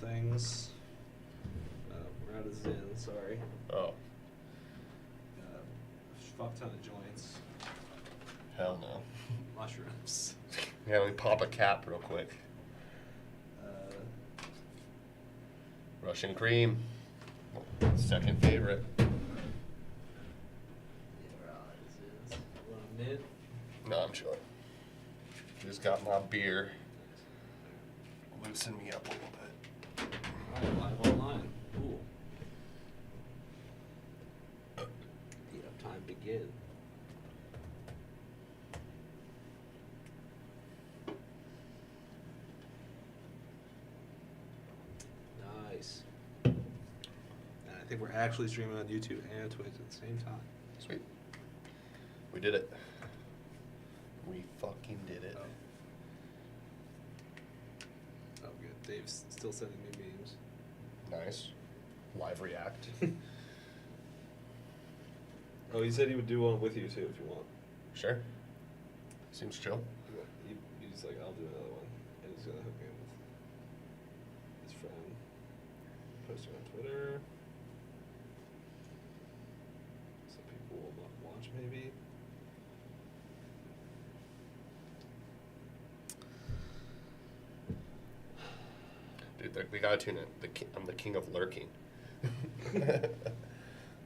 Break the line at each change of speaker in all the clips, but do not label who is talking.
things. We're out of Zin, sorry.
Oh.
Fuck ton of joints.
Hell no.
Mushrooms.
Yeah, let me pop a cap real quick. Russian cream. Second favorite.
Yeah, this is one mint.
No, I'm sure. Just got my beer. Loosen me up a little bit.
Alright, live online. Cool. Heat up time begin. Nice. And I think we're actually streaming on YouTube and Twitch at the same time.
Sweet. We did it. We fucking did it.
Oh, good. Dave's still sending me memes.
Nice. Live react.
Oh, he said he would do one with you too if you want.
Sure. Seems chill.
He's like, I'll do another one. And he's going to hook me up with his friend. Post it on Twitter. Some people will watch maybe.
Dude, we gotta tune in. I'm the king of lurking.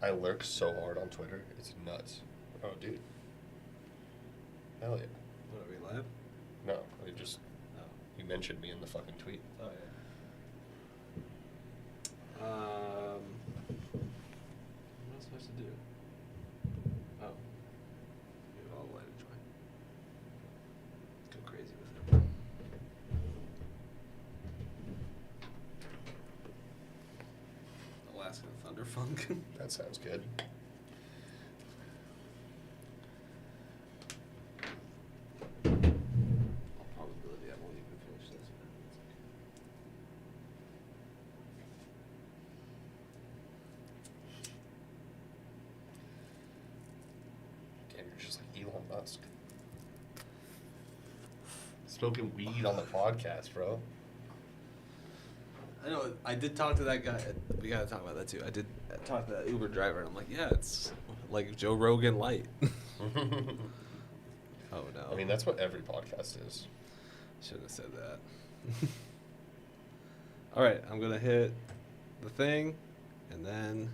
I lurk so hard on Twitter. It's nuts. Oh, dude. Hell yeah.
What, are we live?
No, you mentioned me in the fucking tweet.
Oh, yeah. What am I supposed to do? Oh. Give all the light a try. Go crazy with it. Alaskan Thunder Funk.
That sounds good.
Probability I won't even finish this.
Damn, you're just like Elon Musk. Smoking weed on the podcast, bro.
I know. I did talk to that guy. We gotta talk about that too. I did talk to that Uber driver, and I'm like, yeah, it's like Joe Rogan light. Oh no.
I mean, that's what every podcast is.
Shouldn't have said that. All right, I'm gonna hit the thing, and then.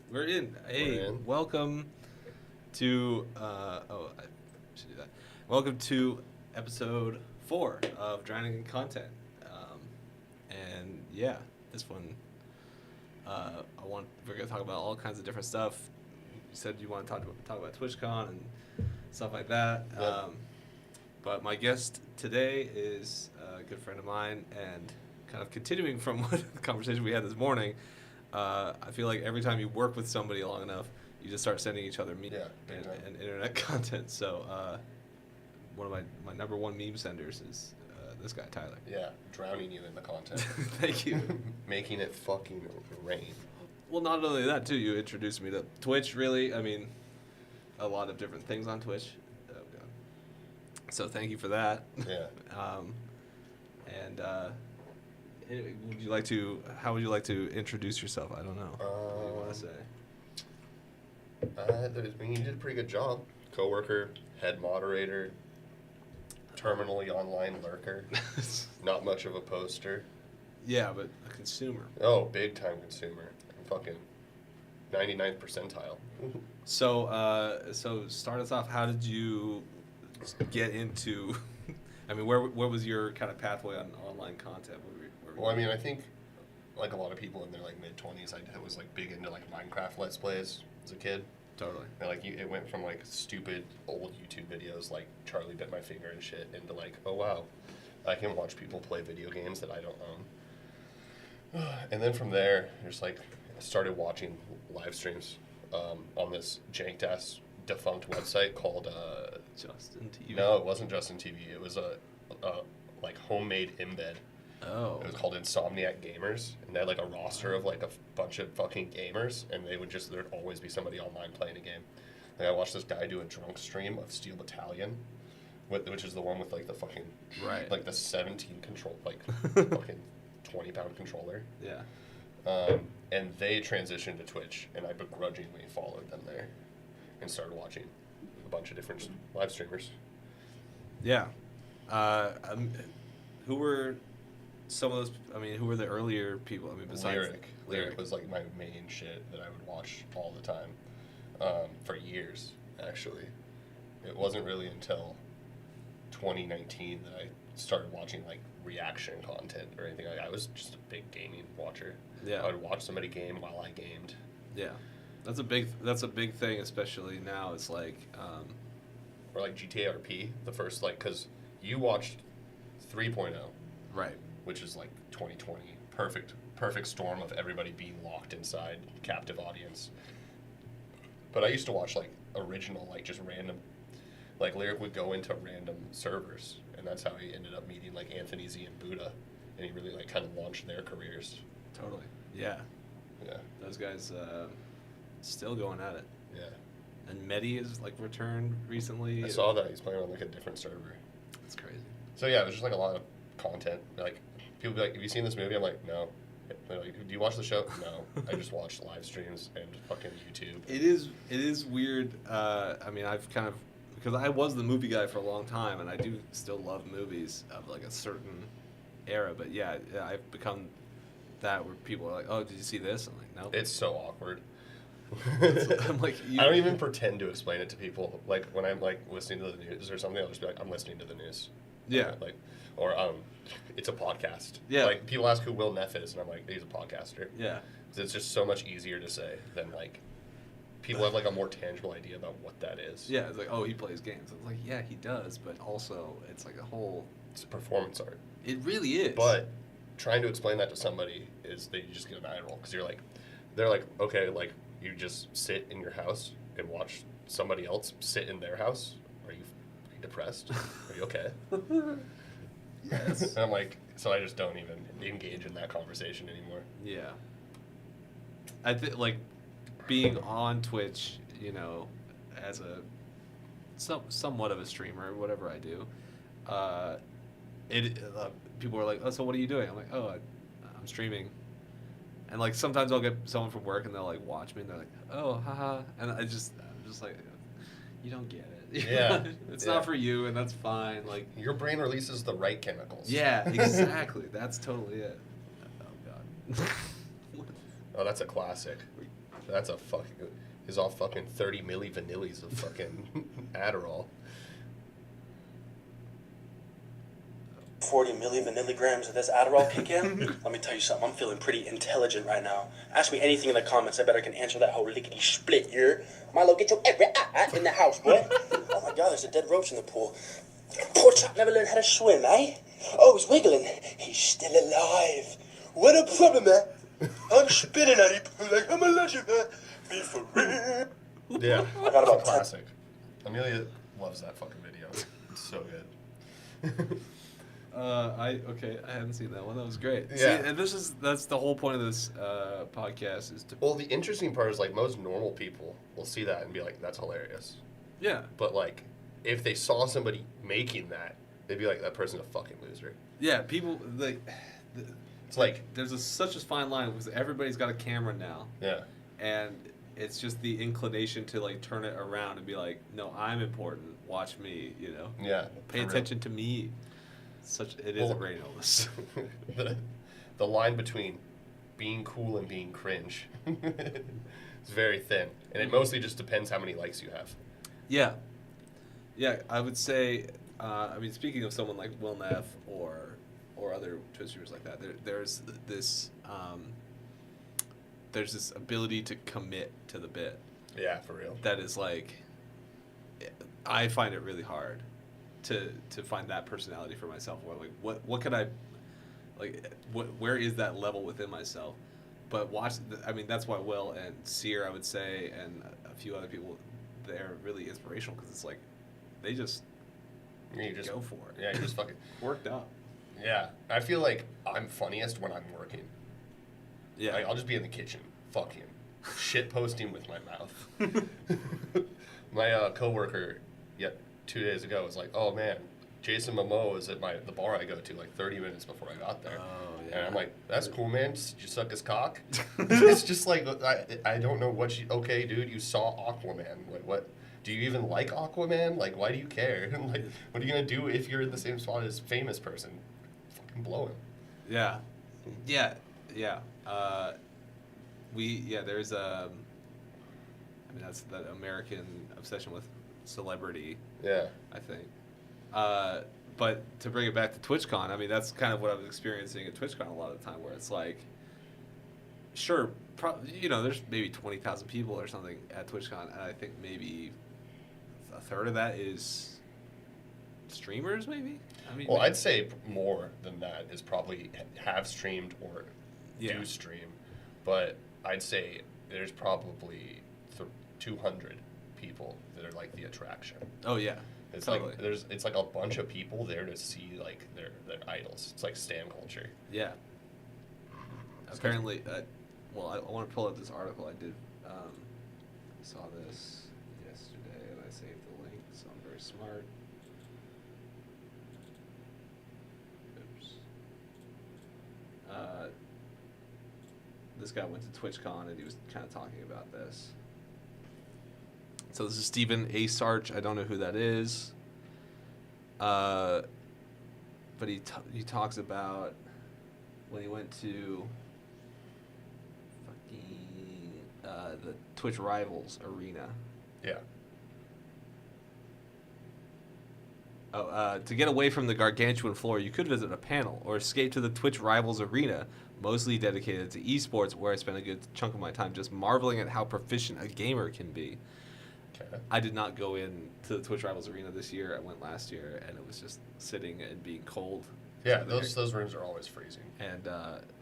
We're in. Hey,
We're in.
Welcome to. I should do that. Welcome to episode 4 of Drowning in Content. And yeah, this one. We're gonna talk about all kinds of different stuff. You said you want to talk about TwitchCon and stuff like that.
Yep.
But my guest today is a good friend of mine, and kind of continuing from what the conversation we had this morning. I feel like every time you work with somebody long enough, you just start sending each other memes and internet content. So one of my number one meme senders is this guy, Tyler.
Yeah, drowning you in the content.
Thank you.
Making it fucking rain.
Well, not only that, too, you introduced me to Twitch, really. I mean, a lot of different things on Twitch. Oh, God. So thank you for that.
Yeah.
Anyway, how would you like to introduce yourself? I don't know. What do you want to say?
You did a pretty good job. Coworker, head moderator, terminally online lurker. Not much of a poster.
Yeah, but a consumer.
Oh, big time consumer. I'm fucking 99th percentile.
So start us off. How did you get into I mean, where was your kind of pathway on online content?
Well, I mean, I think like a lot of people in their like mid-20s, I was like big into like Minecraft Let's Plays as a kid.
Totally.
And like it went from like stupid old YouTube videos like Charlie Bit My Finger and shit into like, oh wow, I can watch people play video games that I don't own. And then from there, just like started watching live streams on this janked ass defunct website called
Justin TV.
No, it wasn't Justin TV. It was a like homemade embed.
Oh.
It was called Insomniac Gamers, and they had like a roster of like a bunch of fucking gamers, and there'd always be somebody online playing a game. Like I watched this guy do a drunk stream of Steel Battalion, which is the one with like the fucking like the 17 control like fucking 20-pound controller.
Yeah.
And they transitioned to Twitch, and I begrudgingly followed them there, and started watching a bunch of different live streamers.
Yeah. Who were some of those? I mean, who were the earlier people? I mean, besides
Lyric was like my main shit that I would watch all the time for years. Actually, it wasn't really until 2019 that I started watching like reaction content or anything. I was just a big gaming watcher.
Yeah,
I would watch somebody game while I gamed.
Yeah, that's a big thing, especially now. It's like
or like GTA RP, the first like because you watched 3.0,
right?
Which is like 2020, perfect storm of everybody being locked inside, captive audience. But I used to watch like original, like just random, like Lyric would go into random servers, and that's how he ended up meeting like Anthony Z and Buddha, and he really like kind of launched their careers.
Totally. Yeah.
Yeah.
Those guys still going at it.
Yeah.
And Medi is like returned recently.
I saw that he's playing on like a different server.
It's crazy.
So yeah, it was just like a lot of content. Like people be like, "Have you seen this movie?" I'm like, "No." They're like, "Do you watch the show?" No, I just watch live streams and fucking YouTube.
It is weird. I mean, I've kind of because I was the movie guy for a long time, and I do still love movies of like a certain era. But yeah, I've become that where people are like, "Oh, did you see this?" I'm like, "No."
It's so awkward.
I'm like,
I don't even pretend to explain it to people. Like when I'm like listening to the news or something, I'll just be like, "I'm listening to the news."
Yeah.
Like, or it's a podcast.
Yeah.
Like people ask who Will Neff is, and I'm like, he's a podcaster.
Yeah.
'Cause it's just so much easier to say than like people have like a more tangible idea about what that is.
Yeah, it's like, oh, he plays games. It's like, yeah, he does, but also it's like a whole.
It's performance art.
It really is.
But trying to explain that to somebody is that you just get an eye roll because they're like, okay, like you just sit in your house and watch somebody else sit in their house. Are you depressed? Are you okay?
Yes.
And I'm like, so I just don't even engage in that conversation anymore.
Yeah. I think like being on Twitch, you know, as a somewhat of a streamer, whatever I do, people are like, "Oh, so what are you doing?" I'm like, "Oh, I'm streaming." And like sometimes I'll get someone from work and they'll like watch me and they're like, "Oh, haha," and I'm just like, "You don't get it."
Yeah.
It's not for you, and that's fine. Like
your brain releases the right chemicals.
Yeah, exactly. That's totally it. Oh God.
Oh, that's a classic. That's a fucking. He's all fucking 30 milli vanillis of fucking Adderall.
40 milligrams of this Adderall kick in? Let me tell you something, I'm feeling pretty intelligent right now. Ask me anything in the comments, I bet I can answer that whole lickety split here. Milo, get your every in the house, boy. Oh my God, there's a dead roach in the pool. Poor chap never learned how to swim, eh? Oh, he's wiggling. He's still alive. What a problem, man. I'm spitting at him like I'm a legend, man. Be for real.
Yeah,
I got about
classic. Amelia loves that fucking video. It's so good.
I haven't seen that one. That was great.
Yeah.
See, and that's the whole point of this podcast is to.
Well, the interesting part is like most normal people will see that and be like, "That's hilarious."
Yeah.
But like, if they saw somebody making that, they'd be like, "That person's a fucking loser."
Yeah, people like.
It's like
there's such a fine line because everybody's got a camera now.
Yeah.
And it's just the inclination to like turn it around and be like, "No, I'm important. Watch me." You know.
Yeah.
Pay attention to me. It is a great illness.
the line between being cool and being cringe is very thin, and it mostly just depends how many likes you have.
Yeah, I would say I mean, speaking of someone like Will Neff or other Twitch streamers like that, there's this ability to commit to the bit.
Yeah, for real.
That is like, I find it really hard to find that personality for myself. Where like, what could I, like, where is that level within myself? But I mean, that's why Will and Sear, I would say, and a few other people, they're really inspirational because it's like, they just go for it.
Yeah, you just fucking
worked up.
Yeah, I feel like I'm funniest when I'm working.
Yeah,
like, I'll just be in the kitchen, fucking shit posting with my mouth. My coworker, 2 days ago, was like, "Oh man, Jason Momoa was at the bar I go to like 30 minutes before I got there."
Oh, yeah.
And I'm like, "That's cool, man. Did you suck his cock?" It's just like I don't know what okay, dude, you saw Aquaman. Like, what? Do you even like Aquaman? Like, why do you care? Like, what are you gonna do if you're in the same spot as famous person? Fucking blow him.
Yeah, yeah, yeah. There's I mean, that's that American obsession with celebrity.
Yeah.
I think. But to bring it back to TwitchCon, I mean, that's kind of what I was experiencing at TwitchCon a lot of the time, where it's like, sure, there's maybe 20,000 people or something at TwitchCon, and I think maybe a third of that is streamers, maybe? I mean,
Well, I'd say more than that is probably have streamed or
Yeah.
do stream, but I'd say there's probably 200 people that are like the attraction.
Oh, yeah.
It's
Totally.
like it's like a bunch of people there to see like their idols. It's like stan culture.
Yeah. Apparently, I want to pull up this article. I did saw this yesterday, and I saved the link, so I'm very smart. Oops. This guy went to TwitchCon, and he was kind of talking about this. So this is Stephen A. Sarch. I don't know who that is. But he talks about when he went to the Twitch Rivals arena.
Yeah.
To get away from the gargantuan floor, you could visit a panel or escape to the Twitch Rivals arena, mostly dedicated to esports, where I spent a good chunk of my time just marveling at how proficient a gamer can be.
Okay.
I did not go in to the Twitch Rivals arena this year. I went last year, and it was just sitting and being cold.
Yeah, those rooms are always freezing.
And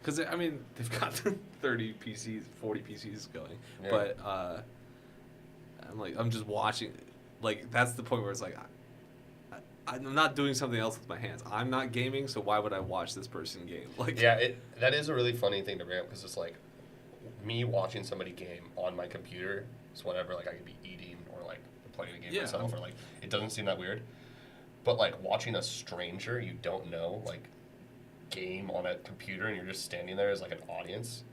because I mean, they've got 30 PCs, 40 PCs going,
Yeah.
but I'm just watching. Like, that's the point where it's like, I'm not doing something else with my hands. I'm not gaming, so why would I watch this person game? Like,
Yeah, that is a really funny thing to bring up because it's like me watching somebody game on my computer is whatever. Like, I could be eating or like playing a game myself, or like it doesn't seem that weird. But like watching a stranger you don't know like game on a computer and you're just standing there as like an audience.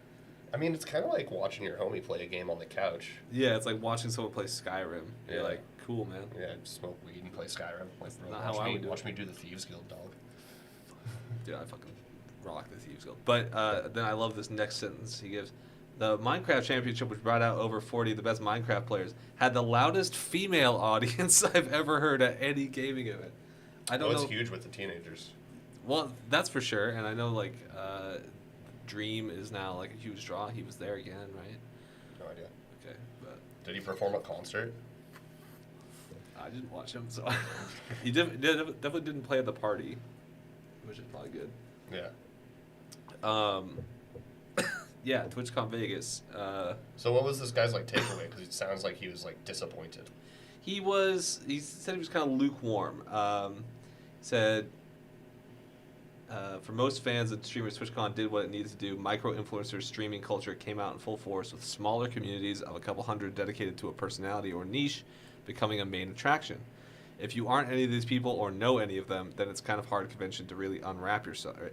I mean, it's kind of like watching your homie play a game on the couch.
Yeah, it's like watching someone play Skyrim.
Yeah.
You're like, cool, man.
Yeah, smoke weed and play Skyrim. Like, bro,
not how I would do
watch
it.
me do the Thieves Guild, dog.
Dude, I fucking rock the Thieves Guild. But then I love this next sentence he gives. The Minecraft Championship, which brought out over 40 of the best Minecraft players, had the loudest female audience I've ever heard at any gaming event. I don't know.
It's huge with the teenagers.
Well, that's for sure. And I know, like, Dream is now, like, a huge draw. He was there again, right?
No idea.
Okay, but
Did he perform a concert?
I didn't watch him, so he definitely didn't play at the party, which is probably good.
Yeah.
Yeah, TwitchCon Vegas.
So what was this guy's like takeaway? Because it sounds like he was like disappointed.
He said he was kind of lukewarm. Said, for most fans and streamers, TwitchCon did what it needed to do. Micro-influencer streaming culture came out in full force with smaller communities of a couple hundred dedicated to a personality or niche becoming a main attraction. If you aren't any of these people or know any of them, then it's kind of hard convention to really enwrap yourself in.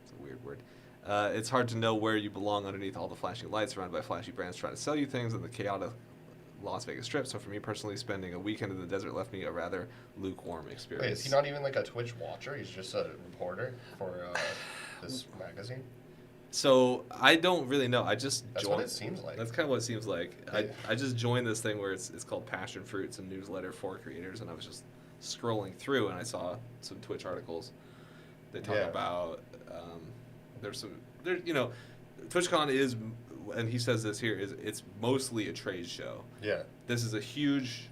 It's a weird word. It's hard to know where you belong underneath all the flashing lights surrounded by flashy brands trying to sell you things and the chaotic Las Vegas Strip. So for me personally, spending a weekend in the desert left me a rather lukewarm experience.
Wait, is he not even like a Twitch watcher? He's just a reporter for this magazine?
So I don't really know. I just
That's
joined.
what it seems like.
That's kind of what it seems like.
Yeah.
I just joined this thing where it's called Passion Fruits, a newsletter for creators, and I was just scrolling through and I saw some Twitch articles. They talk about TwitchCon is, and he says this here, is it's mostly a trade show.
Yeah.
This is a huge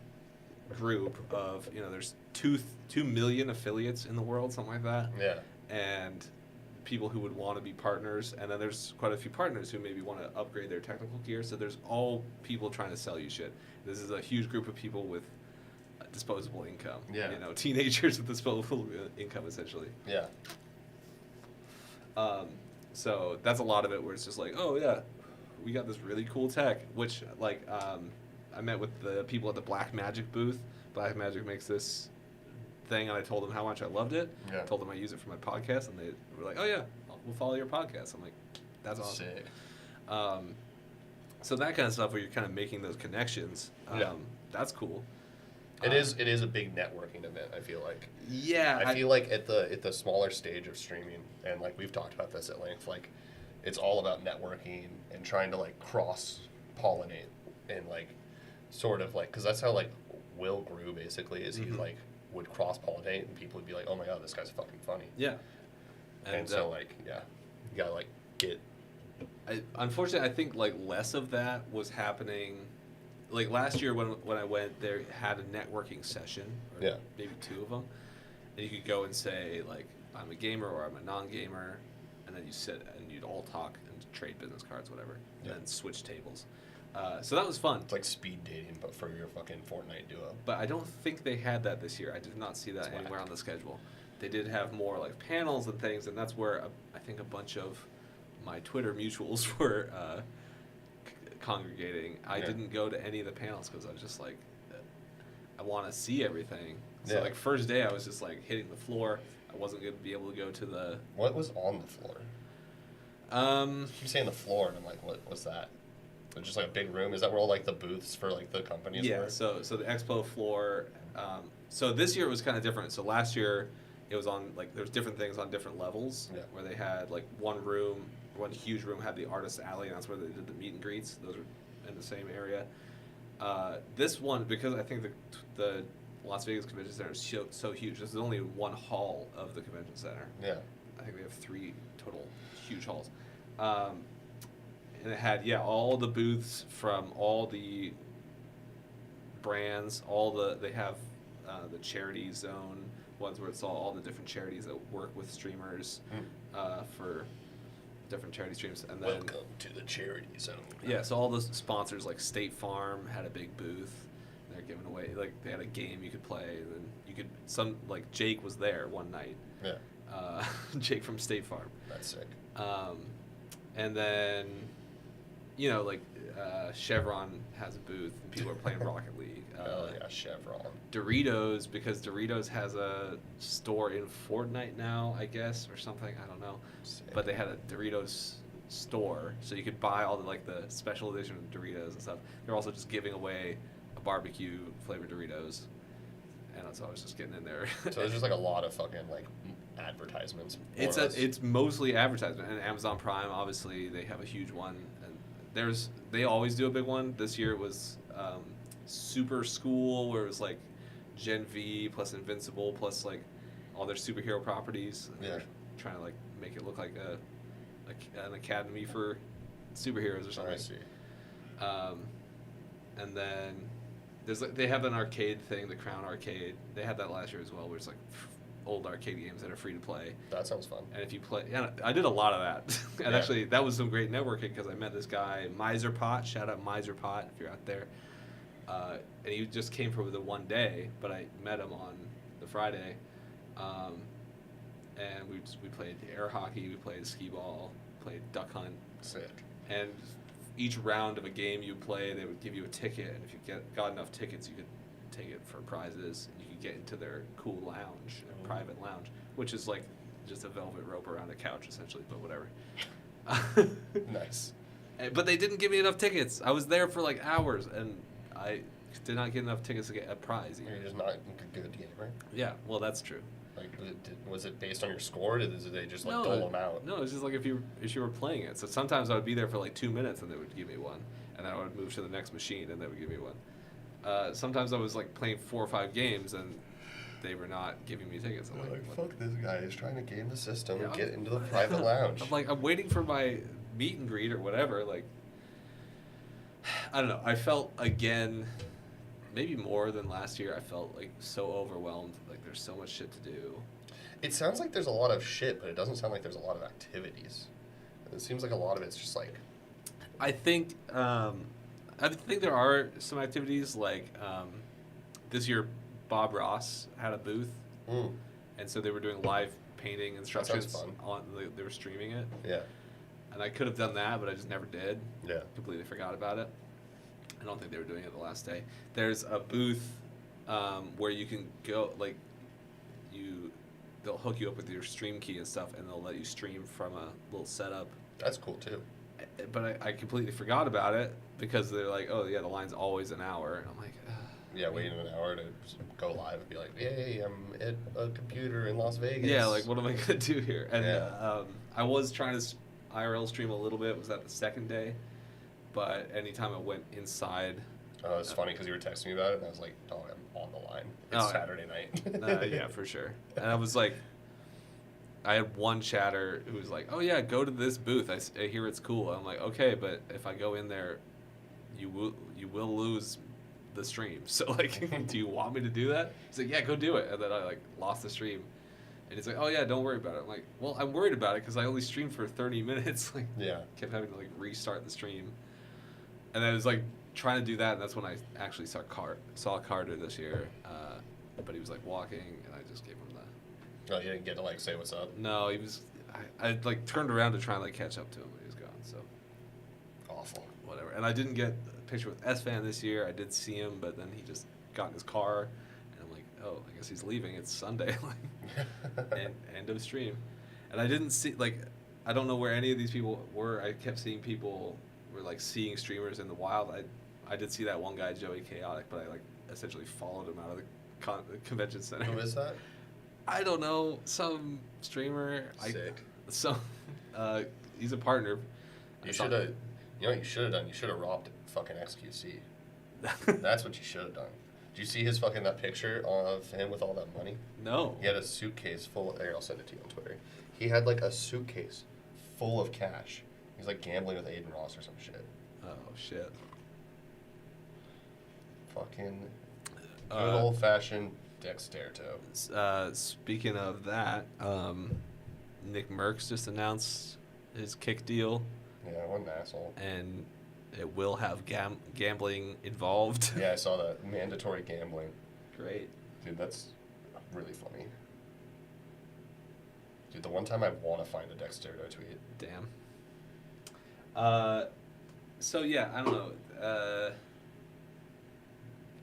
group of, there's 2 million affiliates in the world, something like that.
Yeah.
And people who would want to be partners, and then there's quite a few partners who maybe want to upgrade their technical gear. So there's all people trying to sell you shit. This is a huge group of people with disposable income.
Yeah.
Teenagers with disposable income, essentially.
Yeah.
So that's a lot of it where it's just like, oh yeah, we got this really cool tech, which I met with the people at the Black Magic booth. Black Magic makes this thing, and I told them how much I loved it.
Yeah.
I told them I use it for my podcast, and they were like, oh yeah, we'll follow your podcast. I'm like, that's awesome.
Sick.
So that kind of stuff where you're kind of making those connections, that's cool.
It is a big networking event, I feel like.
Yeah.
I feel like at the smaller stage of streaming, and like we've talked about this at length, like it's all about networking and trying to like cross pollinate and like sort of like, because that's how like Will grew basically, is he like would cross pollinate and people would be like, oh my god, this guy's fucking funny.
Yeah.
And so like, yeah, you gotta like get.
Unfortunately, I think like less of that was happening. Like last year when I went, they had a networking session, or maybe 2 of them, and you could go and say like, I'm a gamer or I'm a non-gamer, and then you sit and you'd all talk and trade business cards, whatever, and then switch tables. So that was fun.
It's like speed dating, but for your fucking Fortnite duo.
But I don't think they had that this year. I did not see that anywhere on the schedule. They did have more like panels and things, and that's where I think a bunch of my Twitter mutuals were congregating. I didn't go to any of the panels because I was just like, I want to see everything. So like first day I was just like hitting the floor. I wasn't going to be able to go to the...
What was on the floor? You're saying the floor, and I'm like, what was that? So just like a big room? Is that where all like the booths for like the companies were?
So the expo floor. So this year it was kind of different. So last year it was on like there's different things on different levels.
Yeah.
Where they had like one huge room had the artist alley, and that's where they did the meet and greets. Those are in the same area. This one, because I think the Las Vegas Convention Center is so huge. This is only one hall of the convention center.
Yeah.
I think we have 3 total huge halls. And it had, all the booths from all the brands, they have the charity zone ones where it's all the different charities that work with streamers for different charity streams. And then,
welcome to the charity zone.
Yeah, so all the sponsors like State Farm had a big booth. They're giving away, like they had a game you could play, and then you could, like Jake was there one night.
Yeah.
Jake from State Farm.
That's sick.
And then, Chevron has a booth, and people are playing Rocket League.
Chevron.
Doritos, because Doritos has a store in Fortnite now, I guess, or something. I don't know.
Sick.
But they had a Doritos store, so you could buy all the special edition Doritos and stuff. They're also just giving away a barbecue flavored Doritos, and so I was just getting in there.
So there's just like a lot of fucking like advertisements.
It's mostly advertisement, and Amazon Prime obviously they have a huge one, and they always do a big one. This year it was Super School, where it was like Gen V plus Invincible plus like all their superhero properties. And they're trying to like make it look like an academy for superheroes or something.
I see.
And then they have an arcade thing, the Crown Arcade. They had that last year as well, where it's like old arcade games that are free to play.
That sounds fun.
And if you play, I did a lot of that. And actually, that was some great networking because I met this guy, Miser Pot. Shout out Miser Pot if you're out there. And he just came for the one day, but I met him on the Friday. And we played air hockey, we played skee ball, played duck hunt.
Sick.
And each round of a game you play, they would give you a ticket, and if you got enough tickets, you could take it for prizes, and you could get into their cool lounge, their private lounge, which is like just a velvet rope around a couch, essentially, but whatever.
Nice.
But they didn't give me enough tickets. I was there for like hours, and I did not get enough tickets to get a prize either.
You're just not a good gamer.
Yeah, well, that's true.
Like, was it based on your score? Did they just like dole them out?
No, it's just like if you were playing it. So sometimes I would be there for like 2 minutes and they would give me one, and then I would move to the next machine and they would give me one. Sometimes I was like playing 4 or 5 games and they were not giving me tickets. I'm
They're
like,
like,
what?
fuck this guy. He's trying to game the system and
Yeah.
get into the private lounge.
I'm like, I'm waiting for my meet and greet or whatever. Like, I don't know. I felt, again, maybe more than last year, I felt like so overwhelmed. Like, there's so much shit to do.
It sounds like there's a lot of shit, but it doesn't sound like there's a lot of activities. It seems like a lot of it's just like...
I think there are some activities, like this year Bob Ross had a booth, and so they were doing live painting instructions.
fun.
They were streaming it.
Yeah.
And I could have done that, but I just never did.
Yeah.
Completely forgot about it. I don't think they were doing it the last day. There's a booth where you can go, like, they'll hook you up with your stream key and stuff, and they'll let you stream from a little setup.
That's cool, too.
But I completely forgot about it because they're like, oh, yeah, the line's always an hour. And I'm like, ugh.
Yeah, waiting an hour to go live and be like, yay, I'm at a computer in Las Vegas.
Yeah, like, what am I going to do here? And
Yeah.
I was trying to IRL stream a little bit. Was that the second day? But anytime I went inside...
Oh, it's funny because you were texting me about it, and I was like, oh, I'm on the line. It's Saturday night.
Yeah, for sure. And I was like... I had one chatter who was like, oh, yeah, go to this booth. I hear it's cool. I'm like, okay, but if I go in there, you will lose the stream. So, like, do you want me to do that? He's like, yeah, go do it. And then I, like, lost the stream. And he's like, oh, yeah, don't worry about it. I'm like, well, I'm worried about it because I only streamed for 30 minutes. Like,
Yeah.
kept having to, like, restart the stream. And I was, like, trying to do that, and that's when I actually saw Carter this year. But he was, like, walking, and I just gave him the...
Oh, you didn't get to, like, say what's up?
No, he was... I like, turned around to try and, like, catch up to him, but he was gone, so...
Awful.
Whatever. And I didn't get a picture with S-Fan this year. I did see him, but then he just got in his car, and I'm like, oh, I guess he's leaving. It's Sunday. And end of stream. And I didn't see... Like, I don't know where any of these people were. I kept seeing people were, like, seeing streamers in the wild. I did see that one guy, Joey Chaotic, but I, like, essentially followed him out of the convention center.
Who is that?
I don't know, some streamer.
Sick.
He's a partner.
You should have, you know what you should have done? You should have robbed fucking XQC. That's what you should have done. Did you see that picture of him with all that money?
No.
He had a suitcase full of, I'll send it to you on Twitter. He had like a suitcase full of cash. He's like gambling with Aiden Ross or some shit.
Oh, shit.
Fucking good old fashioned Dexterto.
Speaking of that, Nick Merckx just announced his kick deal,
Yeah, what an asshole.
and it will have gambling involved.
Yeah, I saw that. Mandatory gambling.
Great.
Dude, that's really funny. Dude, the one time I want to find a Dexterto tweet.
Damn. So yeah, I don't know.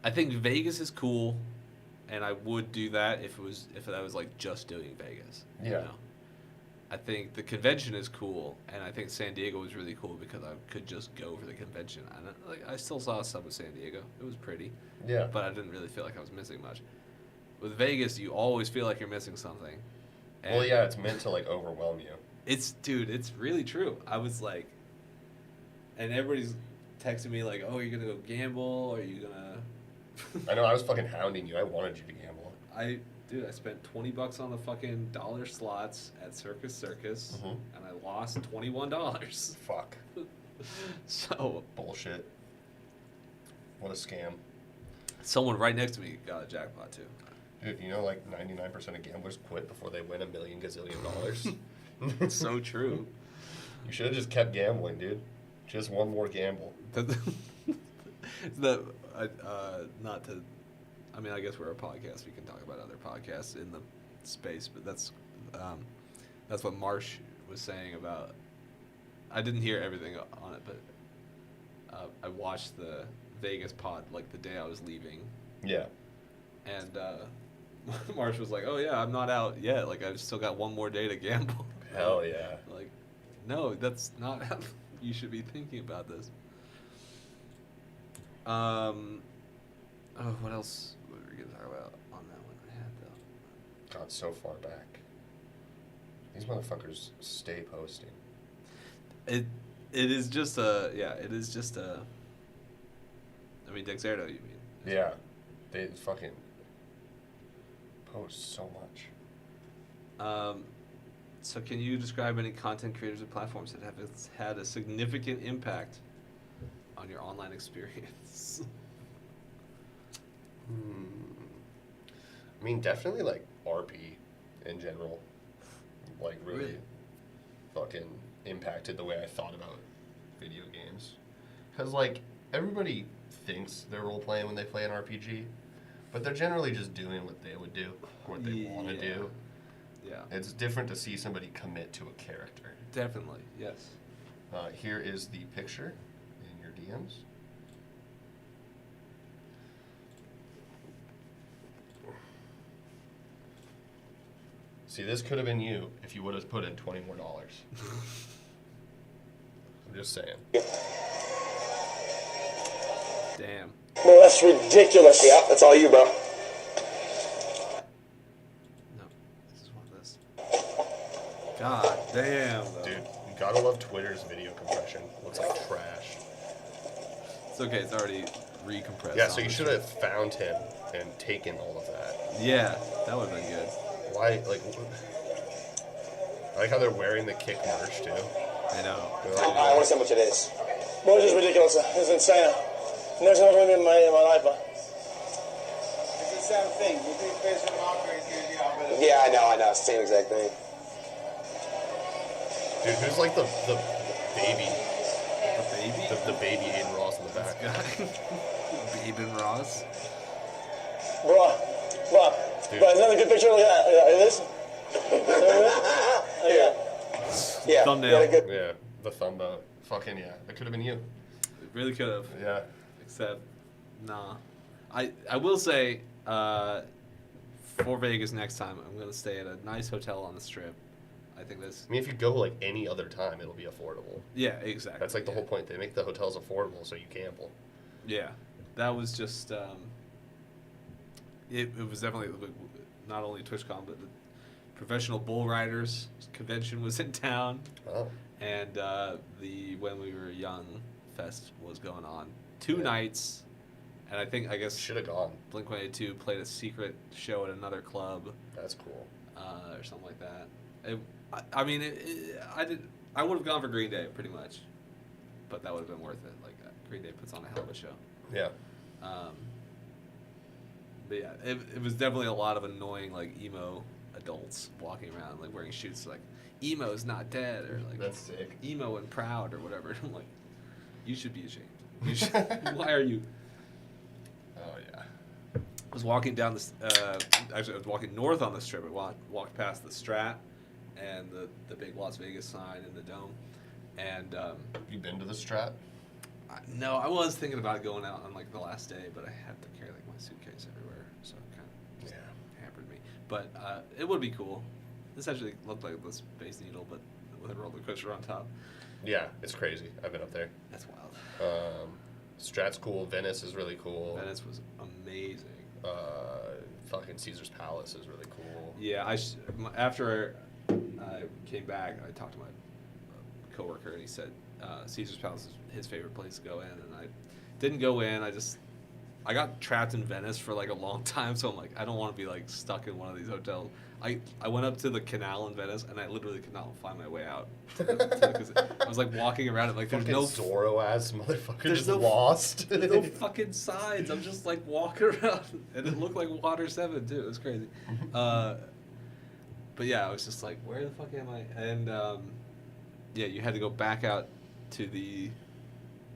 I think Vegas is cool, and I would do that if I was like just doing Vegas.
Yeah.
You know? I think the convention is cool, and I think San Diego was really cool because I could just go for the convention. And I still saw some of San Diego. It was pretty.
Yeah.
But I didn't really feel like I was missing much. With Vegas, you always feel like you're missing something.
Well, yeah, it's meant to like overwhelm you.
It's really true. I was like, and everybody's texting me like, "Oh, you're gonna go gamble? Or are you gonna?"
I know, I was fucking hounding you. I wanted you to gamble.
I spent $20 on the fucking dollar slots at Circus,
Mhm.
and I lost $21.
Fuck.
So
Bullshit. What a scam.
someone right next to me got a jackpot too.
Dude, you know like 99% of gamblers quit before they win $1 million gazillion dollars?
It's so true.
You should have just kept gambling, dude. Just one more gamble.
Not to. I mean, I guess we're a podcast. We can talk about other podcasts in the space, but that's what Marsh was saying about. I didn't hear everything on it, but I watched the Vegas pod like the day I was leaving,
Yeah.
and Marsh was like, "Oh yeah, I'm not out yet. Like I've still got one more day to gamble."
Hell yeah.
Like, no, that's not how you should be thinking about this. What else were we gonna talk about on that one? I had though.
God, so far back. These motherfuckers stay posting.
It is just a I mean, Dexerto, you mean?
Yeah. They fucking Oh, so much.
So can you describe any content creators or platforms that have had a significant impact on your online experience?
I mean, definitely like RP in general. Like really fucking impacted the way I thought about video games. Because like everybody thinks they're role playing when they play an RPG, but they're generally just doing what they would do, what they want to do.
Yeah.
It's different to see somebody commit to a character.
Definitely, yes.
Here is the picture in your DMs. See, this could have been you if you would have put in $20 more. I'm just saying.
Damn.
Well, that's ridiculous. Yeah, that's all you, bro.
No, this is one of this. God damn, though.
Dude, you gotta love Twitter's video compression. Looks like trash.
It's okay, it's already recompressed.
Yeah, so you should have found him and taken all of that.
Yeah, that would have been good.
Why, like, I like how they're wearing the Kick merch, too.
I know.
I want to see how much it is. Well, it's just ridiculous. It's insane. Never seen anything in my life, but.
It's the same thing. You think Facebook marketing is going to be our better?
Yeah, I know. Same exact thing.
Dude, who's like the baby?
The baby?
The baby Aiden Ross in the back.
Babe and Ross?
Bro,
Dude.
bro, isn't that a good picture? Look at this. Yeah.
Thumbnail.
Yeah, the thumbnail. Fucking yeah. That could have been you.
It really could have.
Yeah.
Except, nah. I will say, for Vegas next time, I'm going to stay at a nice hotel on the Strip. I think that's...
I mean, if you go like any other time, it'll be affordable.
Yeah, exactly.
That's like the whole point. They make the hotels affordable so you gamble.
Yeah. That was just... It was definitely not only TwitchCon, but the Professional Bull Riders convention was in town.
Oh.
And the When We Were Young Fest was going on. 2 nights. And I guess
Should have gone.
Blink-182 played a secret show at another club.
That's cool.
Or something like that. I would have gone for Green Day pretty much, but that would have been worth it. Like Green Day puts on a hell of a show.
Yeah.
But yeah, it was definitely a lot of annoying like emo adults walking around like wearing shoots like emo's not dead or like
That's sick.
emo and proud or whatever. I'm like, you should be ashamed. You should, why are you?
Oh yeah.
I was walking down actually I was walking north on the Strip. I walked past the Strat and the big Las Vegas sign in the dome. And
Have you been to the Strat?
no, I was thinking about going out on like the last day, but I had to carry like my suitcase everywhere, so it kind of hampered me. But it would be cool. This actually looked like the Space Needle, but with a roller coaster on top.
Yeah, it's crazy. I've been up there.
That's wild.
Strat's cool. Venice is really cool.
Venice was amazing.
Fucking Caesar's Palace is really cool.
Yeah, after I came back, I talked to my coworker, and he said Caesar's Palace is his favorite place to go in, and I didn't go in. I got trapped in Venice for like a long time, so I'm like, I don't want to be like stuck in one of these hotels. I went up to the canal in Venice, and I literally could not find my way out. Because I was like walking around it like there's
Fucking
no
Zorro ass motherfucker
there's
just
no-
lost.
There's no fucking signs. I'm just like walking around, and it looked like Water 7 too. It was crazy. But yeah, I was just like, where the fuck am I? And yeah, you had to go back out to the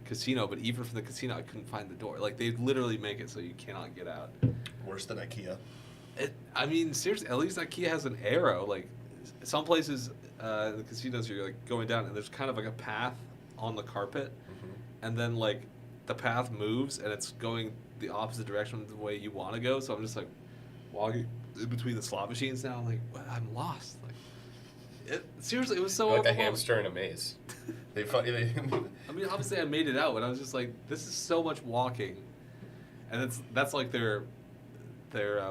casino, but even from the casino, I couldn't find the door. Like they literally make it so you cannot get out.
Worse than IKEA.
I mean, seriously, at least IKEA has an arrow. Like some places, the casinos, you're like going down, and there's kind of like a path on the carpet, and then like the path moves, and it's going the opposite direction of the way you want to go. So I'm just like walking in between the slot machines now. I'm like, what? I'm lost. Like, seriously, it was so
Like a
overwhelming.
hamster in a maze. They
I mean, obviously, I made it out, but I was just like, this is so much walking, and that's like their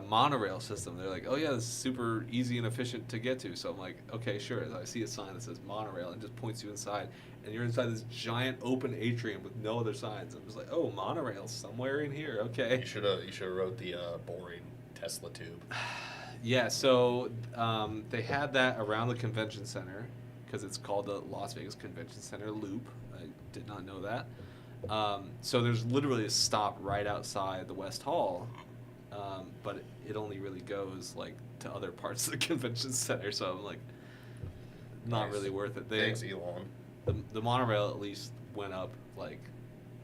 monorail system. They're like, oh yeah, this is super easy and efficient to get to. So I'm like, okay, sure. I see a sign that says monorail and just points you inside, and you're inside this giant open atrium with no other signs. I'm just like, oh, monorail somewhere in here. Okay.
You should have rode the boring Tesla tube.
Yeah, so they had that around the convention center because it's called the Las Vegas Convention Center Loop. I did not know that. So there's literally a stop right outside the West Hall, but it only really goes like to other parts of the convention center. So I'm like, not
Nice.
really worth it.
Thanks, Elon.
The monorail at least went up like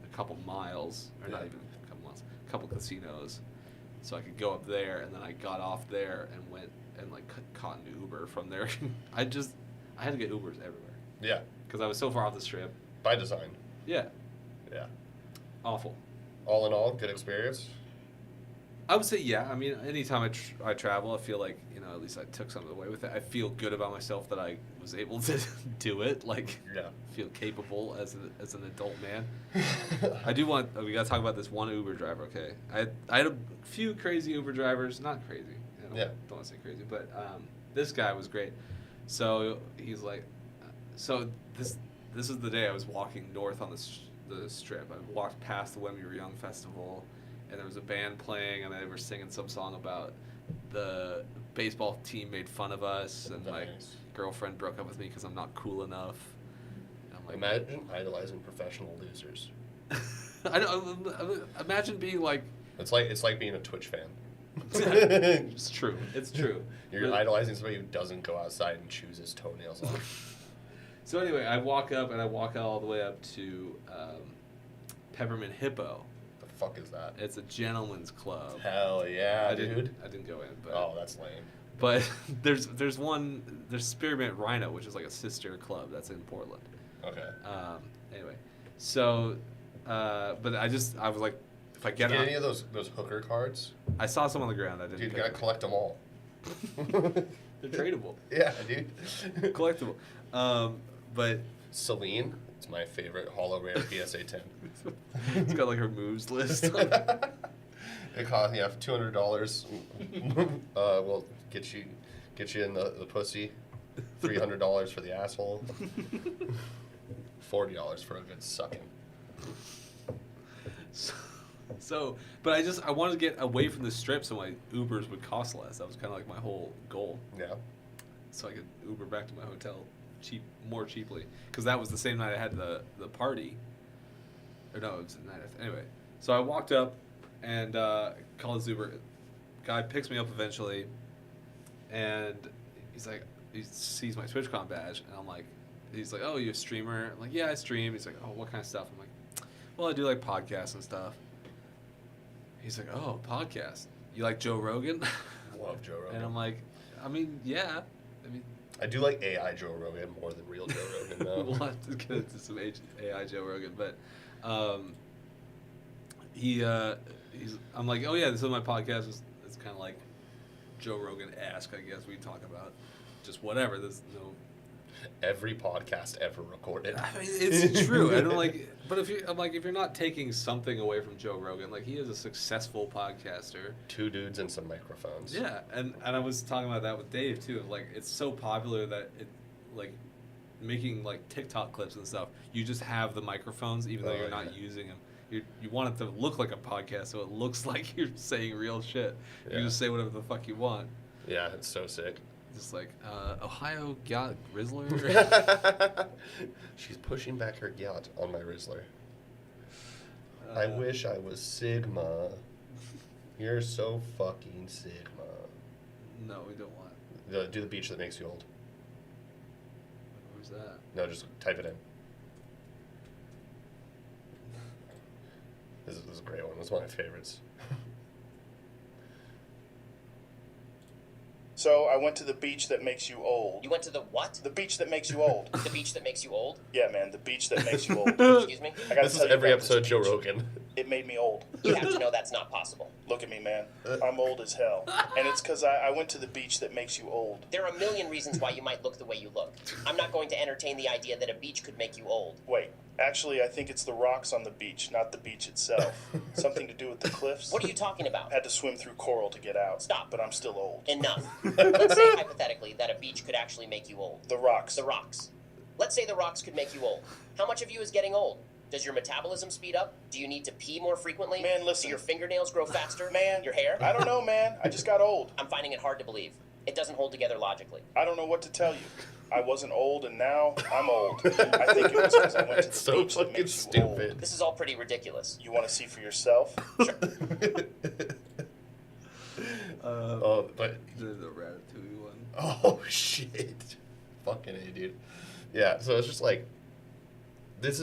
a couple miles, or not
Yeah.
even a couple miles, a couple casinos. So I could go up there, and then I got off there and went and like caught an Uber from there. I had to get Ubers everywhere
Yeah,
because I was so far off the strip.
by design.
Yeah,
Yeah.
awful.
All in all, good experience.
I would say yeah. I mean, anytime I travel, I feel like at least I took something away with it. I feel good about myself that I was able to do it. Like,
Yeah.
feel capable as an adult man. I do want. We gotta talk about this one Uber driver. Okay, I had a few crazy Uber drivers. Not crazy. I don't want to say crazy, but this guy was great. So he's like, so this is the day I was walking north on the strip. I walked past the When We Were Young festival, and there was a band playing, and they were singing some song about the baseball team made fun of us, and my
Nice.
girlfriend broke up with me because I'm not cool enough. And I'm like,
Imagine idolizing professional losers.
I don't imagine being like.
It's like being a Twitch fan.
It's true. It's true.
You're
But-
idolizing somebody who doesn't go outside and chews his toenails off.
So anyway, I walk up and I walk all the way up to Peppermint Hippo.
The fuck is that?
It's a gentleman's club.
Hell yeah,
I
dude.
didn't go in, but
Oh, that's lame.
but there's Spearmint Rhino, which is like a sister club that's in Portland.
Okay.
Anyway, so but I was like, if I
Get
get
any of those hooker cards?
I saw some on the ground. I didn't.
Dude, you
pick
gotta
them.
collect them all.
They're tradable,
Yeah, dude.
collectible. But
Celine, it's my favorite holo rare PSA 10.
it's got like her moves list.
It cost for $200. We'll get you in the pussy. $300 for the asshole. $40 for a good sucking.
So, but I wanted to get away from the strip so my Ubers would cost less. That was kind of like my whole goal.
Yeah.
So I could Uber back to my hotel more cheaply. Because that was the same night I had the party. Or no, it was the night after. Anyway, so I walked up and called his Uber. Guy picks me up eventually. And he's like, he sees my TwitchCon badge. And I'm like, he's like, oh, you a streamer? I'm like, yeah, I stream. He's like, oh, what kind of stuff? I'm like, well, I do like podcasts and stuff. He's like, oh, podcast. You like Joe Rogan?
Love Joe Rogan.
And I'm like, I mean, yeah. I mean,
I do like AI Joe Rogan more than real Joe Rogan, though.
we'll have to get into some AI Joe Rogan, but I'm like, oh yeah, this is my podcast. It's kind of like Joe Rogan-esque, I guess. We talk about just whatever. There's no.
Every podcast ever recorded.
I mean, it's true. I don't like, but if you're not taking something away from Joe Rogan, like he is a successful podcaster.
2 dudes and some microphones.
Yeah, and I was talking about that with Dave too. Like it's so popular that it, like, making like TikTok clips and stuff. You just have the microphones, even though you're not using them. You want it to look like a podcast, so it looks like you're saying real shit.
Yeah.
You just say whatever the fuck you want.
Yeah, it's so sick.
Just like Ohio yacht Rizzler.
She's pushing back her yacht on my Rizzler. I wish I was Sigma. You're so fucking Sigma.
No, we don't want.
Do the beach that makes you old.
Where's that?
No, just type it in. This is a great one. It's one of my favorites.
So I went to the beach that makes you old.
You went to the what?
The beach that makes you old.
The beach that makes you old?
Yeah, man, the beach that makes you old.
Excuse me?
I gotta
This is
tell you
every
about this
episode Joe
beach.
Rogan.
It made me old.
You have to know that's not possible.
Look at me, man. I'm old as hell. And it's because I went to the beach that makes you old.
There are a million reasons why you might look the way you look. I'm not going to entertain the idea that a beach could make you old.
Wait, actually, I think it's the rocks on the beach, not the beach itself. Something to do with the cliffs.
What are you talking about?
Had to swim through coral to get out.
Stop.
But I'm still old.
Enough. Let's say hypothetically that a beach could actually make you old.
The rocks.
The rocks. Let's say the rocks could make you old. How much of you is getting old? Does your metabolism speed up? Do you need to pee more frequently?
Man, listen.
Do your fingernails grow faster?
Man,
Your hair?
I don't know, man. I just got old.
I'm finding it hard to believe. It doesn't hold together logically.
I don't know what to tell you. I wasn't old, and now I'm old. I think it was because I went to the
It's so
beach that
fucking
makes you old.
stupid.
This is all pretty ridiculous.
You want to see for yourself?
Oh, but
The Ratatouille one.
oh shit, fucking A, dude. Yeah, so it's just like that's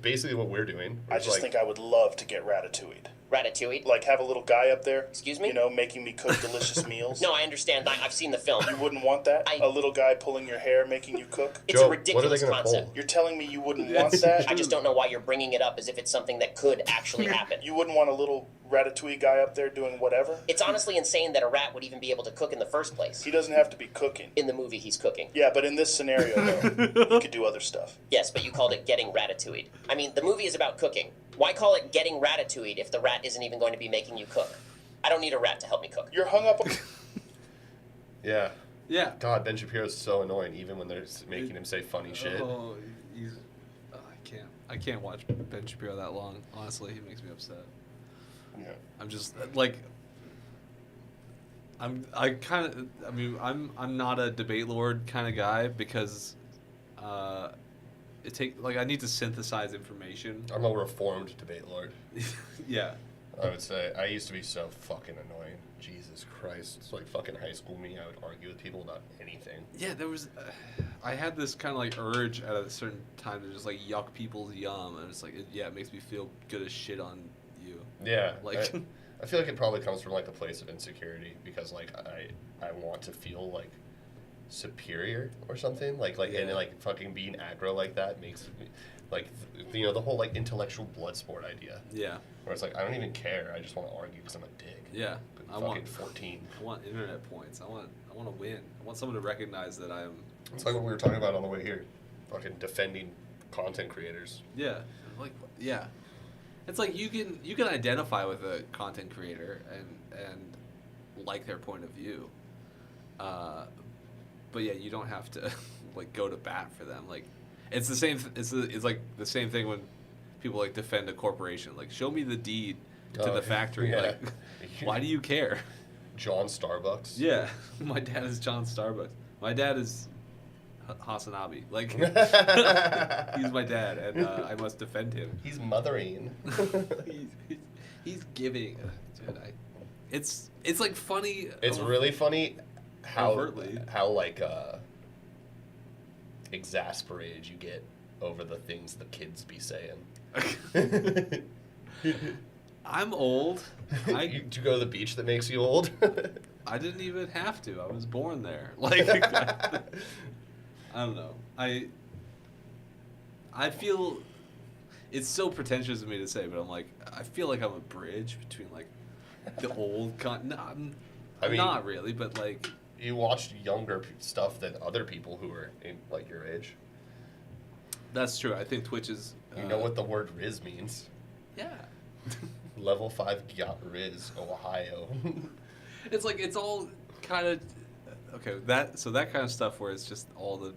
basically what we're doing.
I just think I would love to get ratatouille.
Ratatouille?
Like, have a little guy up there.
Excuse me?
You know, making me cook delicious meals.
No, I understand. I've seen the film.
You wouldn't want that?
I-
A little guy pulling your hair, making you cook?
It's
Joe,
a
what are they
ridiculous
gonna
concept.
pull?
You're telling me you wouldn't
Yeah,
want
it's
that?
I just don't know why you're bringing it up as if it's something that could actually happen.
You wouldn't want a little ratatouille guy up there doing whatever?
It's honestly insane that a rat would even be able to cook in the first place.
He doesn't have to be cooking.
In the movie, he's cooking.
Yeah, but in this scenario, though, he could do other stuff.
Yes, but you called it getting ratatouille. I mean, the movie is about cooking. Why call it getting ratatouille if the rat isn't even going to be making you cook? I don't need a rat to help me cook.
You're hung up on...
Yeah.
Yeah.
God, Ben Shapiro's so annoying, even when they're making him say funny shit.
Oh, I can't watch Ben Shapiro that long. Honestly, he makes me upset.
Yeah.
I'm just like, I'm not a debate lord kind of guy because, I need to synthesize information.
I'm a reformed debate lord.
Yeah.
I would say I used to be so fucking annoying. Jesus Christ. It's like fucking high school me. I would argue with people about anything.
Yeah, there was. I had this kind of like urge at a certain time to just like yuck people's yum, and it's like, it makes me feel good as shit on you.
Yeah.
Like,
I feel like it probably comes from like a place of insecurity because like I want to feel like superior or something and like fucking being aggro like that makes me like the whole like intellectual blood sport idea
yeah,
where it's like I don't even care, I just want to argue because I'm a dick.
yeah.
I'm fucking 14.
I want internet points. I want to win. I want someone to recognize that I am.
It's like what we were talking about on the way here, fucking defending content creators.
Yeah, like yeah. It's like you can identify with a content creator and like their point of view. But yeah, you don't have to like go to bat for them. Like it's the same. It's like the same thing when people like defend a corporation. Like show me the deed to the factory.
Yeah.
Like why do you care?
John Starbucks.
Yeah, my dad is John Starbucks. My dad is Hasanabi. Like he's my dad, and I must defend him.
He's mothering.
he's giving. Dude, it's like funny.
It's really funny
Overtly.
how like exasperated you get over the things the kids be saying.
I'm old.
Do you go to the beach that makes you old?
I didn't even have to. I was born there. Like I don't know. I feel it's so pretentious of me to say, but I'm like I feel like I'm a bridge between like the old I'm not really, but like
you watched younger stuff than other people who are in like your age.
that's true. I think Twitch is.
You know what the word Riz means?
Yeah.
Level 5 Gyat Riz, Ohio.
It's like it's all kind of okay. That kind of stuff where it's just all the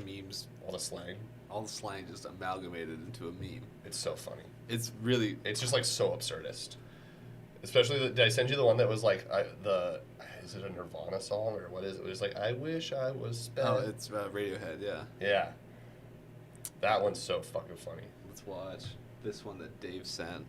memes,
All the slang.
all the slang just amalgamated into a meme.
It's so funny.
It's really
It's just like so absurdist. Especially, did I send you the one that was like is it a Nirvana song or what is it? It was like I wish I was spent.
oh, it's Radiohead. Yeah,
Yeah. That one's so fucking funny.
let's watch this one that Dave sent.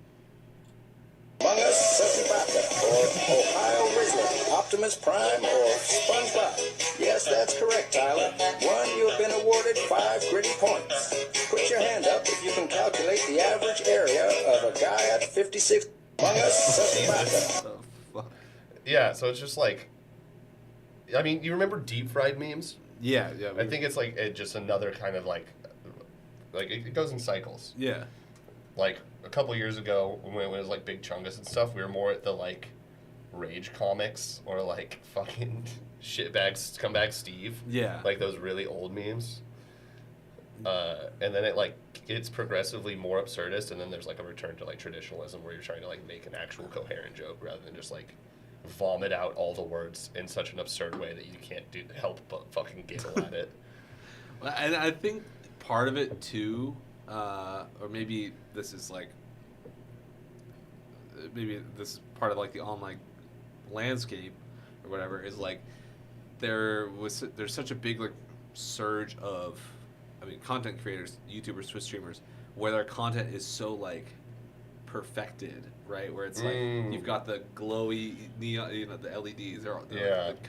Among Us, Sesame Backup, or Ohio Rizzler, Optimus Prime, or SpongeBob. Yes, that's correct, Tyler. 1, you have been awarded 5 gritty points. Put your hand up if you can calculate the average area of a guy at 56. Among Us, Sesame Backup.
Oh, fuck.
Yeah, so it's just like, I mean, you remember deep fried memes?
Yeah.
I think it's like just another kind of like it goes in cycles.
Yeah.
Like a couple years ago when it was like Big Chungus and stuff, we were more at the like Rage comics or like fucking Scumbag Steve.
Yeah.
Like those really old memes. And then it's progressively more absurdist, and then there's like a return to like traditionalism where you're trying to like make an actual coherent joke rather than just like vomit out all the words in such an absurd way that you can't help but fucking giggle at it.
And I think part of it too, or maybe this is part of like the online landscape or whatever, is like there's such a big like surge of, I mean, content creators, YouTubers, Twitch streamers, where their content is so like perfected, right? Where it's like you've got the glowy neon, the LEDs. They're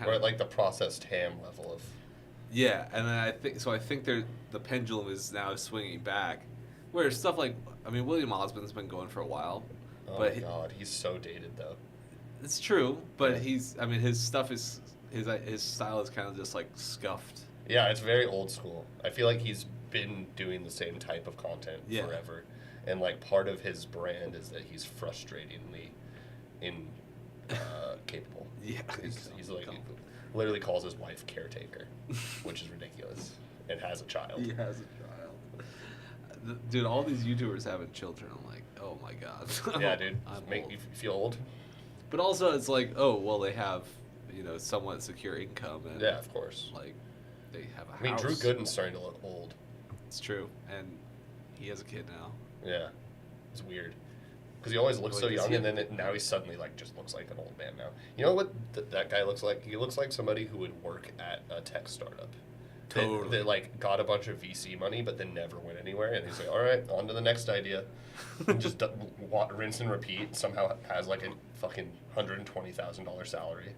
we're at like the processed ham level of.
Yeah, and then I think the pendulum is now swinging back, where stuff like, I mean, William Osmond's been going for a while,
Oh my god, he's so dated though.
It's true, but his stuff is his style is kind of just like scuffed.
Yeah, it's very old school. I feel like he's been doing the same type of content forever, and like part of his brand is that he's frustratingly capable.
Yeah,
he's like literally calls his wife caretaker, which is ridiculous, and has a child.
He has a child. Dude, all these YouTubers having children. I'm like, oh my god.
Yeah, dude, make
old.
you feel old.
But also, it's like, oh well, they have somewhat secure income, and
yeah, of course,
like they have a house.
I mean, Drew Gooden's starting to look old.
It's true, and he has a kid now.
Yeah, it's weird because he always looks so young, and then now he suddenly like just looks like an old man now. You know what that guy looks like? He looks like somebody who would work at a tech startup.
Totally.
That like got a bunch of VC money, but then never went anywhere, and he's like, all right, on to the next idea, and just rinse and repeat. Somehow has like a fucking $120,000 salary.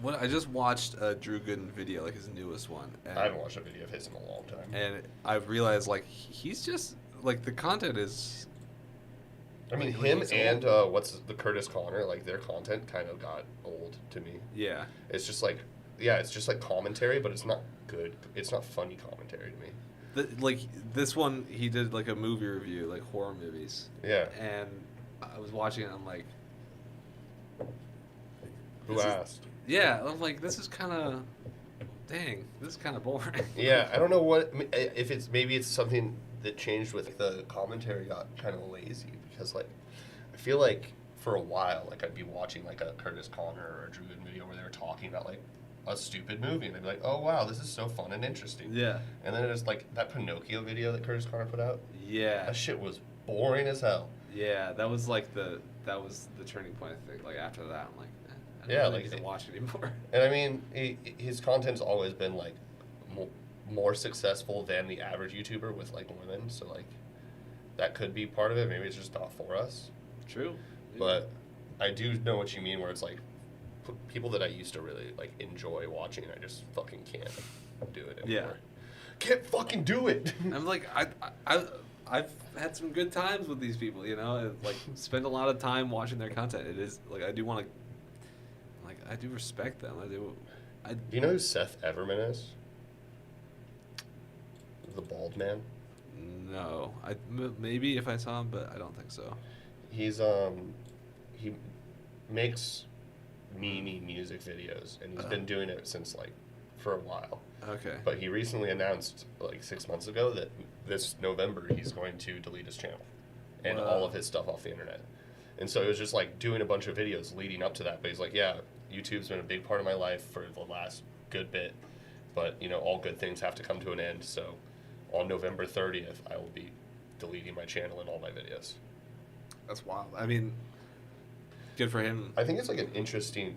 Well, I just watched a Drew Gooden video, like his newest one. And,
I haven't watched a video of his in a long time.
And I've realized, like, he's just, like, the content is...
I mean, him and, what's the Curtis Connor, like, their content kind of got old to me.
Yeah.
It's just like, it's just like commentary, but it's not good. It's not funny commentary to me.
Like, this one, he did, like, a movie review, like, horror movies.
Yeah.
And I was watching it, and I'm like...
Who asked?
Yeah, I'm like, this is kind of... Dang, this is kind of boring.
Yeah, I don't know what... If it's... Maybe it's something that changed with the commentary got kind of lazy. Because, like, I feel like for a while, like, I'd be watching, like, a Curtis Connor or a Drew Gooden video where they were talking about, like, a stupid movie. And I'd be like, oh, wow, this is so fun and interesting.
Yeah.
And then it's like that Pinocchio video that Curtis Connor put out.
Yeah.
That shit was boring as hell.
Yeah, that was the turning point, I think. Like, after that, I'm like... I
Yeah,
don't
like
need to watch anymore.
And I mean, his content's always been like more successful than the average YouTuber with like women. So like, that could be part of it. Maybe it's just not for us.
True.
But I do know what you mean. Where it's like people that I used to really like enjoy watching, I just fucking can't do it anymore.
Yeah.
Can't fucking do it.
I'm like, I've had some good times with these people, and, like, spend a lot of time watching their content. It is like, I do want to. Like, I do respect them. Do
you know who Seth Everman is? The bald man?
No. Maybe if I saw him, but I don't think so.
He's, he makes meme music videos, and he's been doing it since, like, for a while.
Okay.
But he recently announced, like, 6 months ago that this November he's going to delete his channel and all of his stuff off the internet. And so he was just, like, doing a bunch of videos leading up to that. But he's like, yeah, YouTube's been a big part of my life for the last good bit. But, all good things have to come to an end. So on November 30th, I will be deleting my channel and all my videos.
That's wild. I mean, good for him.
I think it's, like, an interesting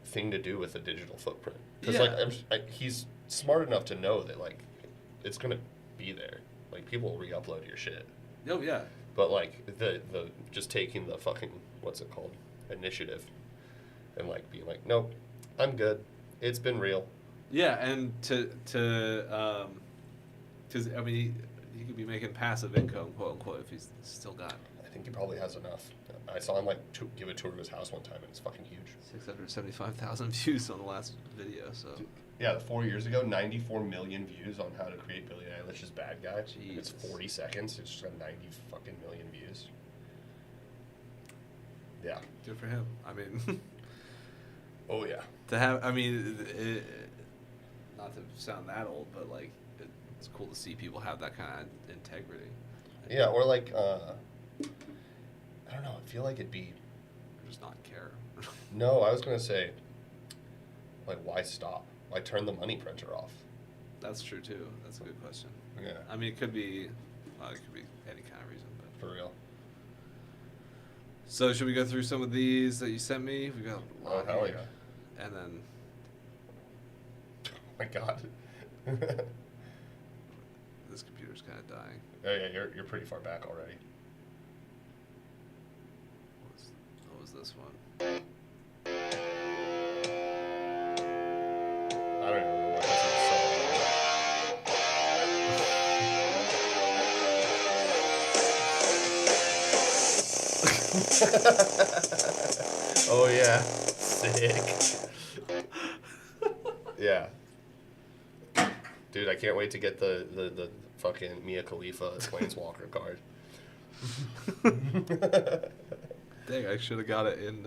thing to do with a digital footprint. Because, he's smart enough to know that, like, it's going to be there. Like, people will re-upload your shit.
Oh, yeah.
But, like, the just taking the fucking, what's it called, initiative, and, like, being like, nope, I'm good. It's been real.
Yeah, and because, I mean, he could be making passive income, quote unquote, if he's still got.
I think he probably has enough. I saw him, like, give a tour of his house one time, and it's fucking huge.
675,000 views on the last video, so.
Yeah, 4 years ago, 94 million views on how to create Billie Eilish's Bad Guy.
Jeez.
It's 40 seconds. It's just got 90 fucking million views. Yeah.
Good for him. I mean.
Oh, yeah.
To have, I mean, not to sound that old, but, like, it's cool to see people have that kind of integrity.
Yeah, or, like, I don't know. I feel like it'd be...
Or just not care.
No, I was going to say, like, why stop? Why turn the money printer off?
That's true too. That's a good question.
Yeah.
I mean, it could be any kind of reason, but.
For real.
So should we go through some of these that you sent me? We got a lot
Oh, hell
here.
yeah.
And then
Oh my god.
this computer's kind of dying.
Oh yeah, you're pretty far back already.
What was this one?
I don't even remember what this is. Oh yeah, sick. Yeah. Dude, I can't wait to get the fucking Mia Khalifa Planeswalker card.
Dang, I should have got it in.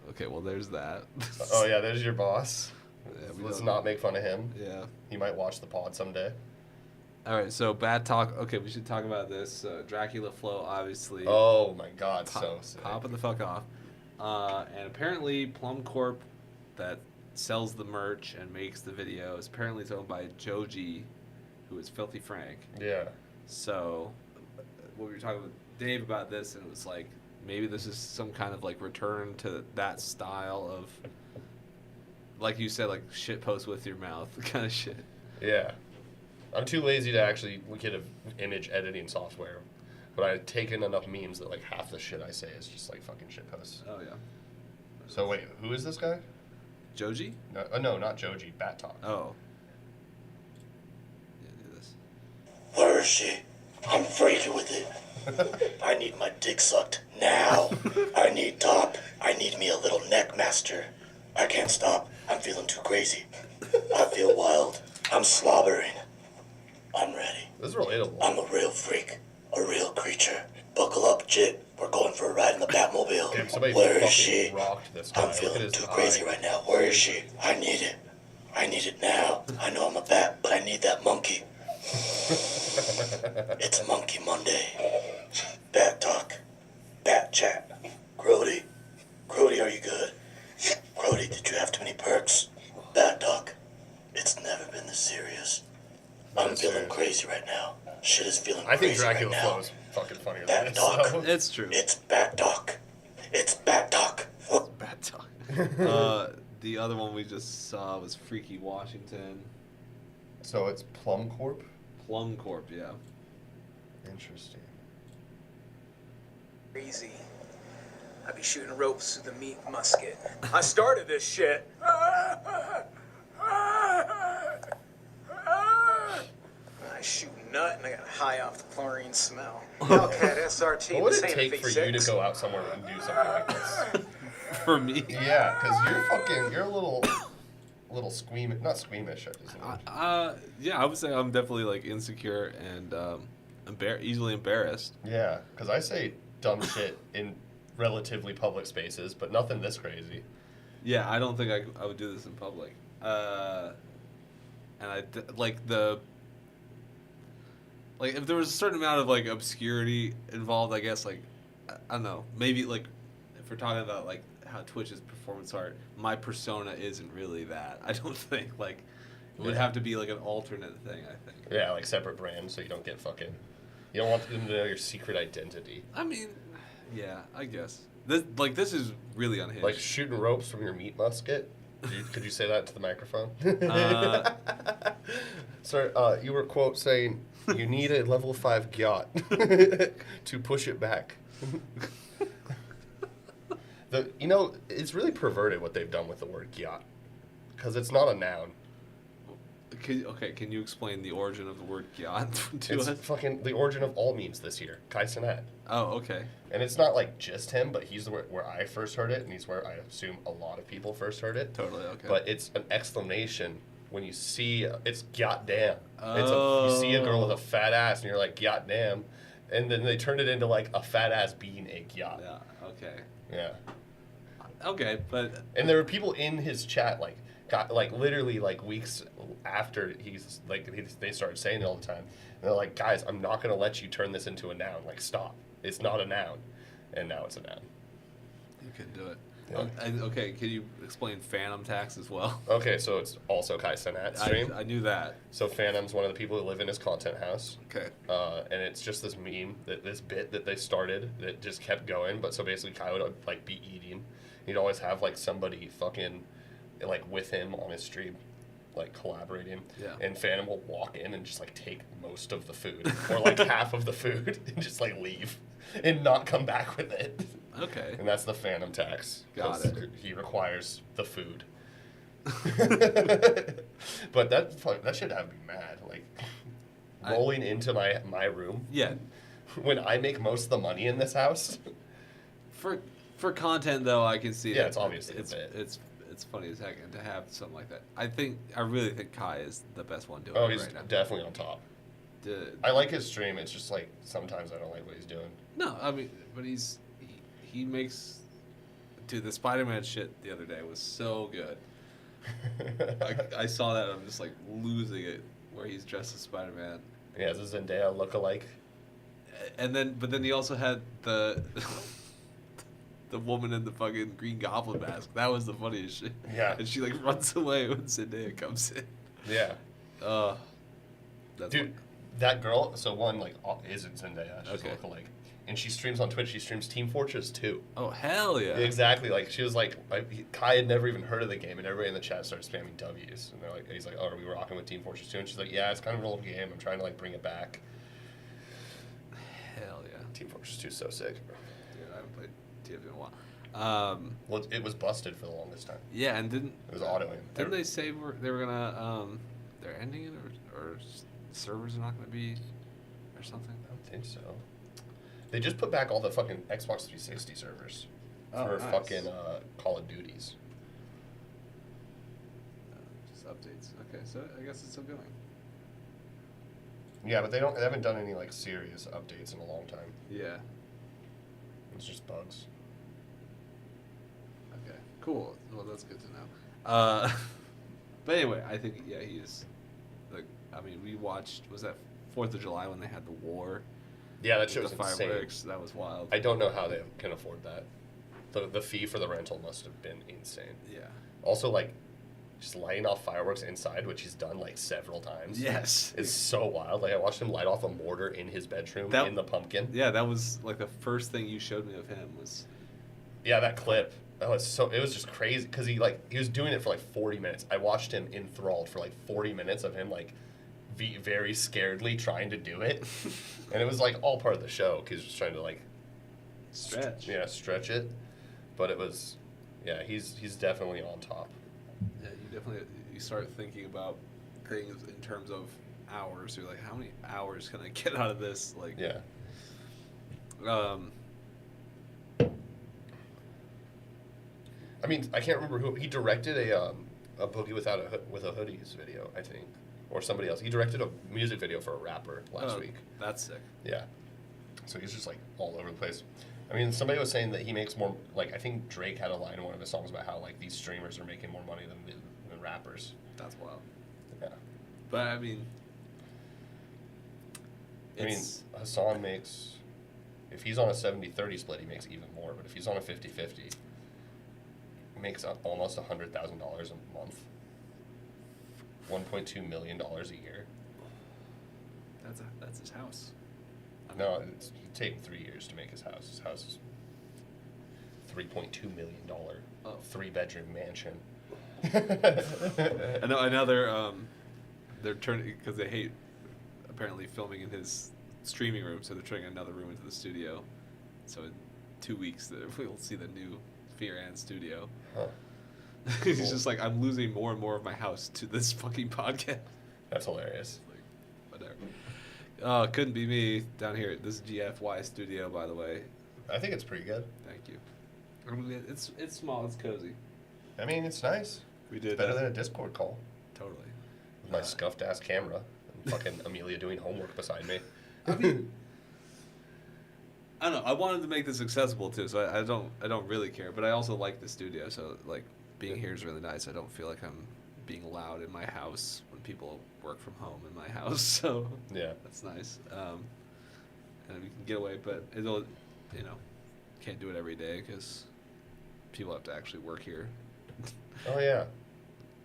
Okay, well, there's that.
Oh yeah, there's your boss.
Yeah, we
Let's
don't-
not make fun of him.
Yeah.
He might watch the pod someday.
All right, so bad talk. Okay, we should talk about this. Dracula Flow, obviously.
Oh my god, so sick.
Popping the fuck off. And apparently, Plum Corp, that sells the merch and makes the videos, apparently it's owned by Joji, who is Filthy Frank.
Yeah.
So, we were talking with Dave about this, and it was like, maybe this is some kind of like return to that style of, like you said, like shit post with your mouth kind of shit.
Yeah. I'm too lazy to actually get an image editing software, but I've taken enough memes that like half the shit I say is just like fucking shit posts.
Oh yeah.
So wait, who is this guy?
Joji?
No, not Joji. Bat Talk.
Oh. Yeah, do this.
Where is she? I'm freaking with it. I need my dick sucked now. I need top. I need me a little neck master. I can't stop. I'm feeling too crazy. I feel wild. I'm slobbering. I'm ready.
This is relatable.
I'm a real freak. A real creature. Buckle up, Jit. We're going for a ride in the Batmobile.
Damn, somebody
Where is
fucking
she?
rocked this guy.
I'm
Look at
feeling
his
too
eye.
crazy right now. Where is she? I need it. I need it now. I know I'm a bat, but I need that monkey. It's Monkey Monday. Bat talk. Bat chat. Grody. Grody, are you good? Grody, did you have too many perks? Bat talk. It's never been this serious. I'm
That's
feeling
serious.
crazy right now. Shit is feeling
I think
crazy
Dracula
right
Flow
now.
is fucking funnier
Bat
than this.
talk.
So.
It's true.
It's bat talk. It's bat talk.
Bad talk. The other one we just saw was Freaky Washington.
So it's Plum Corp?
Plum Corp, yeah.
Interesting.
Crazy. I be shooting ropes with a meat musket. I started this shit. I shoot nut and I got high off the chlorine smell. Hellcat SRT.
What would
this
it
ain't a
take for you to
V6.
go out somewhere and do something like this?
For me.
Yeah, because you're a little squeamish, not squeamish.
Yeah, I would say I'm definitely like insecure and easily embarrassed.
Yeah, because I say dumb shit in relatively public spaces, but nothing this crazy.
Yeah, I don't think I would do this in public. And like if there was a certain amount of like obscurity involved, I guess like I don't know, maybe like if we're talking about like how Twitch is performance art, my persona isn't really that. I don't think like it would have to be like an alternate thing. I think.
Yeah, like separate brands, so you don't get fucking. You don't want them to know your secret identity.
I mean, yeah, I guess this is really unhinged.
Like shooting ropes from your meat musket. Could you say that to the microphone? Sir, you were quote saying you need a level 5 yacht to push it back. It's really perverted what they've done with the word yacht, because it's not a noun.
Can you explain the origin of the word gyat to
It's
us?
fucking the origin of all memes this year. Kai Cenat.
Oh, okay.
And it's not like just him, but he's where I first heard it, and he's where I assume a lot of people first heard it.
Totally, okay.
But it's an exclamation when you see it's goddamn. You see a girl with a fat ass, and you're like goddamn, and then they turned it into like a fat ass being a gyat.
Yeah, okay.
Yeah.
Okay, but
And there were people in his chat literally weeks after they started saying it all the time. And they're like, guys, I'm not gonna let you turn this into a noun. Like, stop. It's not a noun. And now it's a noun.
you can do it.
Yeah.
And, okay, can you explain Phantom Tax as well?
Okay, so it's also Kai Cenat stream.
I knew that.
So Phantom's one of the people who live in his content house.
Okay.
And it's just this meme, this bit that they started that just kept going. But so basically Kai would like be eating. He'd always have like somebody fucking like with him on his stream, like collaborating.
Yeah.
And Phantom will walk in and just like take most of the food or like half of the food and just like leave and not come back with it.
Okay.
And that's the Phantom Tax.
Got
'cause
it.
He requires the food. But that should have me mad. Like rolling into my room
Yeah.
when I make most of the money in this house.
For content though, I can see
Yeah,
that
it's obviously a
it's
bit.
it's funny as heck, and to have something like that. I really think Kai is the best one doing
Oh,
it
he's
right now.
definitely on top. I like his stream. It's just like sometimes I don't like what he's doing.
No, I mean, but he makes. Dude, the Spider-Man shit the other day was so good. I saw that and I'm just like losing it, where he's dressed as Spider-Man.
He has a Zendaya look-alike.
And then he also had the the woman in the fucking Green Goblin mask. That was the funniest shit.
Yeah.
And she like runs away when Zendaya comes in.
Yeah.
That's
Dude, that girl, so one like isn't Zendaya, she's
Okay.
a look-alike. And she streams on Twitch, she streams Team Fortress 2.
Oh hell yeah!
Exactly, like she was like Kai had never even heard of the game, and everybody in the chat started spamming W's, and they're like, he's like, "Oh, are we rocking with Team Fortress 2?" And she's like, "Yeah, it's kind of an old game. I'm trying to like bring it back."
Hell yeah!
Team Fortress 2 is so sick.
Dude, I haven't played TF in a while.
Well, it was busted for the longest time.
Yeah, and didn't
It was autoing.
Didn't they say they were gonna they're ending it or servers are not gonna be or something?
I don't think so. They just put back all the fucking Xbox 360 servers
Oh,
for
nice.
fucking Call of Duties.
Just updates. Okay, so I guess it's still going.
Yeah, but they haven't done any like serious updates in a long time.
Yeah.
It's just bugs.
Okay. Cool. Well, that's good to know. But anyway, I think he is. Like, I mean, we watched. Was that 4th of July when they had the war?
Yeah, that
with
shit was
the
insane.
fireworks. That was wild.
I don't know how they can afford that. The fee for the rental must have been insane.
Yeah.
Also, like, just lighting off fireworks inside, which he's done like several times.
Yes.
Is so wild. Like I watched him light off a mortar in his bedroom
That-
in the pumpkin.
Yeah, that was like the first thing you showed me of him was.
Yeah, that clip. It was just crazy because he was doing it for like 40 minutes. I watched him enthralled for like 40 minutes of him like very scaredly trying to do it, and it was like all part of the show because he was trying to like
Stretch.
stretch it. But it was, yeah, he's definitely on top.
Yeah, you start thinking about things in terms of hours. You're like, how many hours can I get out of this? Like,
Yeah. I mean, I can't remember who he directed a Boogie with a Hoodies video, I think, or somebody else. He directed a music video for a rapper last week.
That's sick.
Yeah. So he's just like all over the place. I mean, somebody was saying that he makes more. Like, I think Drake had a line in one of his songs about how like these streamers are making more money than rappers.
That's wild.
Yeah.
But I mean,
I mean, Hassan makes. If he's on a 70-30 split, he makes even more. But if he's on a 50-50, he makes almost $100,000 a month. $1.2 million a year.
that's his house.
No, it's taken 3 years to make his house. His house is $3.2 million, 3-bedroom mansion.
I know they're turning because they hate apparently filming in his streaming room, so they're turning another room into the studio. So in 2 weeks, we'll see the new Fear and studio.
Huh.
He's
Cool.
just like, I'm losing more and more of my house to this fucking podcast.
That's hilarious.
Like, whatever. Oh, it couldn't be me down here. This is GFY studio, by the way.
I think it's pretty good.
Thank you. I mean, it's small, it's cozy.
I mean, it's nice.
We did
Better than a Discord call.
Totally.
With my scuffed ass camera and fucking Amelia doing homework beside me.
I mean, I don't know. I wanted to make this accessible too, so I don't really care. But I also like the studio, so like being here is really nice. I don't feel like I'm being loud in my house when people work from home in my house. So
Yeah.
that's nice. And we can get away, but it'll, can't do it every day because people have to actually work here.
Oh yeah.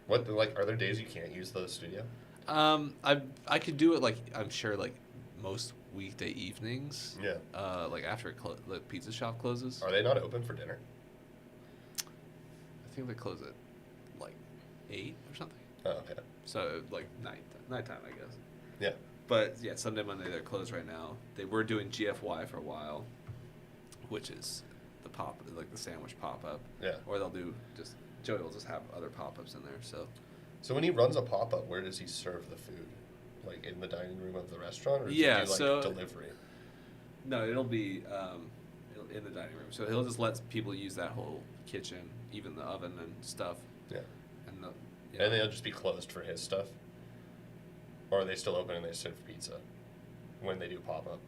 What like are there days you can't use the studio?
I could do it like I'm sure like most weekday evenings.
Yeah.
Like after the pizza shop closes.
Are they not open for dinner?
I think they close at like 8 or something.
Oh, okay.
So like nighttime, I guess.
Yeah.
But yeah, Sunday, Monday they're closed right now. They were doing GFY for a while, which is the sandwich pop up.
Yeah.
Or they'll do just Joey will just have other pop ups in there.
So when he runs a pop up, where does he serve the food? Like in the dining room of the restaurant, or does
Yeah,
he do like
so-
delivery?
No, it'll be in the dining room. So he'll just let people use that whole kitchen, even the oven and stuff.
Yeah.
And
And they'll just be closed for his stuff? Or are they still open and they serve pizza when they do pop up?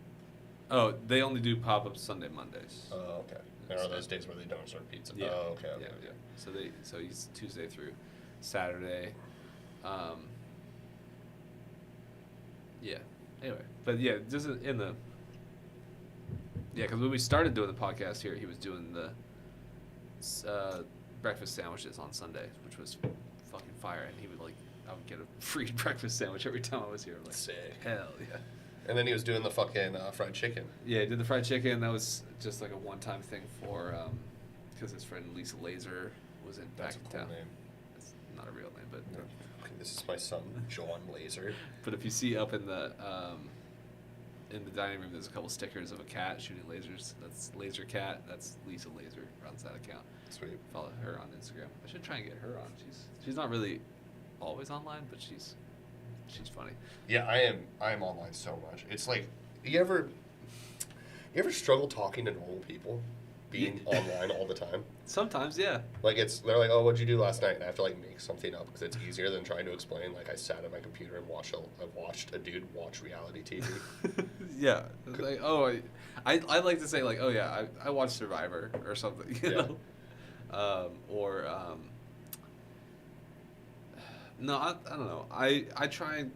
Oh, they only do pop ups Sunday, Mondays.
Oh, okay. There are those days where they don't serve pizza.
Yeah.
Oh, okay. Okay.
Yeah, yeah. So he's Tuesday through Saturday. Yeah. Anyway, but yeah, just in the because when we started doing the podcast here, he was doing the breakfast sandwiches on Sundays, which was fucking fire, and he would I would get a free breakfast sandwich every time I was here. Like,
Sick.
hell yeah.
And then he was doing the fucking fried chicken.
Yeah, he did the fried chicken. That was just like a one-time thing for because his friend Lisa Laser was back
That's a
in
cool
town.
name.
It's not a real name, but
This is my son, John Laser.
but if you see up in the dining room, there's a couple stickers of a cat shooting lasers. That's Laser Cat. That's Lisa Laser runs that account.
Sweet.
Follow her on Instagram. I should try and get her on. She's not really always online, but she's funny.
Yeah, I am online so much. It's like you ever struggle talking to normal people, being online all the time?
Sometimes, yeah.
Like they're like, oh, what'd you do last night? And I have to like make something up because it's easier than trying to explain. Like I sat at my computer and watched a dude watch reality TV.
Yeah. It's like, oh, I like to say like, oh yeah, I watched Survivor or something, you know, no, I don't know. I try and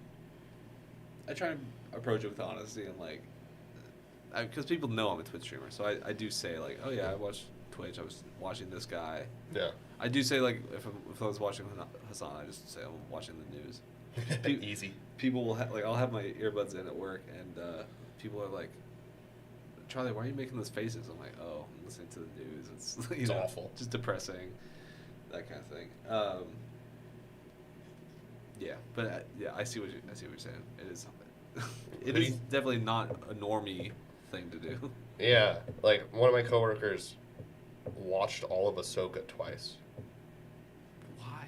approach it with honesty and like, because people know I'm a Twitch streamer, so I do say like, oh yeah, I watched Twitch. I was watching this guy.
Yeah.
I do say like if I was watching Hassan, I just say I'm watching the news.
Easy.
People will I'll have my earbuds in at work, and people are like, Charlie, why are you making those faces? I'm like, oh, I'm listening to the news. It's
Awful.
just depressing, that kind of thing. Yeah, but I see what you're saying. It is something. It is definitely not a normie thing to do.
Yeah, like one of my coworkers watched all of Ahsoka twice.
Why?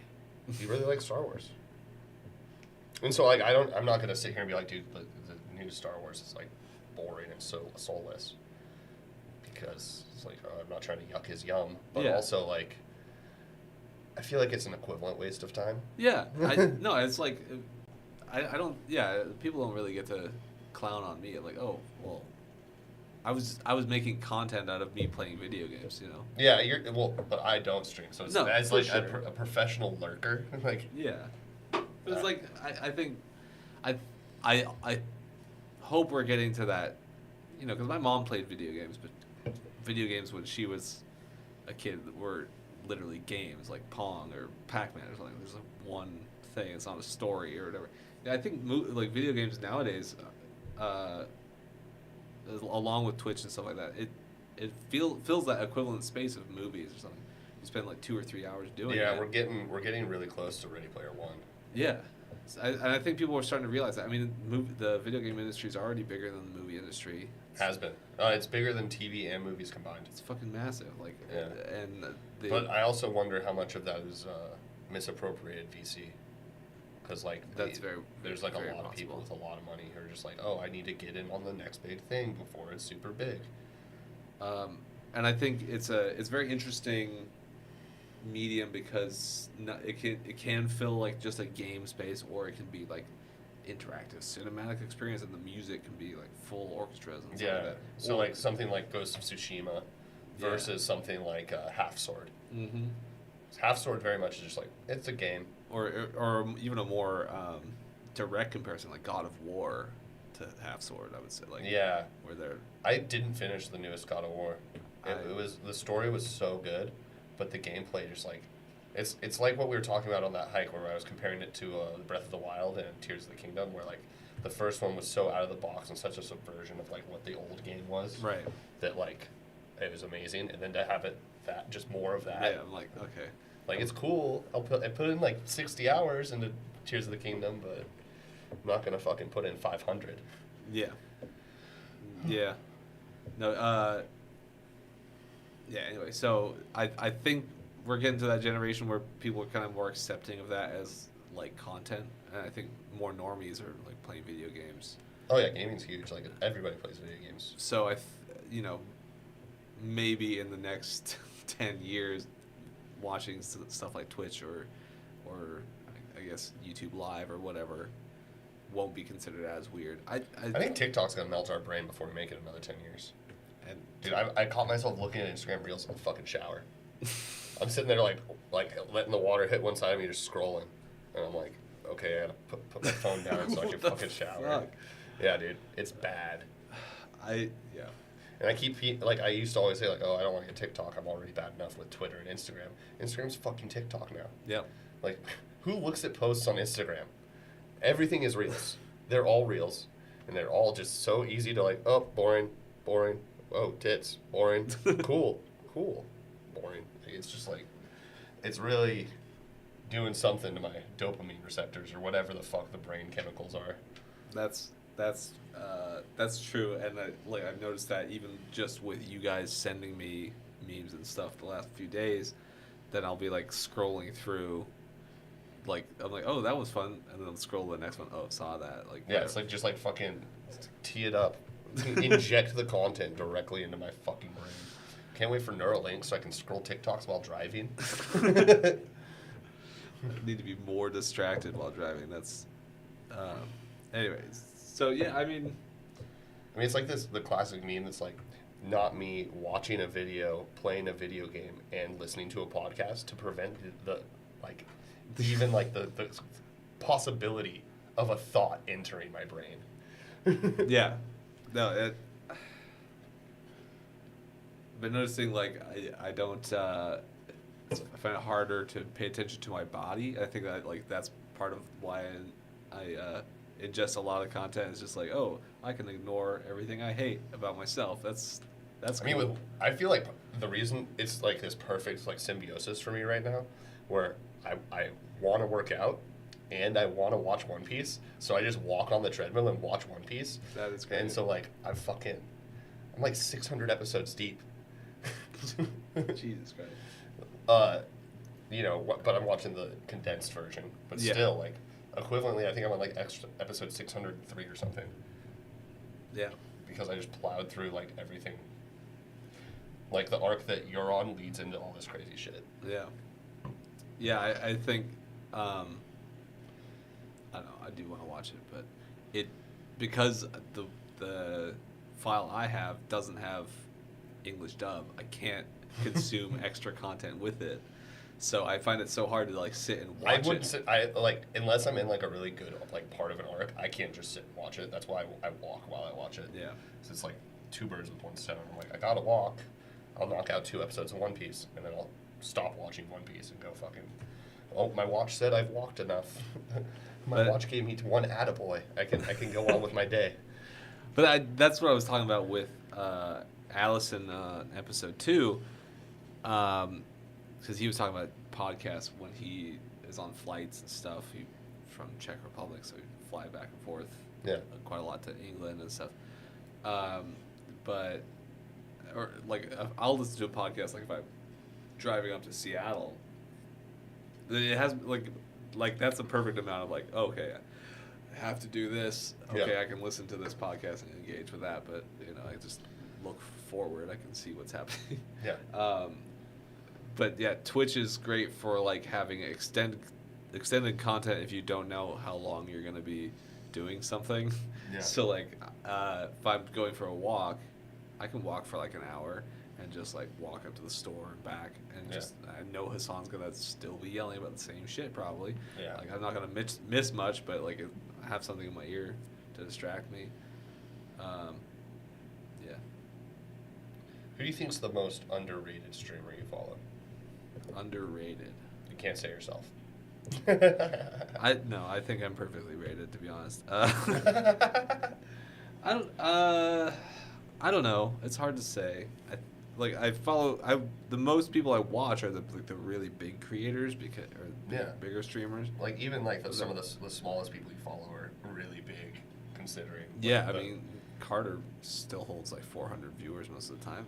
He really likes Star Wars. And so like I'm not gonna sit here and be like, dude, the new Star Wars is like boring and so soulless. Because it's like I'm not trying to yuck his yum, but
Yeah.
also like I feel like it's an equivalent waste of time.
Yeah, no, it's like I don't. Yeah, people don't really get to clown on me. I'm like, oh, well, I was making content out of me playing video games, you know.
Yeah, but I don't stream, so it's
No,
as
for
like
sure.
a professional lurker. Like
Yeah, but it's like I think I hope we're getting to that, you know, because my mom played video games, but video games when she was a kid were literally games like Pong or Pac-Man or something. There's like one thing. It's not a story or whatever. Yeah, I think like video games nowadays, along with Twitch and stuff like that, it fills that equivalent space of movies or something. You spend like 2 or 3 hours doing it.
yeah, we're getting really close to Ready Player One.
Yeah, and I think people are starting to realize that. I mean, the video game industry is already bigger than the movie industry.
Has been. It's bigger than TV and movies combined.
It's fucking massive. Like,
Yeah.
and
But I also wonder how much of that is misappropriated VC. Because like there's like
very
a lot of people with
possible.
a lot of money who are just like, oh, I need to get in on the next big thing before it's super big.
And I think it's very interesting medium because it can feel like just a game space, or it can be like interactive cinematic experience, and the music can be like full orchestras and stuff like that.
So like something like Ghost of Tsushima versus something like Half Sword.
Mm-hmm.
Half Sword very much is just like it's a game.
Or even a more direct comparison, like God of War to Half Sword, I would say. Like,
Yeah.
where they're
I didn't finish the newest God of War. The story was so good, but the gameplay just like, it's like what we were talking about on that hike where I was comparing it to Breath of the Wild and Tears of the Kingdom, where like the first one was so out of the box and such a subversion of like what the old game was,
Right.
that like it was amazing, and then to have it that just more of that,
Yeah, I'm like, okay.
like it's cool. I put in like 60 hours into Tears of the Kingdom, but I'm not gonna fucking put in 500.
Yeah. Yeah. No, yeah, anyway, so I think we're getting to that generation where people are kind of more accepting of that as, like, content. And I think more normies are, like, playing video games.
Oh yeah, gaming's huge. Like everybody plays video games.
So you know, maybe in the next 10 years, watching stuff like Twitch or I guess YouTube Live or whatever won't be considered as weird. I
think TikTok's gonna melt our brain before we make it another 10 years.
And
dude, I caught myself looking at Instagram Reels in the fucking shower. I'm sitting there like letting the water hit one side of me, just scrolling, and I'm like, okay, I gotta put my phone down so I can fucking shower.
Fuck?
Yeah, dude, it's bad.
Yeah.
And I keep like I used to always say like, oh, I don't want to get TikTok. I'm already bad enough with Twitter and Instagram. Instagram's fucking TikTok now.
Yeah.
Like, who looks at posts on Instagram? Everything is reels. They're all reels, and they're all just so easy to like. Oh, boring. Oh, tits, boring. Cool, boring. It's just like, it's really doing something to my dopamine receptors or whatever the fuck the brain chemicals are.
That's true, and I've noticed that even just with you guys sending me memes and stuff the last few days, then I'll be like scrolling through, like I'm like, oh, that was fun, and then I'll scroll to the next one. Oh, saw that. Like
yeah, it's like just like fucking tee it up, inject the content directly into my fucking brain. Can't wait for Neuralink so I can scroll TikToks while driving.
I need to be more distracted while driving. That's, anyways. So yeah, I mean,
it's like the classic meme that's like, not me watching a video, playing a video game, and listening to a podcast to prevent the even like the possibility of a thought entering my brain.
yeah, no, I've been noticing like I don't. I find it harder to pay attention to my body. I think that like that's part of why I ingest a lot of content. It's just like, oh, I can ignore everything I hate about myself. That's cool.
I mean, I feel like the reason it's like this perfect like symbiosis for me right now, where I want to work out and I want to watch One Piece, so I just walk on the treadmill and watch One Piece.
That is great.
And so like I'm like 600 episodes deep.
Jesus Christ.
But I'm watching the condensed version. But
Yeah.
still, like, equivalently, I think I'm on like episode 603 or something.
Yeah.
Because I just plowed through like everything. Like the arc that you're on leads into all this crazy shit.
Yeah. Yeah, I think, I don't know, I do want to watch it, but because the file I have doesn't have English dub, I can't consume extra content with it. So I find it so hard to like sit and watch it.
I wouldn't sit, unless I'm in like a really good like part of an arc, I can't just sit and watch it. That's why I walk while I watch it.
Yeah.
So it's like two birds with one stone. I'm like, I gotta walk. I'll knock out 2 episodes of One Piece, and then I'll stop watching One Piece and go fucking. Oh, my watch said I've walked enough. My watch gave me 1 attaboy. I can go on with my day.
But that's what I was talking about with Allison episode 2, because he was talking about podcasts when he is on flights and stuff. He from Czech Republic, so he fly back and forth.
Yeah.
Quite a lot to England and stuff. I'll listen to a podcast like if I'm driving up to Seattle. It has like that's a perfect amount of like, okay, I have to do this. Okay,
Yeah.
I can listen to this podcast and engage with that, but I just look forward. I can see what's happening.
Yeah.
But yeah, Twitch is great for like having extended content if you don't know how long you're gonna be doing something.
Yeah.
So like, if I'm going for a walk, I can walk for like an hour and just like walk up to the store and back, and just I know Hassan's gonna still be yelling about the same shit probably.
Yeah.
Like I'm not gonna miss much, but like I have something in my ear to distract me. Yeah.
Who do you think's the most underrated streamer you follow?
Underrated.
You can't say yourself.
I think I'm perfectly rated, to be honest. I don't know. It's hard to say. The most people I watch are the really big creators bigger streamers.
Like even like some of the smallest people you follow are really big, considering.
Yeah, I mean, Carter still holds like 400 viewers most of the time.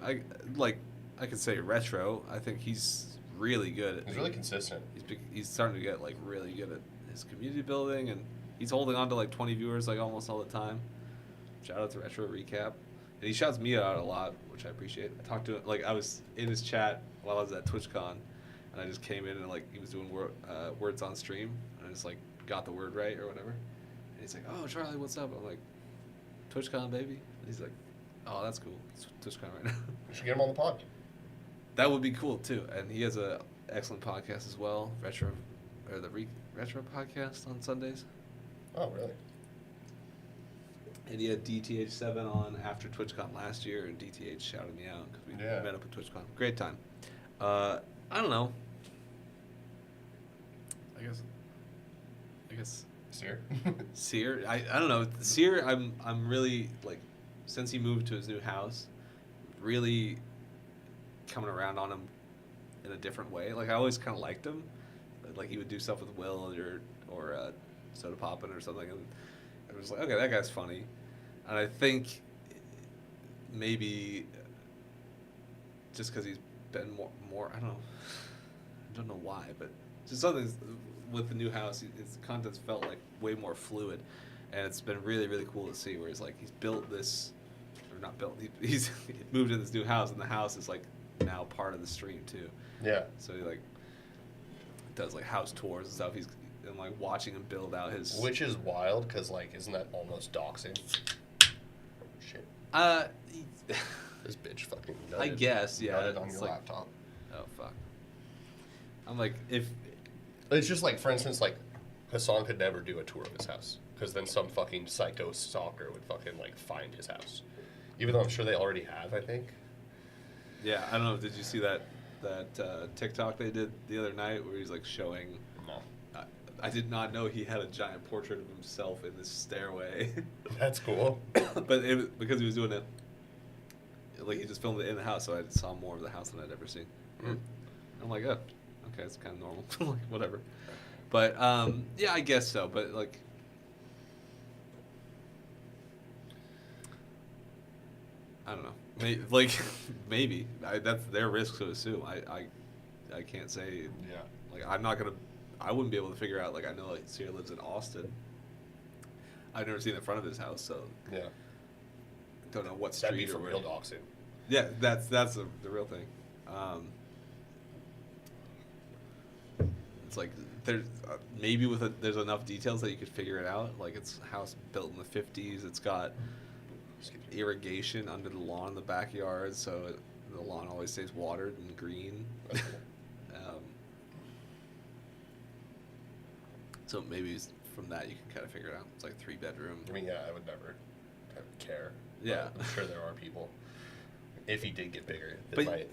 I could say Retro. I think he's really good.
He's really consistent.
He's starting to get like really good at his community building, and he's holding on to like 20 viewers like almost all the time. Shout out to Retro Recap. And he shouts me out a lot, which I appreciate. I talked to him, like I was in his chat while I was at TwitchCon, and I just came in and like he was doing words on stream, and I just like got the word right or whatever. And he's like, "Oh, Charlie, what's up?" I'm like, "TwitchCon, baby." And he's like, "Oh, that's cool. It's TwitchCon right now."
You should get him on the pod.
That would be cool too. And he has a excellent podcast as well, Retro podcast on Sundays.
Oh, really?
And he had DTH7 on after TwitchCon last year, and DTH shouted me out because we met up at TwitchCon. Great time. I don't know. I guess.
Sear.
Sear. I don't know. Sear. I'm really like, since he moved to his new house, really coming around on him in a different way. Like I always kind of liked him. Like he would do stuff with Will or Soda Poppin' or something, and I was like, okay, that guy's funny. And I think maybe just because he's been more I don't know why, but just something with the new house, his content's felt like way more fluid, and it's been really, really cool to see where he's like, he's built this, or not built, he's moved to this new house, and the house is like now part of the stream too.
Yeah.
So he like does like house tours and stuff. And like watching him build out his.
Which is wild, because like, isn't that almost doxing? Shit. This bitch fucking nutted.
I guess, yeah.
Nutted on
it's
your
like,
laptop.
Oh fuck. I'm like, if.
It's just like, for instance, like Hassan could never do a tour of his house, because then some fucking psycho stalker would fucking like find his house, even though I'm sure they already have. I think.
Yeah, I don't know. Did you see that TikTok they did the other night where he's like showing?
No.
I did not know he had a giant portrait of himself in this stairway.
That's cool.
But because he was doing it, like he just filmed it in the house, so I saw more of the house than I'd ever seen.
Mm.
I'm like, oh, okay, it's kind of normal, like whatever. But yeah, I guess so. But like, I don't know. Maybe that's their risk to assume. I can't say.
Yeah.
Like I wouldn't be able to figure out. Like I know like Sierra lives in Austin. I've never seen the front of his house, so
Yeah.
don't know what
That'd be
street
for
or
real
where.
doxing.
Yeah, that's the real thing. It's like there's maybe there's enough details that you could figure it out. Like it's a house built in the 50s. It's got irrigation under the lawn in the backyard, so the lawn always stays watered and green.
That's cool.
So maybe from that you can kind of figure it out. It's like 3-bedroom.
I mean, yeah, I would never care.
Yeah.
But I'm sure there are people. If he did get bigger, it
But-
might.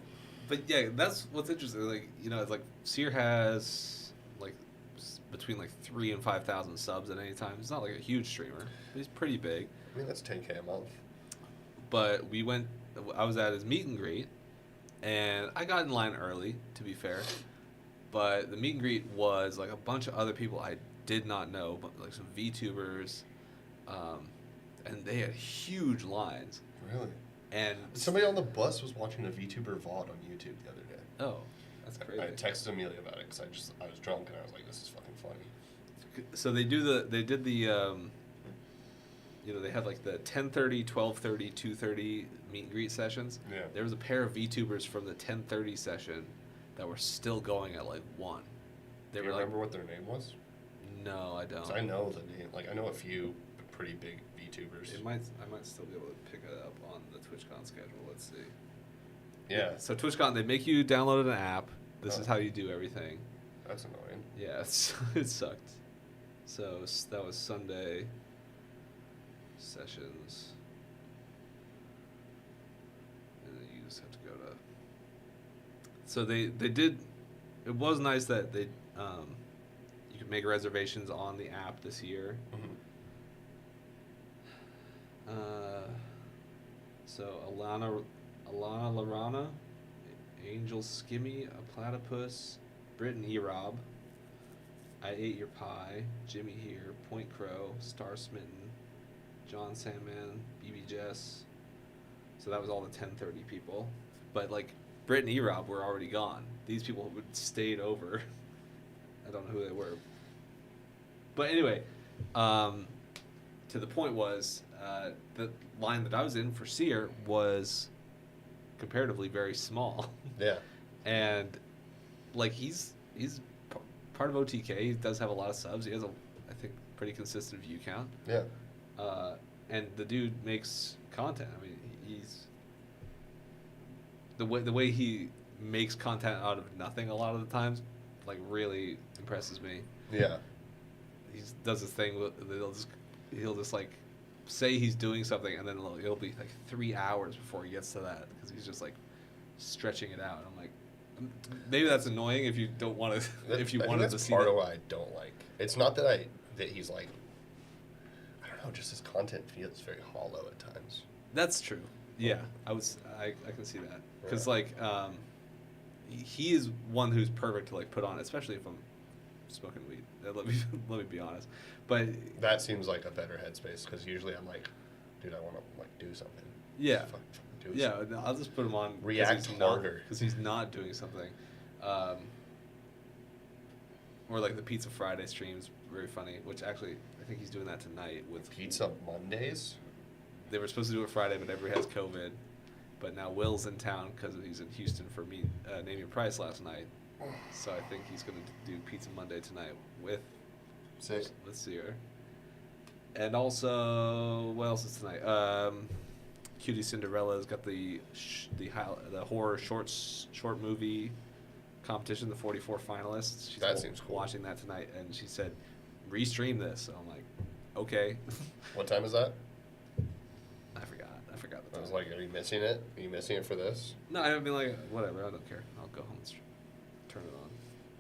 But yeah, that's what's interesting. Like it's like Sear has like between like 3,000 and 5,000 subs at any time. He's not like a huge streamer, but he's pretty big.
I mean, that's $10K a month.
But I was at his meet and greet, and I got in line early, to be fair. But the meet and greet was like a bunch of other people I did not know, but like some VTubers, and they had huge lines.
Really?
And
Somebody on the bus was watching a VTuber VOD on YouTube the other day.
oh, that's crazy.
I texted Amelia about it because I was drunk and I was like, this is fucking funny.
So they did the they had like the 10:30, 12:30, 2:30 meet and greet sessions.
Yeah.
There was a pair of VTubers from the 10:30 session that were still going at like 1. They
Do
were
you
like,
remember what their name was?
no, I don't.
'Cause I know the name. Like, I know a few pretty big VTubers.
I might still be able to pick it up on the TwitchCon schedule. Let's see.
Yeah.
So TwitchCon, they make you download an app. This is how you do everything.
That's annoying.
Yeah, it sucked. So that was Sunday sessions. And then you just have to go to. So they did it was nice that they you could make reservations on the app this year. So Alana Larana, Angel Skimmy, a Platypus, Britton Erob, I Ate Your Pie, Jimmy Here, Point Crow, Star Smitten, John Sandman, BB Jess. So that was all the 10:30 people. But like Britton Erob were already gone. These people would stayed over. I don't know who they were. But anyway, to the point was the line that I was in for Sear was comparatively very small.
Yeah.
And like he's part of OTK. He does have a lot of subs. He has I think pretty consistent view count.
Yeah.
And the dude makes content. I mean, he's the way he makes content out of nothing a lot of the times, like really impresses me.
Yeah.
He does this thing. He'll just like say he's doing something, and then it'll be like 3 hours before he gets to that because he's just like stretching it out. I'm like, maybe that's annoying if you don't want to. If you wanted to see
part
that.
of what I don't like. It's not that he's like, I don't know, just his content feels very hollow at times.
That's true. Yeah, I can see that because like he is one who's perfect to like put on, especially if I'm smoking weed. Let me be honest, but
that seems like a better headspace because usually I'm like, dude, I want to like do something.
Yeah,
do
yeah.
something.
I'll just put him on.
React harder
because he's not doing something. Or like the Pizza Friday streams, very funny. Which actually, I think he's doing that tonight with
Pizza Mondays.
They were supposed to do it Friday, but everybody has COVID. But now Will's in town because he's in Houston for Name Your Price last night. So I think he's going to do Pizza Monday tonight with Sear. And also, what else is tonight? Cutie Cinderella's got the horror short movie competition, the 44 finalists. She's
Seems cool.
Watching that tonight, and she said, "Restream this." So I'm like, okay.
What time is that?
I forgot the
I
time.
was like, are you missing it? Are you missing it for this?
No, I would be like, whatever. I don't care. I'll go home and turn it on.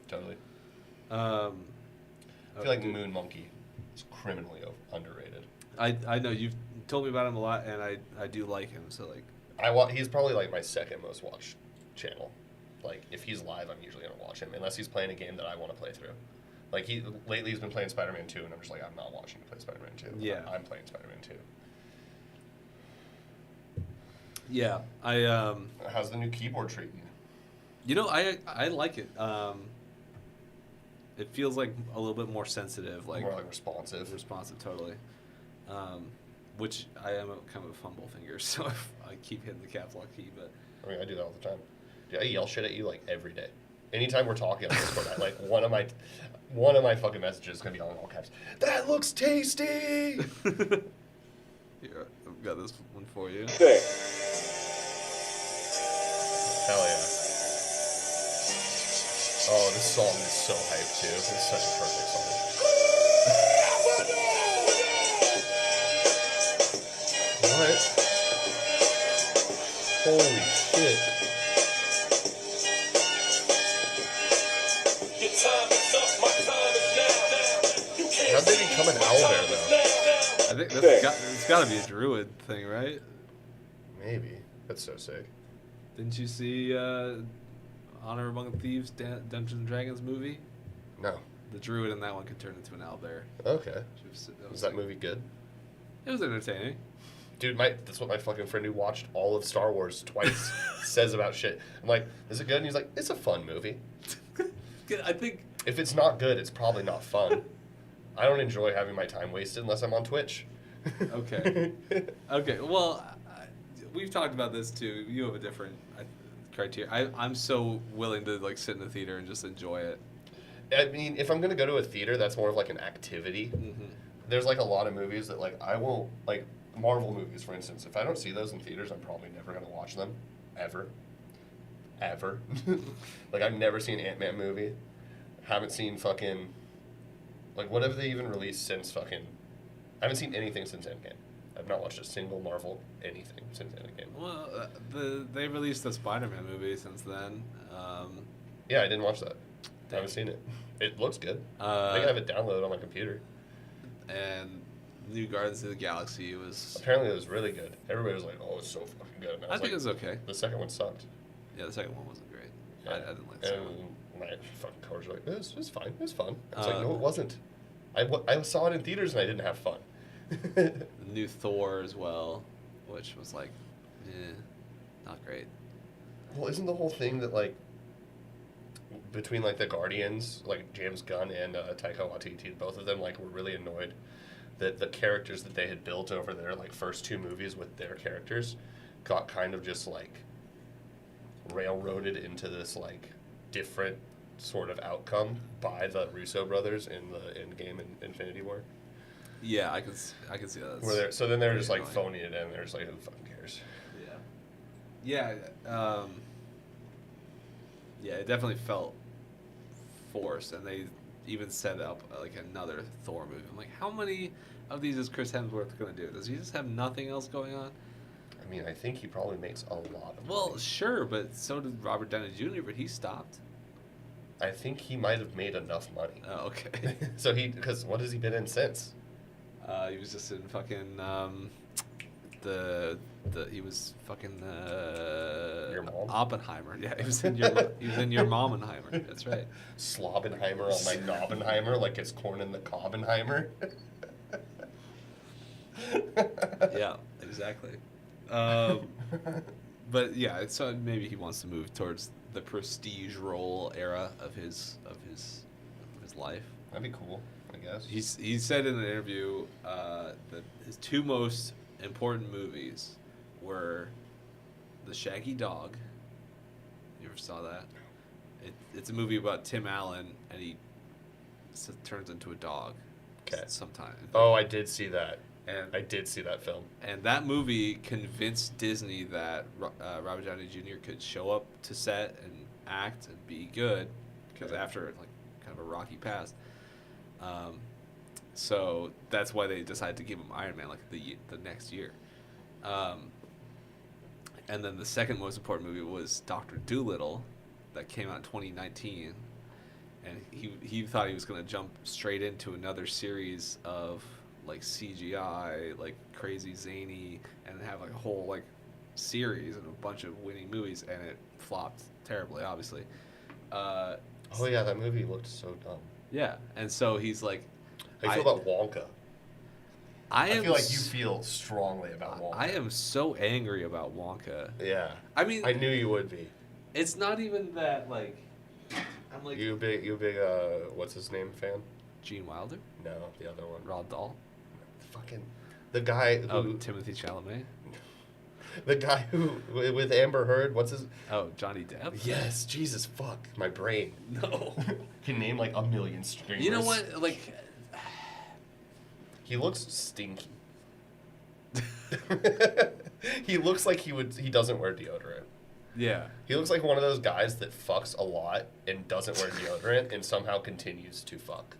Totally. I feel like Moon Monkey is criminally underrated.
I know you've told me about him a lot, and I do like him. So like,
he's probably like my second most watched channel. Like if he's live, I'm usually gonna watch him unless he's playing a game that I want to play through. Like lately he's been playing Spider-Man 2, and I'm just like, I'm not watching you play Spider-Man 2.
Yeah.
I'm playing Spider-Man 2.
Yeah,
How's the new keyboard treating you?
You know, I like it. It feels like a little bit more sensitive, like
More like responsive.
Responsive, totally. Which I am kind of a fumble finger, so I keep hitting the caps lock key. But
I mean, I do that all the time. Dude, I yell shit at you like every day. Anytime we're talking on Discord, one of my fucking messages is gonna be on all caps. That looks tasty.
here, I've got this one for you.
Hell yeah. Oh, this song is so hyped too. It's such a perfect song. What? Holy shit. How'd they become an owl bear though?
I think it's got to be a druid thing, right?
Maybe. That's so sick.
Didn't you see Honor Among Thieves Dungeons and Dragons movie?
No.
The druid in that one could turn into an owlbear.
Okay.
Was
that movie good?
It was entertaining.
Dude, that's what my fucking friend who watched all of Star Wars twice says about shit. I'm like, is it good? And he's like, it's a fun movie.
I think
if it's not good, it's probably not fun. I don't enjoy having my time wasted unless I'm on Twitch.
Okay. Okay. Well, we've talked about this too. You have a different criteria. I'm so willing to like sit in the theater and just enjoy it.
I mean, if I'm gonna go to a theater, that's more of like an activity.
Mm-hmm. There's
like a lot of movies that like I won't like Marvel movies, for instance. If I don't see those in theaters, I'm probably never gonna watch them, ever. Like I've never seen an Ant-Man movie. Haven't seen fucking like what have they even released since fucking? I haven't seen anything since Endgame. I've not watched a single Marvel anything since Endgame.
Well, they released the Spider-Man movie since then.
Yeah, I didn't watch that. I haven't seen it. It looks good. I
Uh,
think I have it downloaded on my computer.
and New Guardians of the Galaxy was.
Apparently, it was really good. Everybody was like, "Oh, it's so fucking good." And
I think
like,
it was okay.
The second one sucked.
Yeah, the second one wasn't great.
Yeah.
I didn't like the second one.
And my fucking coworkers were like, "It's fine. It was fun." It's
Uh,
like, no, it wasn't. I saw it in theaters and I didn't have fun.
The new Thor as well, which was like, not great.
Well, isn't the whole thing that like between like the Guardians, like James Gunn and Taika Waititi, both of them like were really annoyed that the characters that they had built over their like first two movies with their characters got kind of just like railroaded into this like different sort of outcome by the Russo brothers in the Endgame and Infinity War.
Yeah, I can see that.
So then they're just like
annoying.
phoning it in. They're just like, who fucking cares?
Yeah. Yeah, it definitely felt forced, and they even set up like another Thor movie. I'm like, how many of these is Chris Hemsworth going to do? Does he just have nothing else going on?
I mean, I think he probably makes a lot of
Well,
money.
sure, but so did Robert Downey Jr., but he stopped.
I think he might have made enough money.
Oh, okay.
So because what has he been in since?
He was just in fucking he was fucking
Your Mom?
Oppenheimer. Yeah, he was in your Mommenheimer. That's right.
Slobbenheimer on my Nobbenheimer, like it's corn in the Cobbenheimer.
Yeah, exactly. But yeah, so maybe he wants to move towards the prestige role era of his life.
That'd be cool, I guess.
He said in an interview that his two most important movies were The Shaggy Dog. You ever saw that? It's a movie about Tim Allen, and he turns into a dog.
Okay.
Sometime.
Oh, I did see that.
And
I did see that film.
And that movie convinced Disney that Robert Downey Jr. could show up to set and act and be good, because after like kind of a rocky past. So that's why they decided to give him Iron Man like the next year. And then the second most important movie was Dr. Dolittle, that came out in 2019, and he thought he was going to jump straight into another series of like CGI, like crazy zany, and have like a whole like series and a bunch of winning movies, and it flopped terribly, obviously.
Oh yeah, that movie looked so dumb.
Yeah, and so he's like,
How do you feel about Wonka?
I
feel like you feel strongly about Wonka.
I am so angry about Wonka.
Yeah.
I mean,
I knew you would be.
It's not even that like, I'm like
You big what's his name fan?
Gene Wilder,
No, the other one.
Roald Dahl,
Fucking the guy who
Timothy Chalamet,
the guy who with Amber Heard. What's his?
Johnny Depp.
Yes, Jesus fuck my brain.
No.
Can name like a million streamers.
You know what? Like,
he looks stinky. He looks like he doesn't wear deodorant.
yeah.
He looks like one of those guys that fucks a lot and doesn't wear deodorant and somehow continues to fuck.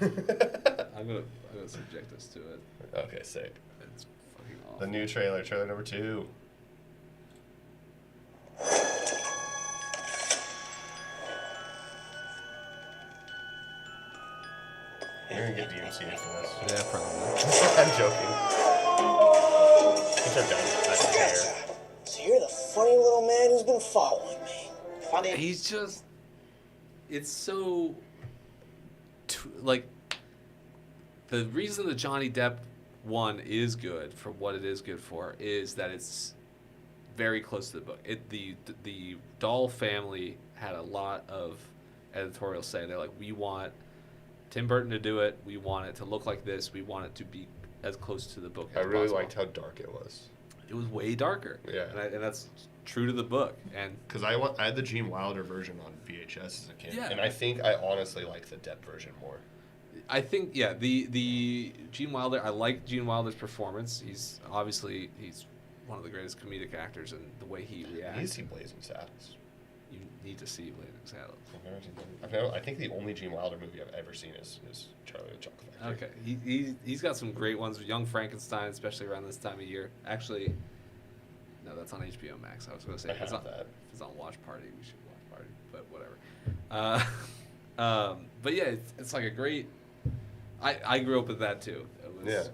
I'm gonna subject us to it.
Okay, sick.
It's fucking awful.
The new trailer number 2. You're gonna get DMCA for this.
Yeah, probably.
I'm joking. These are done. I don't care.
So you're the funny little man who's been following me. Funny.
He's just. It's so. Like. The reason the Johnny Depp one is good for what it is good for is that it's very close to the book. The Dahl family had a lot of editorial say. They're like, we want Tim Burton to do it. We want it to look like this. We want it to be as close to the book
I
as
really
possible.
liked how dark it was.
It was way darker.
Yeah.
And that's true to the book. And
Because I had the Gene Wilder version on VHS as a kid.
Yeah.
And I think I honestly like the Depp version more.
I think, yeah, the Gene Wilder, I like Gene Wilder's performance. He's obviously, he's one of the greatest comedic actors, and the way he
I need to
reacts.
see Blazing Saddles.
You need to see Blazing Saddles.
I think the only Gene Wilder movie I've ever seen is Charlie the Chocolate Factory.
Okay, he's got some great ones. Young Frankenstein, especially around this time of year. Actually, no, that's on HBO Max. I was going to say,
I
if it's
have
on,
that.
if it's on Watch Party, we should Watch Party, but whatever. But yeah, it's like a great. I grew up with that too. It was,
Yeah.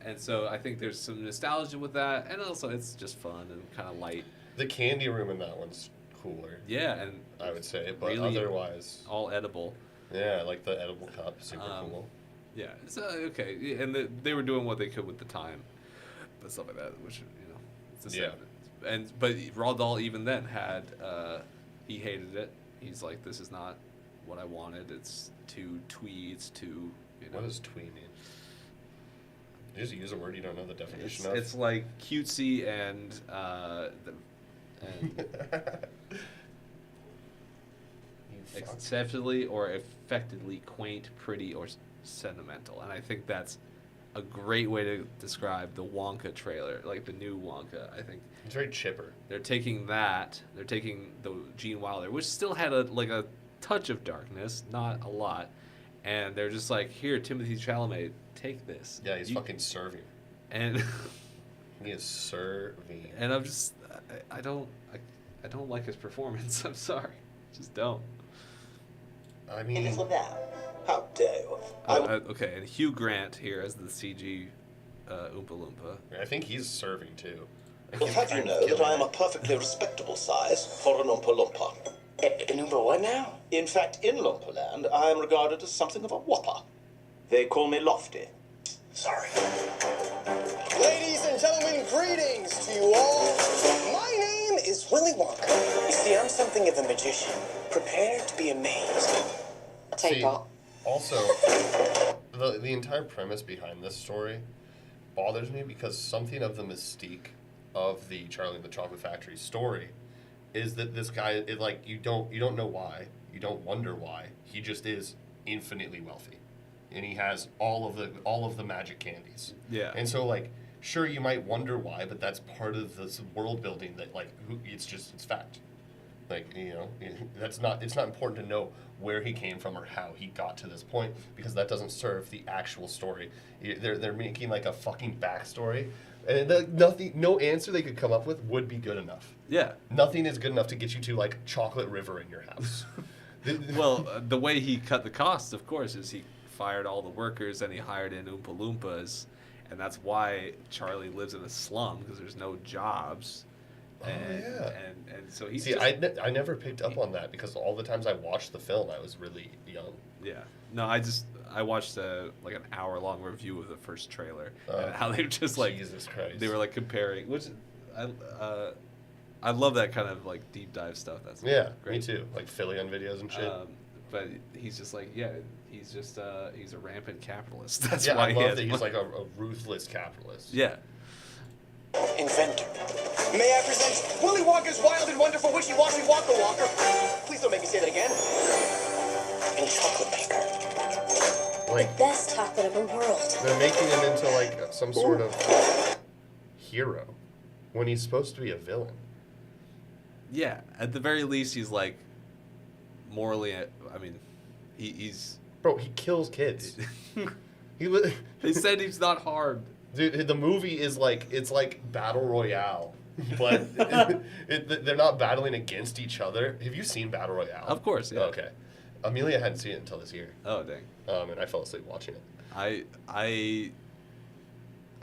And so I think there's some nostalgia with that, and also it's just fun and kind of light.
The candy room in that one's cooler.
Yeah, and
I would say, but
really
otherwise,
all edible.
yeah, like the edible cup, super cool.
Yeah, it's okay, yeah, and they were doing what they could with the time, but stuff like that, which it's the same.
Yeah.
And but Raw Dahl even then had he hated it. He's like, this is not what I wanted. It's too twee. It's too
What does twee mean? You just use a word you don't know the definition of.
It's like cutesy and exceptionally or effectively quaint, pretty, or sentimental. And I think that's a great way to describe the Wonka trailer, like the new Wonka. I think
It's very chipper.
they're taking that, they're taking the Gene Wilder, which still had a touch of darkness, not a lot, and they're just like, here, Timothy Chalamet, take this.
Yeah, he's fucking serving.
And
He is serving.
and I'm just, I don't like his performance. I'm sorry, just don't.
I mean,
How dare you?
Okay, and Hugh Grant here as the CG Oompa Loompa.
I think he's serving too.
Well, how do you know that I am a perfectly respectable size for an Oompa Loompa?
An Oompa what now?
In fact, in Loompa Land, I am regarded as something of a whopper. They call me Lofty.
Sorry.
Ladies and gentlemen, greetings to you all. My name is Willy Wonka.
You see, I'm something of a magician. Prepare to be amazed.
See, also, the entire premise behind this story bothers me because something of the mystique of the Charlie and the Chocolate Factory story is that this guy, you don't know why, you don't wonder why, he just is infinitely wealthy, and he has all of the magic candies.
Yeah.
And so sure, you might wonder why, but that's part of this world building that it's fact. It's not important to know where he came from or how he got to this point because that doesn't serve the actual story. They're making a fucking backstory, and no answer they could come up with would be good enough.
Yeah.
Nothing is good enough to get you to Chocolate River in your house.
Well, the way he cut the costs, of course, is he fired all the workers and he hired in Oompa Loompas, and that's why Charlie lives in a slum because there's no jobs. And,
yeah.
and so he's
See,
just,
I never picked up on that because all the times I watched the film, I was really young.
yeah. No, I watched an hour-long review of the first trailer and how they were just
Jesus Christ.
they were comparing, which I love that kind of deep dive stuff. That's
Yeah,
great.
me too. Philly on videos and shit.
But he's just he's just he's a rampant capitalist. That's
yeah,
why
I
he
love
has
that he's
money.
a ruthless capitalist.
Yeah.
Inventor.
May I present Willy Wonka's wild and wonderful wishy-washy Wonka Walker? Please don't make me say that again.
And chocolate maker.
Best chocolate of the world.
They're making him into some sort of hero when he's supposed to be a villain.
Yeah, at the very least, he's morally. I mean, he's.
Bro, he kills kids. He
They said he's not hard.
Dude, the movie is it's like Battle Royale, but they're not battling against each other. Have you seen Battle Royale?
Of course, yeah.
Okay. Amelia hadn't seen it until this year.
Oh dang.
And I fell asleep watching it.
I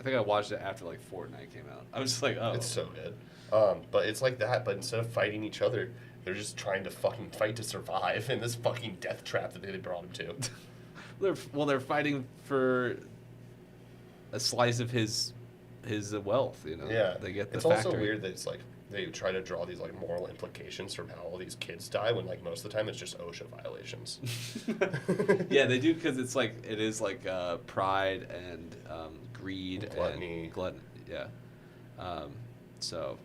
think I watched it after Fortnite came out. I was just oh.
It's so good. But it's like that, but instead of fighting each other, they're just trying to fucking fight to survive in this fucking death trap that they brought him to.
They're fighting for a slice of his wealth,
Yeah.
They get the
it's
factory.
also weird that it's they try to draw these moral implications from how all these kids die when most of the time it's just OSHA violations.
Yeah, they do because it's it is pride and greed
Gluttony.
and gluttony. Yeah. So.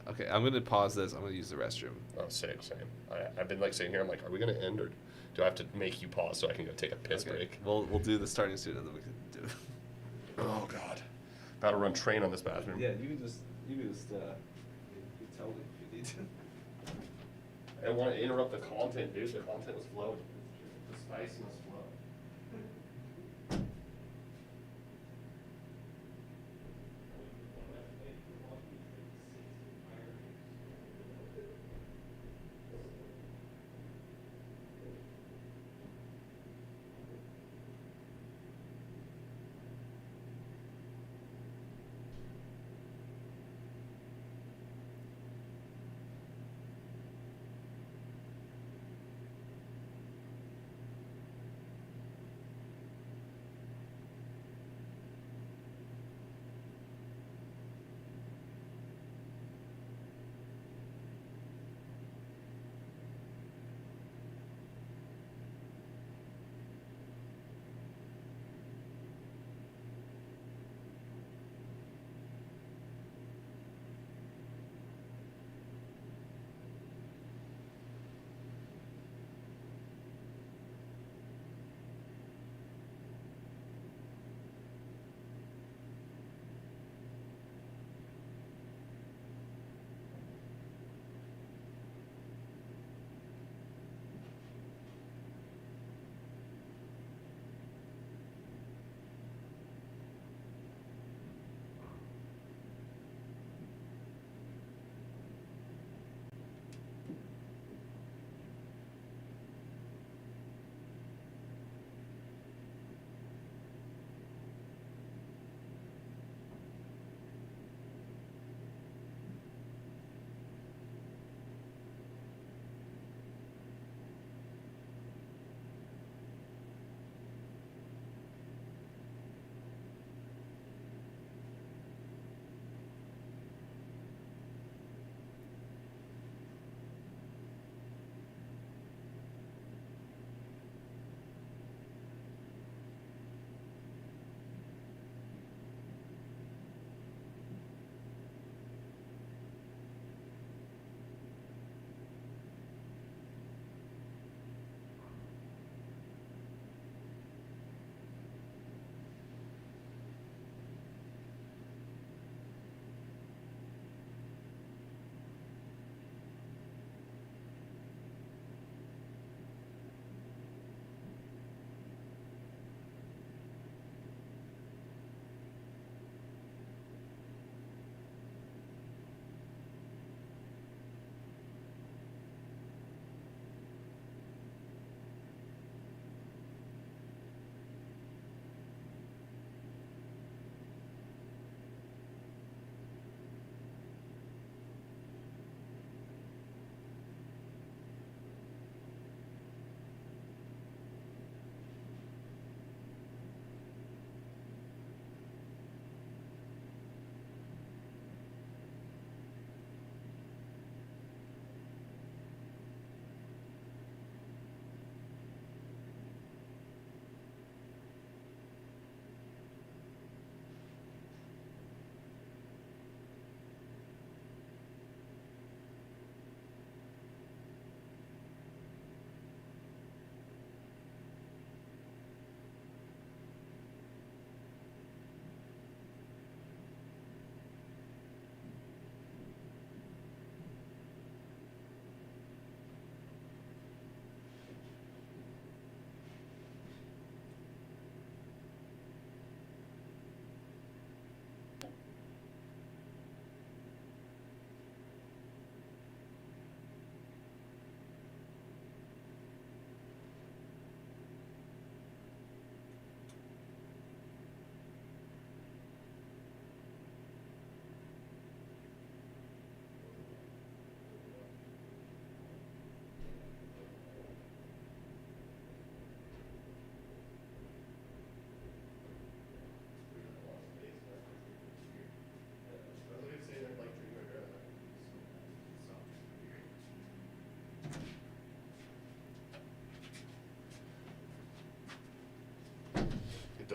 Okay, I'm gonna pause this. I'm gonna use the restroom.
Oh, same. I've been sitting here. I'm are we gonna end or do I have to make you pause so I can go take a piss break?
We'll do the starting soon and then we can do.
Oh God, about to run train on this bathroom.
Yeah, you can just you tell me if you need to.
I don't want to interrupt the content, dude. The content was flowing. The spice must flow.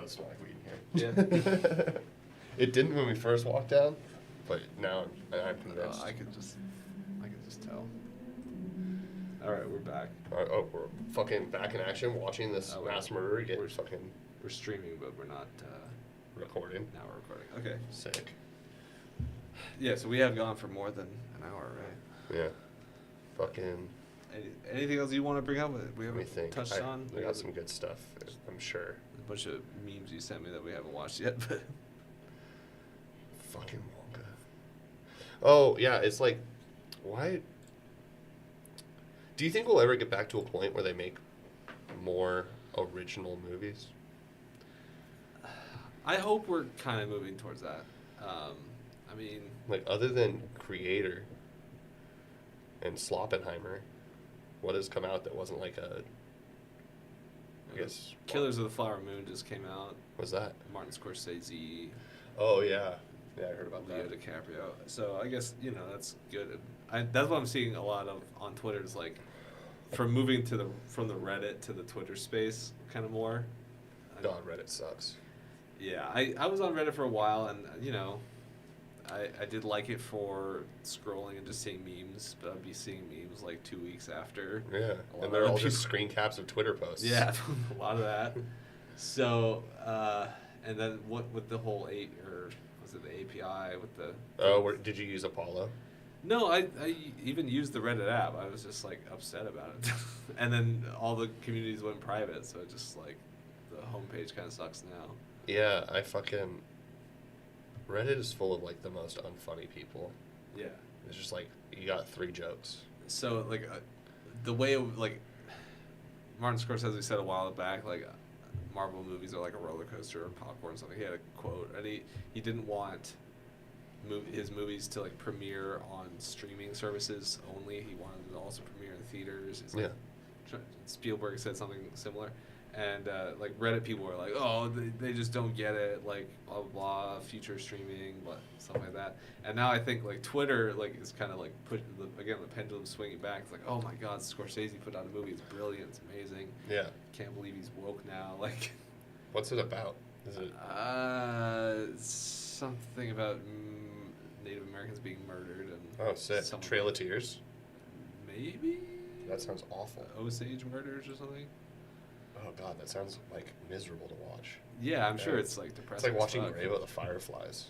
does smell like weed in here.
Yeah.
It didn't when we first walked down, but now I'm convinced.
I could just tell. All right, we're back.
We're fucking back in action, watching this mass murderer get fucking
We're streaming, but we're not.
recording.
Now we're recording. Okay.
Sick.
Yeah, so we have gone for more than an hour, right?
Yeah. Fucking.
Anything else you want to bring up? We
Let me
haven't
think.
touched on.
We got some good stuff, I'm sure.
A bunch of memes you sent me that we haven't watched yet, but
Fucking Wonka. Oh, yeah, it's like, why? Do you think we'll ever get back to a point where they make more original movies?
I hope we're kind of moving towards that. I mean,
Like, other than Creator and Sloppenheimer, what has come out that wasn't like a, I guess...
Killers of the Flower Moon just came out.
What's that?
Martin Scorsese,
Oh, yeah. Yeah, I heard about
Leo
that.
DiCaprio. So I guess, that's good. That's what I'm seeing a lot of on Twitter is like, from moving from the Reddit to the Twitter space kind of more.
God, Reddit sucks.
Yeah, I was on Reddit for a while, and I did like it for scrolling and just seeing memes, but I'd be seeing memes like 2 weeks after.
Yeah,
A lot
and they're
of
all
people-
just screen caps of Twitter posts.
Yeah, a lot of that. So, and then what with the whole was it the API with the?
Oh, did you use Apollo?
No, I even used the Reddit app. I was just like upset about it, and then all the communities went private, so it just like the homepage kind of sucks now.
Yeah, Reddit is full of like the most unfunny people.
Yeah.
It's just like you got 3 jokes.
So like the way like Martin Scorsese said a while back, like Marvel movies are like a roller coaster or popcorn or something. He had a quote, and he didn't want his movies to like premiere on streaming services only. He wanted them to also premiere in theaters. It's like, Spielberg said something similar. And like Reddit people were like, oh, they just don't get it, like blah blah blah, future streaming, but stuff like that. And now I think like Twitter like is kind of like pushing the pendulum swinging back. It's like, oh my God, Scorsese put out a movie. It's brilliant. It's amazing.
Yeah.
Can't believe he's woke now. Like,
what's it about? Is it?
Something about Native Americans being murdered and.
Oh, sick. Trail of Tears.
Maybe.
That sounds awful.
Osage murders or something.
Oh God, that sounds like miserable to watch.
Yeah, I'm sure it's like
It's
depressing.
like watching
as fuck.
Grave of the Fireflies.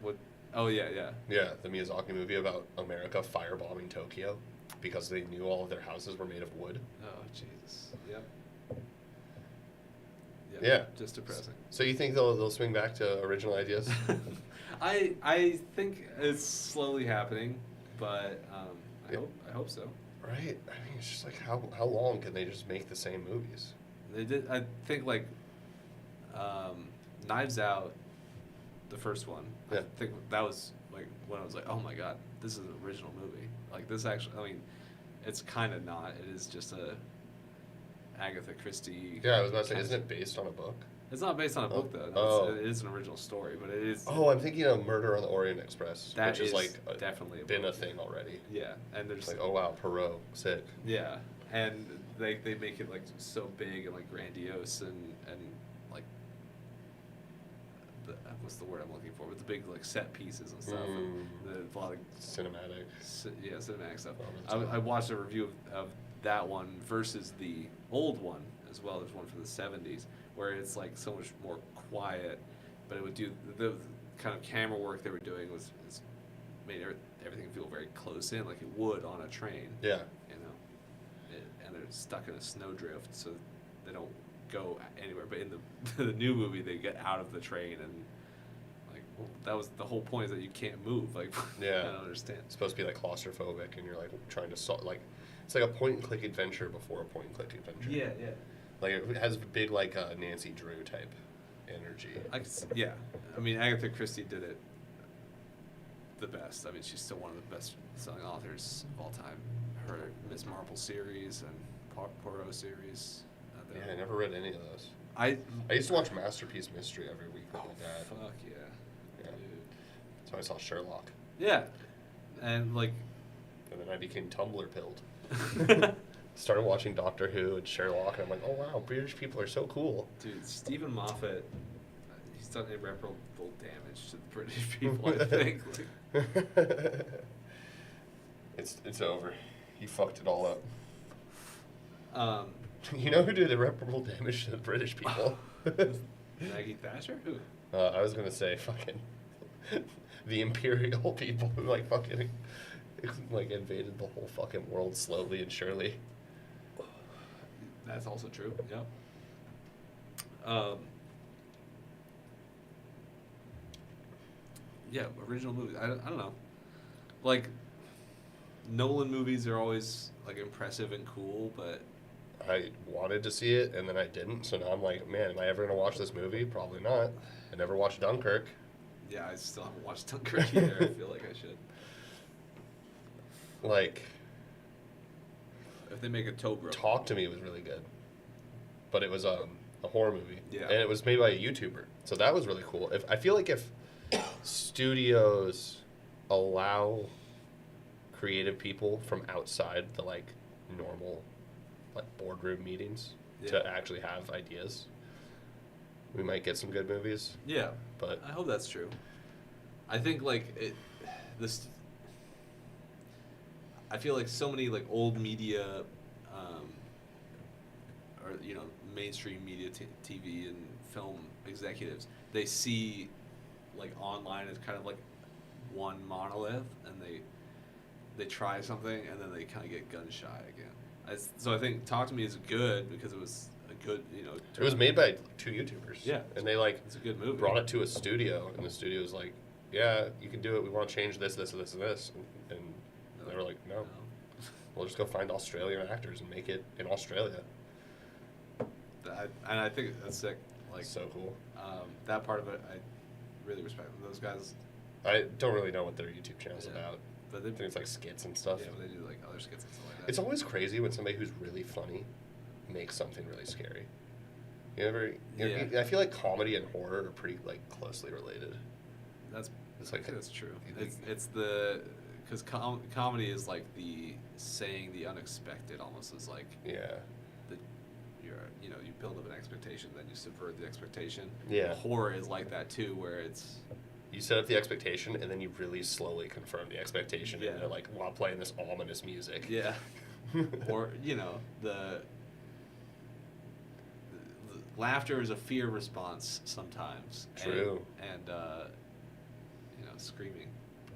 What? Oh yeah.
Yeah, the Miyazaki movie about America firebombing Tokyo because they knew all of their houses were made of wood.
Oh Jesus. Yep.
Yeah.
Just depressing.
So you think they'll swing back to original ideas?
I think it's slowly happening, but I hope so.
Right. I mean, it's just like how long can they just make the same movies?
They did. I think like Knives Out, the first one.
Yeah.
I think that was like when I was like, oh my God, this is an original movie. Like this actually. I mean, it's kind of not. It is just a Agatha Christie.
Yeah, I was about to say, isn't it based on a book?
It's not based on a book though. No,
Oh.
it is an original story, but it is.
Oh, I'm thinking of Murder on the Orient Express,
That
which is
is
like
definitely
been a thing already.
Yeah, and there's
It's like, oh wow, Perot, sick.
yeah, and they make it like so big and like grandiose and like what's the word I'm looking for? With the big like set pieces and stuff, and a lot of
Cinematic.
Cinematic stuff.
Oh,
I watched a review of that one versus the old one as well. There's one from the 70s where it's like so much more quiet, but it would do the kind of camera work they were doing was made everything feel very close in, like it would on a train.
Yeah.
And they're stuck in a snowdrift, so they don't go anywhere. But in the new movie, they get out of the train and like that was the whole point is that you can't move. Like
Yeah.
I don't understand.
It's supposed to be like claustrophobic, and you're like trying to solve like it's like a point and click adventure before a point and click adventure.
Yeah.
Like it has big like Nancy Drew type energy.
Yeah. I mean, Agatha Christie did it the best. I mean, she's still one of the best-selling authors of all time. Her Miss Marple series and Poirot series.
Yeah, I never read any of those.
I
used to watch Masterpiece Mystery every week with my dad.
Fuck yeah.
Yeah.
Dude.
So I saw Sherlock.
Yeah. And like
And then I became Tumblr pilled. started watching Doctor Who and Sherlock, and I'm like, oh wow, British people are so cool.
Dude, Stephen Moffat, he's done irreparable damage to the British people, I think.
It's over. He fucked it all up.
Um,
You know who did irreparable damage to the British people?
Maggie Thatcher? Who?
I was gonna say fucking the imperial people who like fucking like invaded the whole fucking world slowly and surely.
That's also true. Yep. Yeah, original movies. I don't know. Like, Nolan movies are always like impressive and cool, but
I wanted to see it and then I didn't, so now I'm like, man, am I ever gonna watch this movie? Probably not. I never watched Dunkirk.
yeah, I still haven't watched Dunkirk either. I feel like I should.
Like,
If they make a Tobro.
Talk to Me was really good, but it was a horror movie,
Yeah.
and it was made by a YouTuber, so that was really cool. I feel like if studios allow creative people from outside the like normal like boardroom meetings to
Yeah.
actually have ideas, we might get some good movies.
Yeah,
But
I hope that's true. I think this. I feel like so many like old media, or mainstream media, TV and film executives, they see like online as kind of like one monolith, and they try something and then they kind of get gun shy again. So I think Talk to Me is good because it was a good
it was made by two YouTubers.
Yeah.
And they like
It's a good movie.
brought it to a studio, and the studio was like, yeah, you can do it. We want to change this, this, and this, and this. And they were like, no. We'll just go find Australian actors and make it in Australia.
And I think that's sick. Like,
So cool.
that part of it, I really respect those guys.
I don't really know what their YouTube channel's
Yeah.
about.
But
I
they,
think it's like skits and stuff.
yeah, but they do like other skits and stuff like that.
It's always crazy when somebody who's really funny makes something really scary.
Yeah.
I feel like comedy and horror are pretty like closely related.
It's
It's
I
like
think that's true.
it-
It's because comedy is like the saying the unexpected, almost is like
Yeah.
you build up an expectation, then you subvert the expectation.
Yeah.
Horror is like that too, where it's
You set up the expectation and then you really slowly confirm the expectation,
Yeah.
and they're like, while playing this ominous music.
yeah, or the laughter is a fear response sometimes.
True.
And screaming.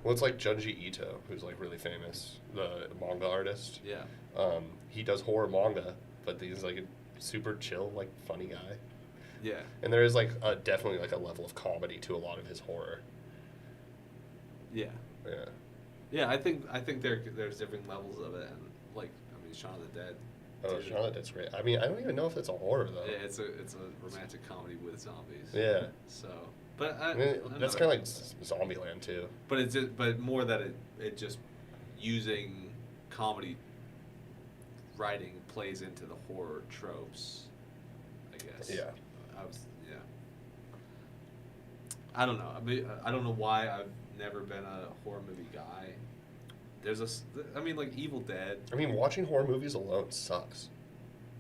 Well, it's like Junji Ito, who's like really famous, the manga artist.
Yeah.
He does horror manga, but he's like a super chill, like funny guy.
Yeah.
And there is like definitely like a level of comedy to a lot of his horror.
Yeah.
Yeah.
Yeah, I think there's different levels of it, and like Shaun of the Dead.
Oh,
too.
Shaun of the Dead's great. I mean, I don't even know if it's a horror though.
Yeah, it's a romantic comedy with zombies.
Yeah.
So, but
I mean, that's kind of like Zombieland too.
But but more that it just using comedy writing plays into the horror tropes, I guess.
Yeah.
Yeah. I don't know. I don't know why I've never been a horror movie guy. There's like Evil Dead.
I mean, watching horror movies alone sucks.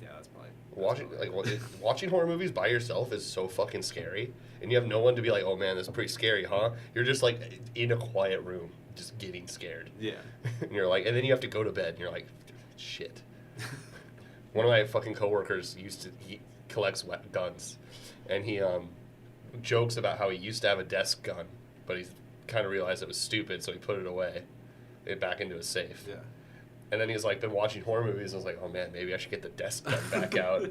Yeah, that's probably.
Watching horror movies by yourself is so fucking scary, and you have no one to be like, "Oh man, this is pretty scary, huh?" You're just like in a quiet room, just getting scared.
Yeah.
And you're like, and then you have to go to bed, and you're like, "Shit." One of my fucking coworkers he collects guns, and he jokes about how he used to have a desk gun, but he kind of realized it was stupid, so he put it away, back into his safe.
Yeah.
And then he's like been watching horror movies. I was like, oh man, maybe I should get the desk gun back out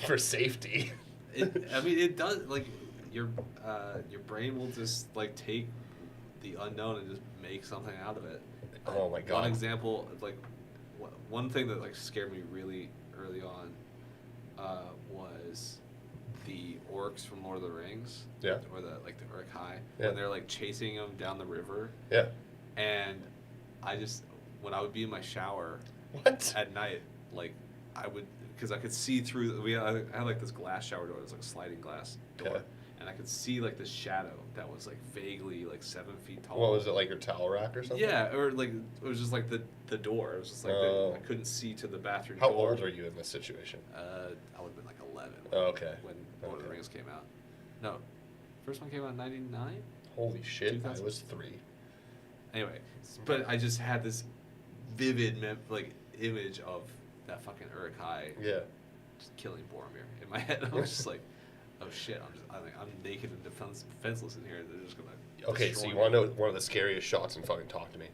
for safety.
It does, like, your brain will just like take the unknown and just make something out of it.
Oh my god.
One example, like one thing that like scared me really early on was the orcs from Lord of the Rings.
Yeah.
Or the Uruk Hai,
Yeah.
when they're like chasing them down the river.
Yeah.
And when I would be in my shower at night, like because I could see through. I had like this glass shower door. It was like a sliding glass door,
Yeah.
and and I could see like the shadow that was like vaguely like 7 feet tall.
What was it, like your towel rack or something?
Yeah, or like it was just like the door. It was just like I couldn't see to the bathroom
How
door.
old were you in this situation?
I would have been like 11.
Okay.
When Lord of the Rings came out. No, first one came out in '99.
Holy shit!
2000?
I was 3.
Anyway, but I just had this vivid image of that fucking Uruk-hai just killing Boromir in my head. I was just like, oh shit! I'm naked and defenseless in here. They're just gonna.
Okay, so you want to know one of the scariest shots and fucking talk to me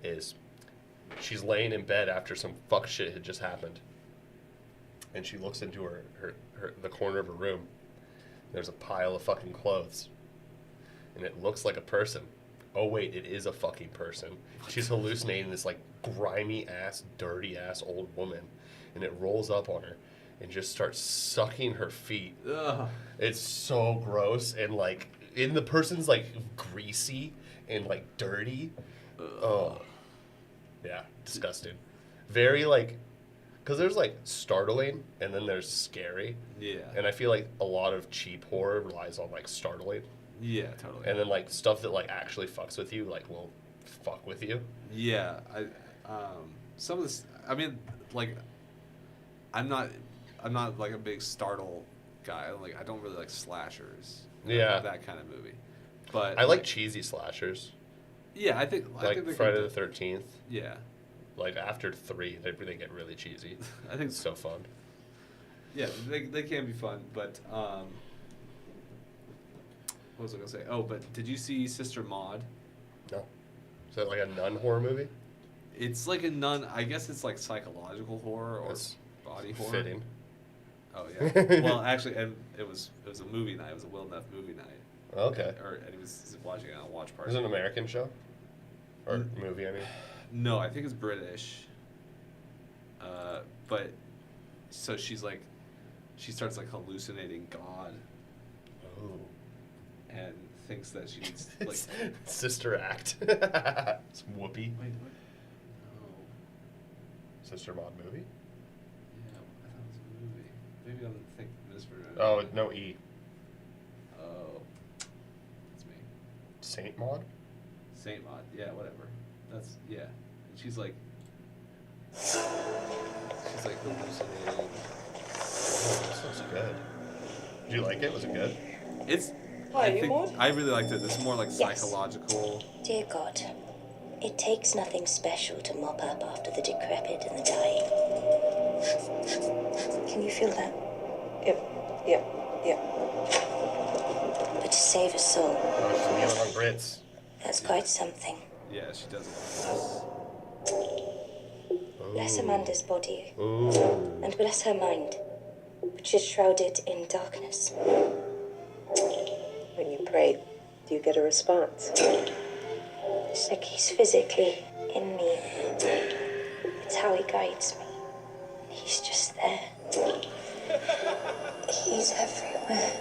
is she's laying in bed after some fuck shit had just happened, and she looks into her the corner of her room. There's a pile of fucking clothes, and it looks like a person. Oh wait, it is a fucking person. She's hallucinating this like grimy ass, dirty ass old woman, and it rolls up on her and just starts sucking her feet.
Ugh.
It's so gross, and like in the person's like greasy and like dirty. Oh, yeah, disgusting. Very like, because there's like startling and then there's scary.
Yeah.
And I feel like a lot of cheap horror relies on like startling.
Yeah, totally.
And then like stuff that like actually fucks with you, like will fuck with you.
Yeah, some of this. I mean, like, I'm not like a big startle guy. Like, I don't really like slashers.
Yeah.
That kind of movie. But
I like cheesy slashers.
Yeah, I think
like Friday the 13th.
Yeah.
Like after 3, they get really cheesy.
I think
it's so fun.
Yeah, they can be fun, but what was I gonna say? Oh, but did you see Sister Maud?
No. Is that like a nun horror movie?
It's like a nun. I guess it's like psychological horror or body horror.
Fitting.
Oh yeah. Well, actually, and it was a movie night. It was a Will Neff movie night.
Okay.
And he was watching it on a watch party.
Is it an American show? Or movie, I mean?
No, I think it's British. But so she starts like hallucinating God.
Oh.
And thinks that she needs like
Sister Act. It's Whoopi.
Wait, what? No.
Sister Maud movie?
Yeah, I thought it was a movie. Maybe I'm thinking this for.
Oh, no E.
Oh, that's me.
Saint Maud?
Saint Maud. Yeah, whatever. That's yeah. And she's like hallucinating.
Oh, this looks good. Did you like it? Was it good?
It's.
Hi,
I really liked it. It's more like psychological.
Dear God, it takes nothing special to mop up after the decrepit and the dying. Can you feel that? Yep. But to save a soul,
Oh, she's kneeling on grits.
that's quite something.
Yeah, she does it.
Bless Amanda's body,
Ooh.
and bless her mind, which is shrouded in darkness.
When you pray, do you get a response?
It's like he's physically in me. It's how he guides me. He's just there. He's everywhere.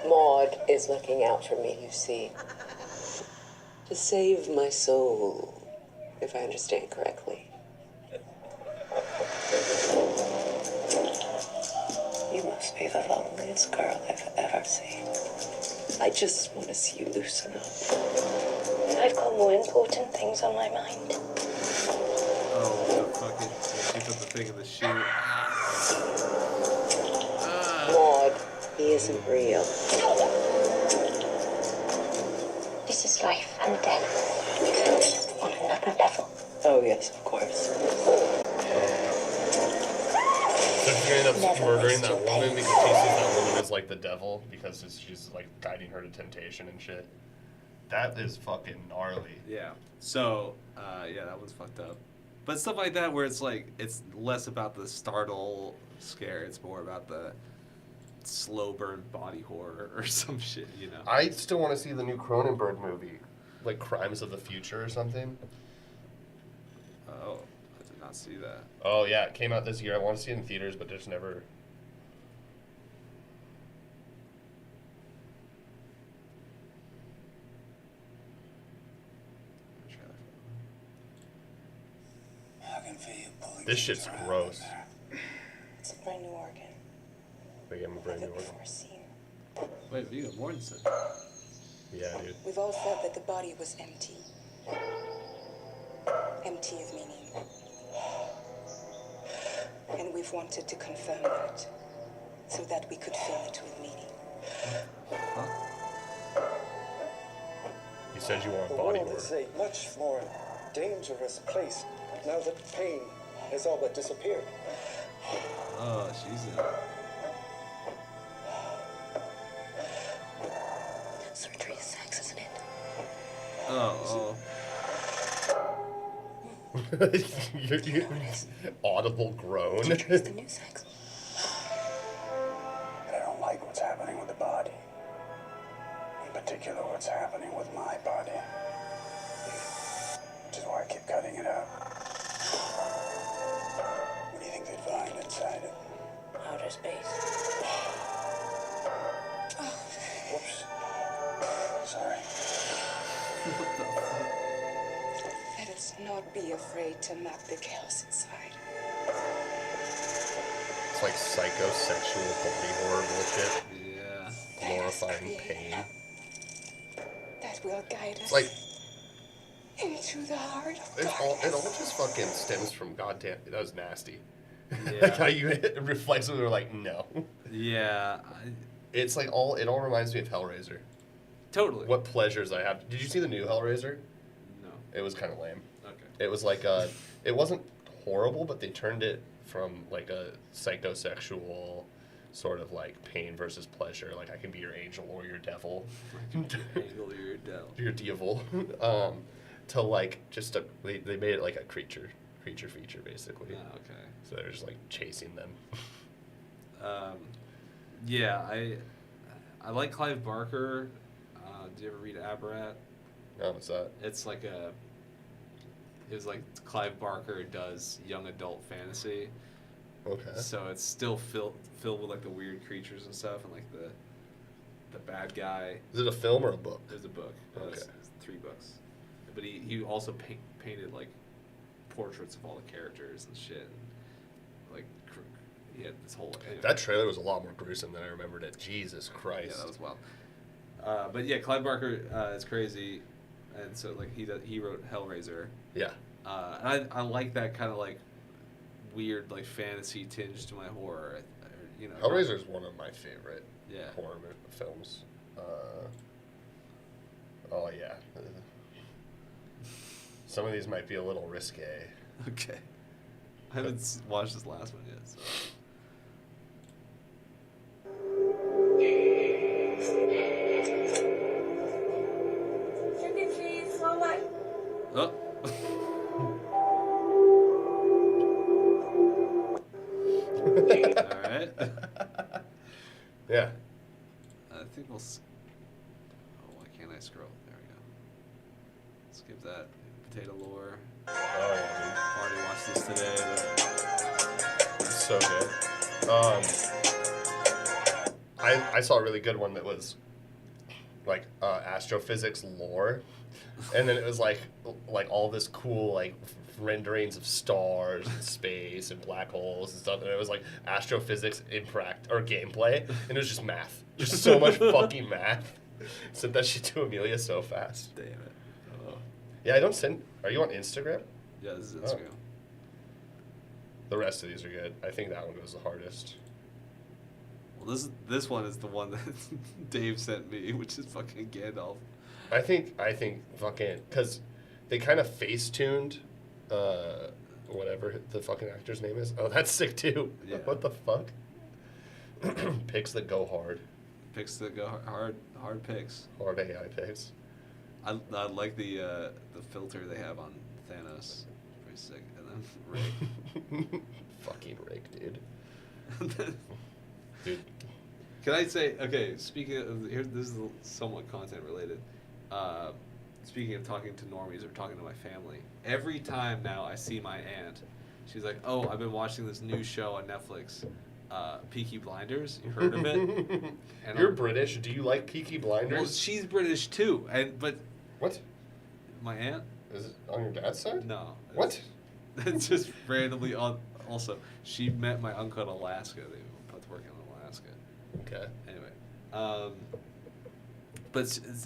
Maud is looking out for me, you see. To save my soul, if I understand correctly. You must be the loneliest girl I've ever seen. I just want to see you loosen up.
I've got more important things on my mind.
Oh, the fucking. She put the thing in the shoe.
Maud, he isn't real.
This is life and death. On another level.
Oh, yes, of course.
So she's gonna end up murdering that woman because she sees that woman as like the devil because she's like guiding her to temptation and shit. That is fucking gnarly.
Yeah. So, yeah, that one's fucked up. But stuff like that where it's like, it's less about the startle scare, it's more about the slow burn body horror or some shit, you know?
I still want to see the new Cronenberg movie, like Crimes of the Future or something.
Oh, I did not see that.
Oh yeah, it came out this year. I want to see it in theaters, but just never.
I can feel you pulling
This shit's gross.
It's a brand new organ.
They gave him a brand new organ.
Foreseen.
Wait, you got more than said.
Yeah, dude.
We've all felt that the body was empty. Empty of meaning. And we've wanted to confirm that, so that we could fill it with meaning.
You said you want
The
body
world
horror.
is a much more dangerous place now that pain has all but disappeared.
Oh, she's
Surgery is sex, isn't it?
Oh.
you audible groan.
Surgery is the new sex.
I don't like what's happening with the body. In particular, what's happening with my body. Which is why I keep cutting it out. What do you think they'd find inside it?
Outer space.
Whoops. Sorry.
Let us not be afraid to map the chaos inside.
It's like psychosexual body horror bullshit.
Yeah.
Glorifying pain.
That will guide us
It's like
into the heart of
it all
darkness.
just fucking stems from goddamn. That was nasty.
Yeah.
Like how you reflexively were like, no.
Yeah.
It's like all. It all reminds me of Hellraiser.
Totally.
What pleasures I have. Did you see the new Hellraiser?
No.
It was kind of lame.
Okay.
It was like it wasn't horrible, but they turned it from like a psychosexual sort of like pain versus pleasure. Like I can be your angel or your devil.
Angle your devil.
Your devil. To like just they made it like a creature feature basically.
Oh, okay.
So they're just like chasing them.
Yeah, I like Clive Barker. Did you ever read Aberrat?
Oh, what's that?
It's like it was like Clive Barker does young adult fantasy.
Okay.
So it's still filled with like the weird creatures and stuff, and like the bad guy.
Is it a film or a book?
There's a book.
Okay.
It's 3 books. But he also painted like portraits of all the characters and shit. And, like he had this whole. Anyway.
That trailer was a lot more gruesome than I remembered it. Jesus Christ.
Yeah, that was wild. But yeah, Clive Barker is crazy, and so like he wrote Hellraiser.
Yeah.
And I like that kind of like weird like fantasy tinge to my horror. You know.
Hellraiser is one of my favorite
Yeah.
horror films. Oh yeah. Some of these might be a little risque.
Okay. I haven't watched this last one yet. So.
Chicken cheese, slow light.
Oh. All right.
Yeah.
I think we'll. Oh, why can't I scroll? There we go. Skip that potato lore.
Oh yeah,
Already watched this today,
dude. It's so good. I saw a really good one that was like astrophysics lore, and then it was like all this cool like renderings of stars and space and black holes and stuff, and it was like astrophysics in gameplay, and it was just math, just so much fucking math. Sent that shit to Amelia so fast.
Damn it. Oh.
Yeah, I don't send. Are you on Instagram?
Yeah, this is Instagram.
Oh. The rest of these are good. I think that one was the hardest.
Well, this one is the one that Dave sent me, which is fucking Gandalf.
I think fucking because they kind of face tuned, whatever the fucking actor's name is. Oh, that's sick too.
Yeah.
What the fuck? Picks that go hard.
Picks that go hard picks.
Hard AI picks.
I like the filter they have on Thanos. Pretty sick. And then Rick.
Fucking Rick, dude. Dude.
Can I say, okay, speaking of, this is somewhat content related. Speaking of talking to normies or talking to my family, every time now I see my aunt, she's like, oh, I've been watching this new show on Netflix, Peaky Blinders. You heard of it? And
You're British. Do you like Peaky Blinders?
Well, she's British too. But
what?
My aunt?
Is it on your dad's side?
No.
What?
It's just randomly on. Also, she met my uncle in Alaska. They were both working in That's good.
Okay.
Anyway,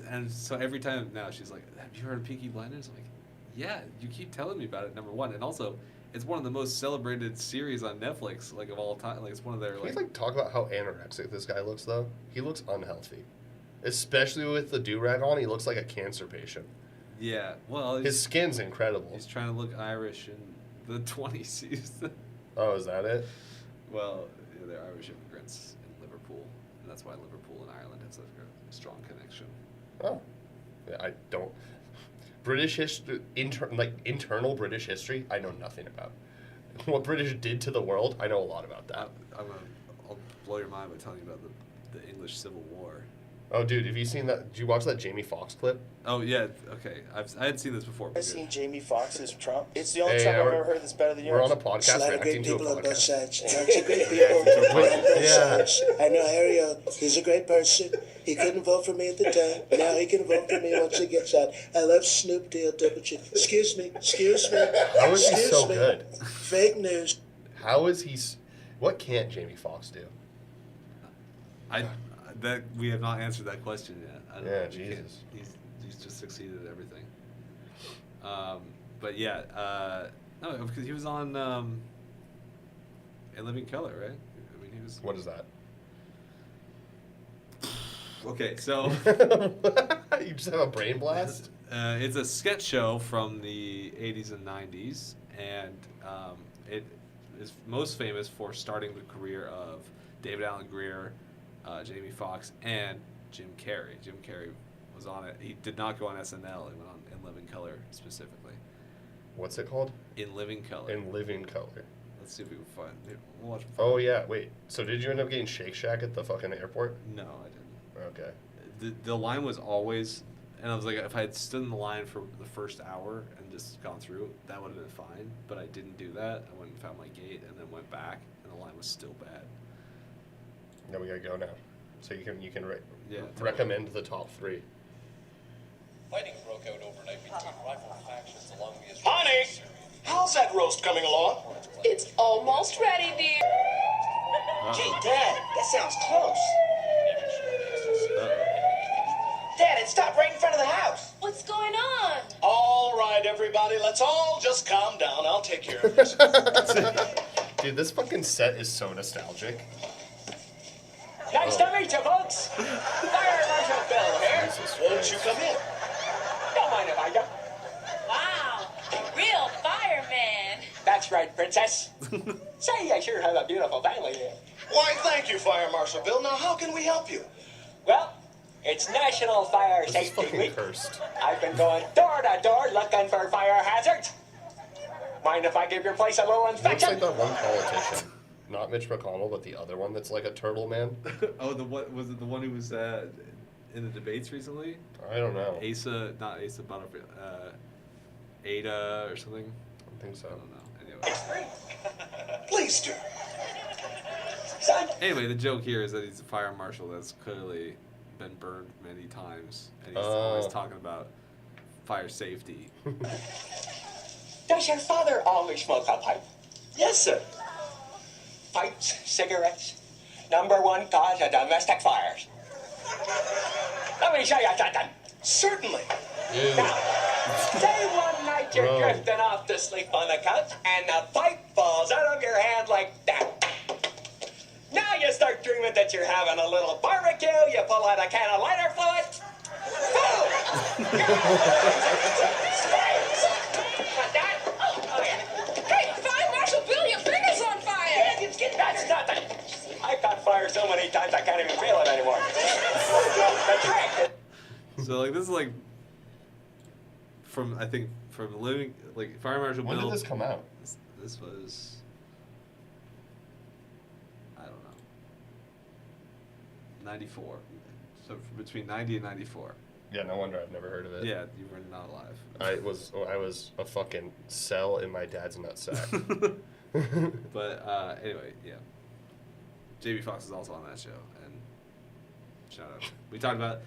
and so every time now she's like, "Have you heard of Peaky Blinders?" I'm like, "Yeah, you keep telling me about it." Number one, and also, it's one of the most celebrated series on Netflix, like of all time. Like it's one of their
Can we talk about how anorexic this guy looks though? He looks unhealthy, especially with the do-rag on. He looks like a cancer patient.
Yeah, well,
his skin's incredible.
He's trying to look Irish in the 20s.
Oh, is that it?
Well, yeah, they're Irish immigrants in Liverpool, and that's why Liverpool and Ireland have such a strong connection.
Oh, yeah, I don't. British history, internal British history, I know nothing about. What British did to the world, I know a lot about that.
I'll blow your mind by telling you about the English Civil War.
Oh, dude, have you seen that? Did you watch that Jamie Foxx clip?
Oh, yeah, okay. I had seen this before.
I've seen Jamie Foxx as Trump. It's the only
Hey,
Trump
yeah,
I've ever heard that's better than yours.
We're on a podcast
There's a lot of
reacting
great
to a
people on both
podcast.
sides. Lots of great people on both sides. I know Harry O. He's a great person. He couldn't vote for me at the time. Now he can vote for me once he gets out. I love Snoop Deal Double Chin. Excuse me.
How is he so
me.
good?
Fake news.
How is he? What can't Jamie Foxx do?
That we have not answered that question yet. I don't know.
Jesus.
He's just succeeded at everything. But yeah, no, because he was on In Living Color, right? I mean, he was.
What is that?
Okay, so
you just have a brain blast.
It's a sketch show from the 80s and 90s, and it is most famous for starting the career of David Alan Grier, Jamie Foxx, and Jim Carrey. Jim Carrey was on it. He did not go on SNL. He went on In Living Color specifically.
What's it called?
In Living Color.
In Living Color.
Let's see if we can find it. We'll watch it.
Oh yeah, wait. So did you end up getting Shake Shack at the fucking airport?
No, I didn't.
Okay.
The line was always, and I was like, if I had stood in the line for the first hour and just gone through, that would have been fine. But I didn't do that. I went and found my gate and then went back, and the line was still bad.
Now we gotta go now. So you can
Yeah,
recommend the top 3.
Fighting broke out overnight between rival factions along the Israeli
Honey, how's that roast coming along?
It's almost ready, dear.
Gee, Dad, that sounds close. Dad, it stopped right in front of the house.
What's going on?
All right, everybody, let's all just calm down. I'll take care of this.
Dude, this fucking set is so nostalgic.
Nice to meet you, folks. Fire Marshal Bill here. Won't you come in? Don't mind if I do.
Wow, a real fireman.
That's right, Princess. Say, I sure have a beautiful family here. Why, thank you, Fire Marshal Bill. Now, how can we help you? Well, it's National Fire
This is
Safety
fucking
Week.
cursed.
I've been going door to door looking for fire hazards. Mind if I give your place a little
He looks
inspection?
like that one politician. Not Mitch McConnell, but the other one that's like a turtle man.
Oh, was it the one who was in the debates recently?
I don't know.
Not Asa Butterfield, Ada or something.
I don't think so.
I don't know. Anyway.
Please do.
Anyway, the joke here is that he's a fire marshal that's clearly been burned many times, and he's always talking about fire safety.
Does your father always smoke a pipe? Yes, sir. Pipes, cigarettes, #1 cause of domestic fires. Let me show you something. Certainly.
Ew.
Now, say one night you're
Bro.
drifting off to sleep on the couch and the pipe falls out of your hand like that. Now you start dreaming that you're having a little barbecue, you pull out a can of lighter fluid. Boom! Got that? Oh, yeah.
Hey, Fire Marshal Bill, your finger's on fire.
That's nothing. I've caught fire so many times I can't even feel it anymore. The trick.
So like this is like from living like Fire Marshal
When
Bill.
did this come out?
This was I don't know 94. So between 90 and 94.
Yeah, no wonder I've never heard of it.
Yeah, you were not alive.
I was a fucking cell in my dad's nutsack.
But anyway, yeah. Jamie Foxx is also on that show, and shout out. We talked about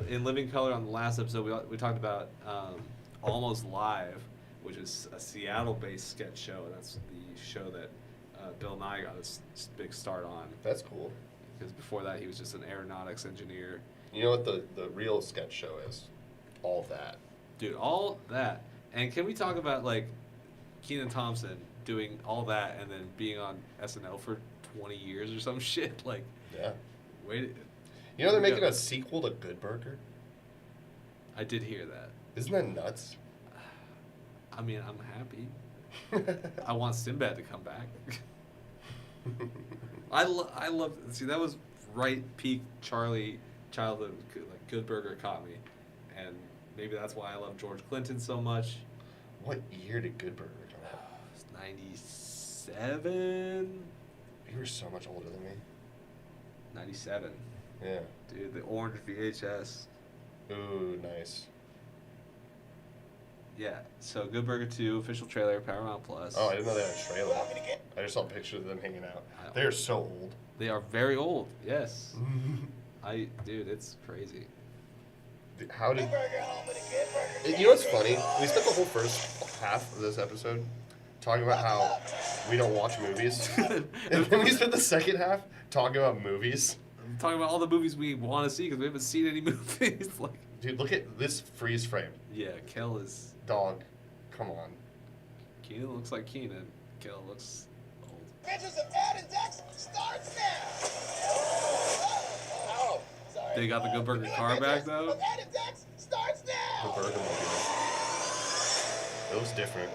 In Living Color on the last episode. We talked about Almost Live, which is a Seattle-based sketch show, and that's the show that Bill Nye got his big start on.
That's cool.
Because before that, he was just an aeronautics engineer.
You know what the real sketch show is? All that.
Dude, all that. And can we talk about, like, Kenan Thompson doing all that and then being on SNL for 20 years or some shit? Like,
yeah.
Wait.
You know they're making a sequel to Good Burger?
I did hear that.
Isn't that nuts?
I mean, I'm happy. I want Sinbad to come back. I love. See, that was right peak Charlie childhood. Like Good Burger caught me, and maybe that's why I love George Clinton so much.
What year did Good Burger come out?
It's 97.
You were so much older than me.
97.
Yeah.
Dude, the orange VHS.
Ooh, nice.
Yeah. So Good Burger 2 official trailer, Paramount Plus.
Oh, I didn't know they had a trailer. I just saw pictures of them hanging out. They are so old.
They are very old. Yes. Dude, it's crazy.
How did? You know what's funny? We spent the whole first half of this episode talking about how we don't watch movies, and then we spent the second half talking about movies.
I'm talking about all the movies we want to see because we haven't seen any movies. Like,
dude, look at this freeze frame.
Yeah, Kel is
dog. Come on.
Keenan looks like Keenan. Kel looks old.
Adventures of Ed and Dex starts now. Oh, sorry.
They got the Good Burger car back though.
Ed and Dex starts now.
The burger movie. It looks different.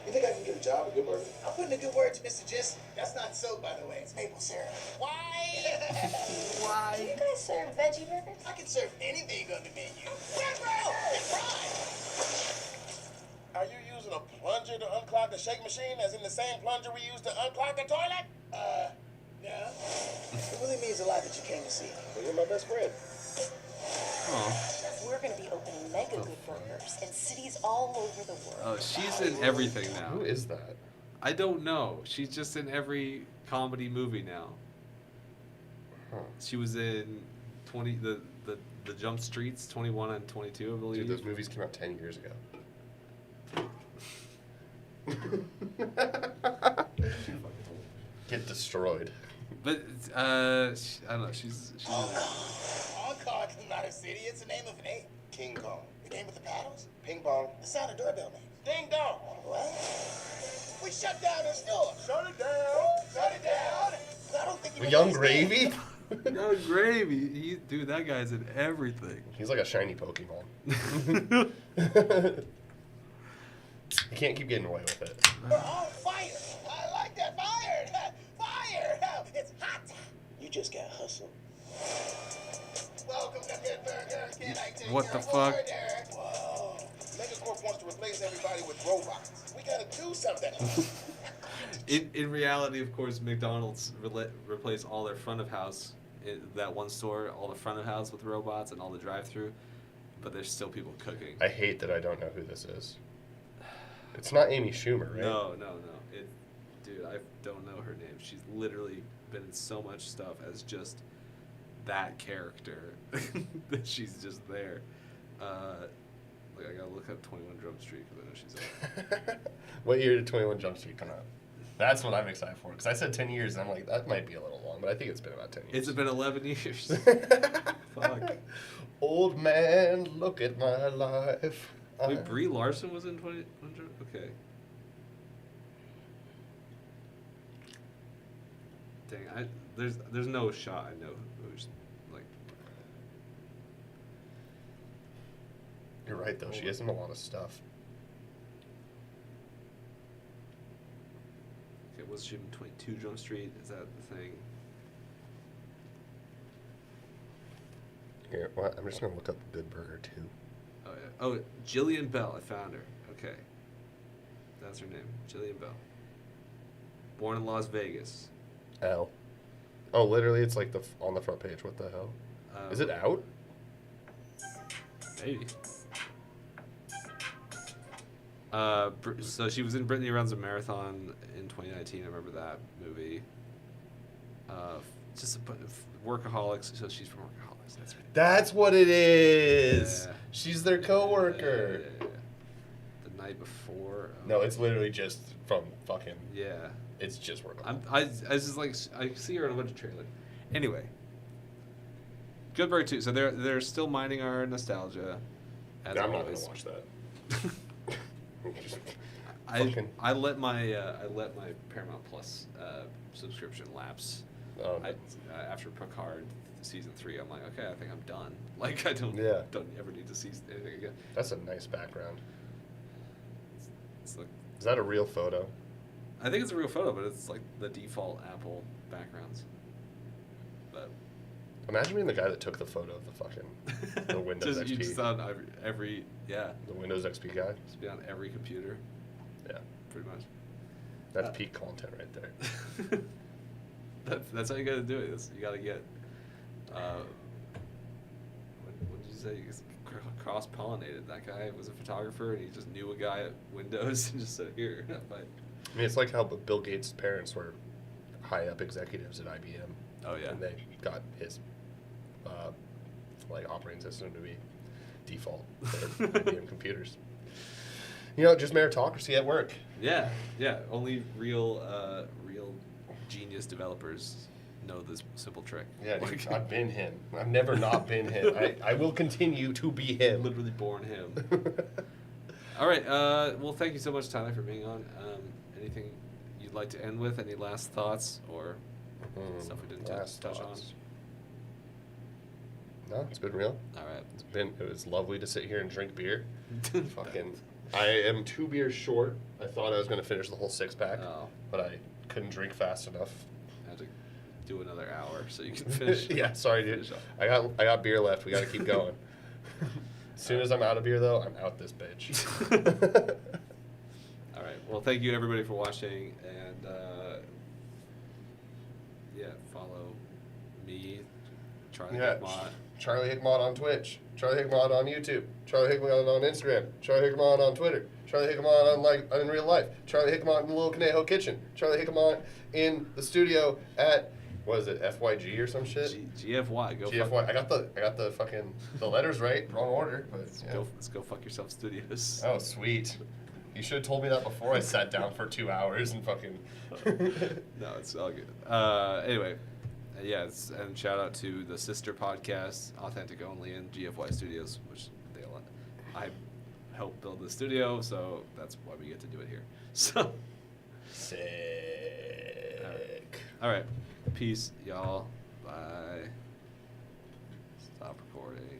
You think I can get a job at Good Burger?
I'm putting a good word to Mr. Jess. That's not soap, by the way. It's maple syrup. Why?
Do you guys serve veggie burgers?
I can serve anything on the menu. It's fine. Are you using a plunger to unclog the shake machine, as in the same plunger we use to unclog the toilet? No. It really means a lot that you came to see me. Well, you're my best friend.
We're going to be opening mega Good Burgers in cities all over the world.
Oh, she's in everything now.
Who is that?
I don't know. She's just in every comedy movie now.
Huh.
She was in the Jump Streets 21 and 22, I believe.
Dude, those movies came out 10 years ago. Get destroyed.
But I don't know. She's
Hong Kong is not a city. It's the name of an ape. King Kong. The game with the paddles? Ping pong. The sound of doorbell names. Ding dong. What? We shut down the store. Shut it down. Shut it down. I don't think you
Young Gravy?
Young Gravy. Dude, that guy's in everything.
He's like a shiny Pokemon. You can't keep getting away with it.
We're on fire. I like that. Fire. Fire. It's hot. You just got hustled. Welcome to Good Burger. Can I take
What
your
the fuck?
order? Whoa. Megacorp wants to replace everybody with robots. We gotta do something.
In reality, of course, McDonald's replaced all their front of house, that one store, all the front of house with robots and all the drive-through, but there's still people cooking.
I hate that I don't know who this is. It's not Amy Schumer, right?
No. Dude, I don't know her name. She's literally been in so much stuff as just that character that she's just there. Like, I gotta look up 21 Jump Street because I know she's there.
What year did 21 Jump Street come out? That's what I'm excited for, because I said 10 years, and I'm like, that might be a little long, but I think it's been about 10 years.
It's been 11 years. Fuck.
Old man, look at my life.
Wait, Brie Larson was in 21 Jump? Okay. Dang, there's no shot I know who's, like...
You're right, though. She is in a lot of stuff.
Okay, was she in 22 Jump Street? Is that the thing?
Here, what? I'm just going to look up Good Burger 2.
Oh, yeah. Oh, Jillian Bell. I found her. Okay. That's her name. Jillian Bell. Born in Las Vegas.
L. Oh, literally, it's like on the front page. What the hell? Is it out?
Maybe. So she was in Brittany Runs a Marathon in 2019. I remember that movie. Just a bunch of Workaholics. So she's from Workaholics. That's right.
That's what it is.
Yeah.
She's their coworker.
Yeah. The night before.
No, it's literally just from fucking.
Yeah.
It's just work.
I just like I see her in a bunch of trailers. Anyway, Good Burger 2. So they're still mining our nostalgia. As
I'm not
always.
gonna watch that.
I let my Paramount Plus subscription lapse. After Picard season 3, I'm like, okay, I think I'm done. Like I don't ever need to see anything again.
That's a nice background.
It's like,
is that a real photo?
I think it's a real photo, but it's like the default Apple backgrounds. But
imagine being the guy that took the photo of the fucking the Windows XP.
You just on every
the Windows XP guy.
Just be on every computer.
Yeah,
pretty much.
That's peak content right there.
That's how you got to do it. You got to get. What did you say? Cross pollinated. That guy was a photographer, and he just knew a guy at Windows and just said, "Here."
I mean, it's like how Bill Gates' parents were high up executives at IBM.
Oh yeah.
And they got his like operating system to be default for IBM computers. You know, just meritocracy at work.
Yeah, yeah. Only real genius developers know this simple trick.
Yeah, dude, I've been him. I've never not been him. I will continue to be him.
Literally born him. All right. Well, thank you so much, Tyler, for being on. Anything you'd like to end with? Any last thoughts or stuff we didn't touch on?
No, it's been real.
All right.
It was lovely to sit here and drink beer. Fucking, I am 2 beers short. I thought I was going to finish the whole 6-pack, but I couldn't drink fast enough.
I had to do another hour so you can finish.
Yeah, sorry, dude. I got beer left. We got to keep going. As soon as I'm out of beer, though, I'm out this bitch.
All right. Well, thank you everybody for watching, and follow me, Charlie Hickmott.
Charlie Hickmott on Twitch. Charlie Hickmott on YouTube. Charlie Hickmott on Instagram. Charlie Hickmott on Twitter. Charlie Hickmott on in real life. Charlie Hickmott in the Little Conejo kitchen. Charlie Hickmott in the studio at what is it, FYG or some shit?
GFY.
GFY. I got the fucking the letters right, wrong order. But
let's go fuck yourself studios.
Oh sweet. You should have told me that before I sat down for 2 hours and fucking.
No, it's all good. Anyway, and shout out to the sister podcast, Authentic Only, and GFY Studios, which I helped build the studio, so that's why we get to do it here. So
sick.
All right. Peace, y'all. Bye. Stop recording.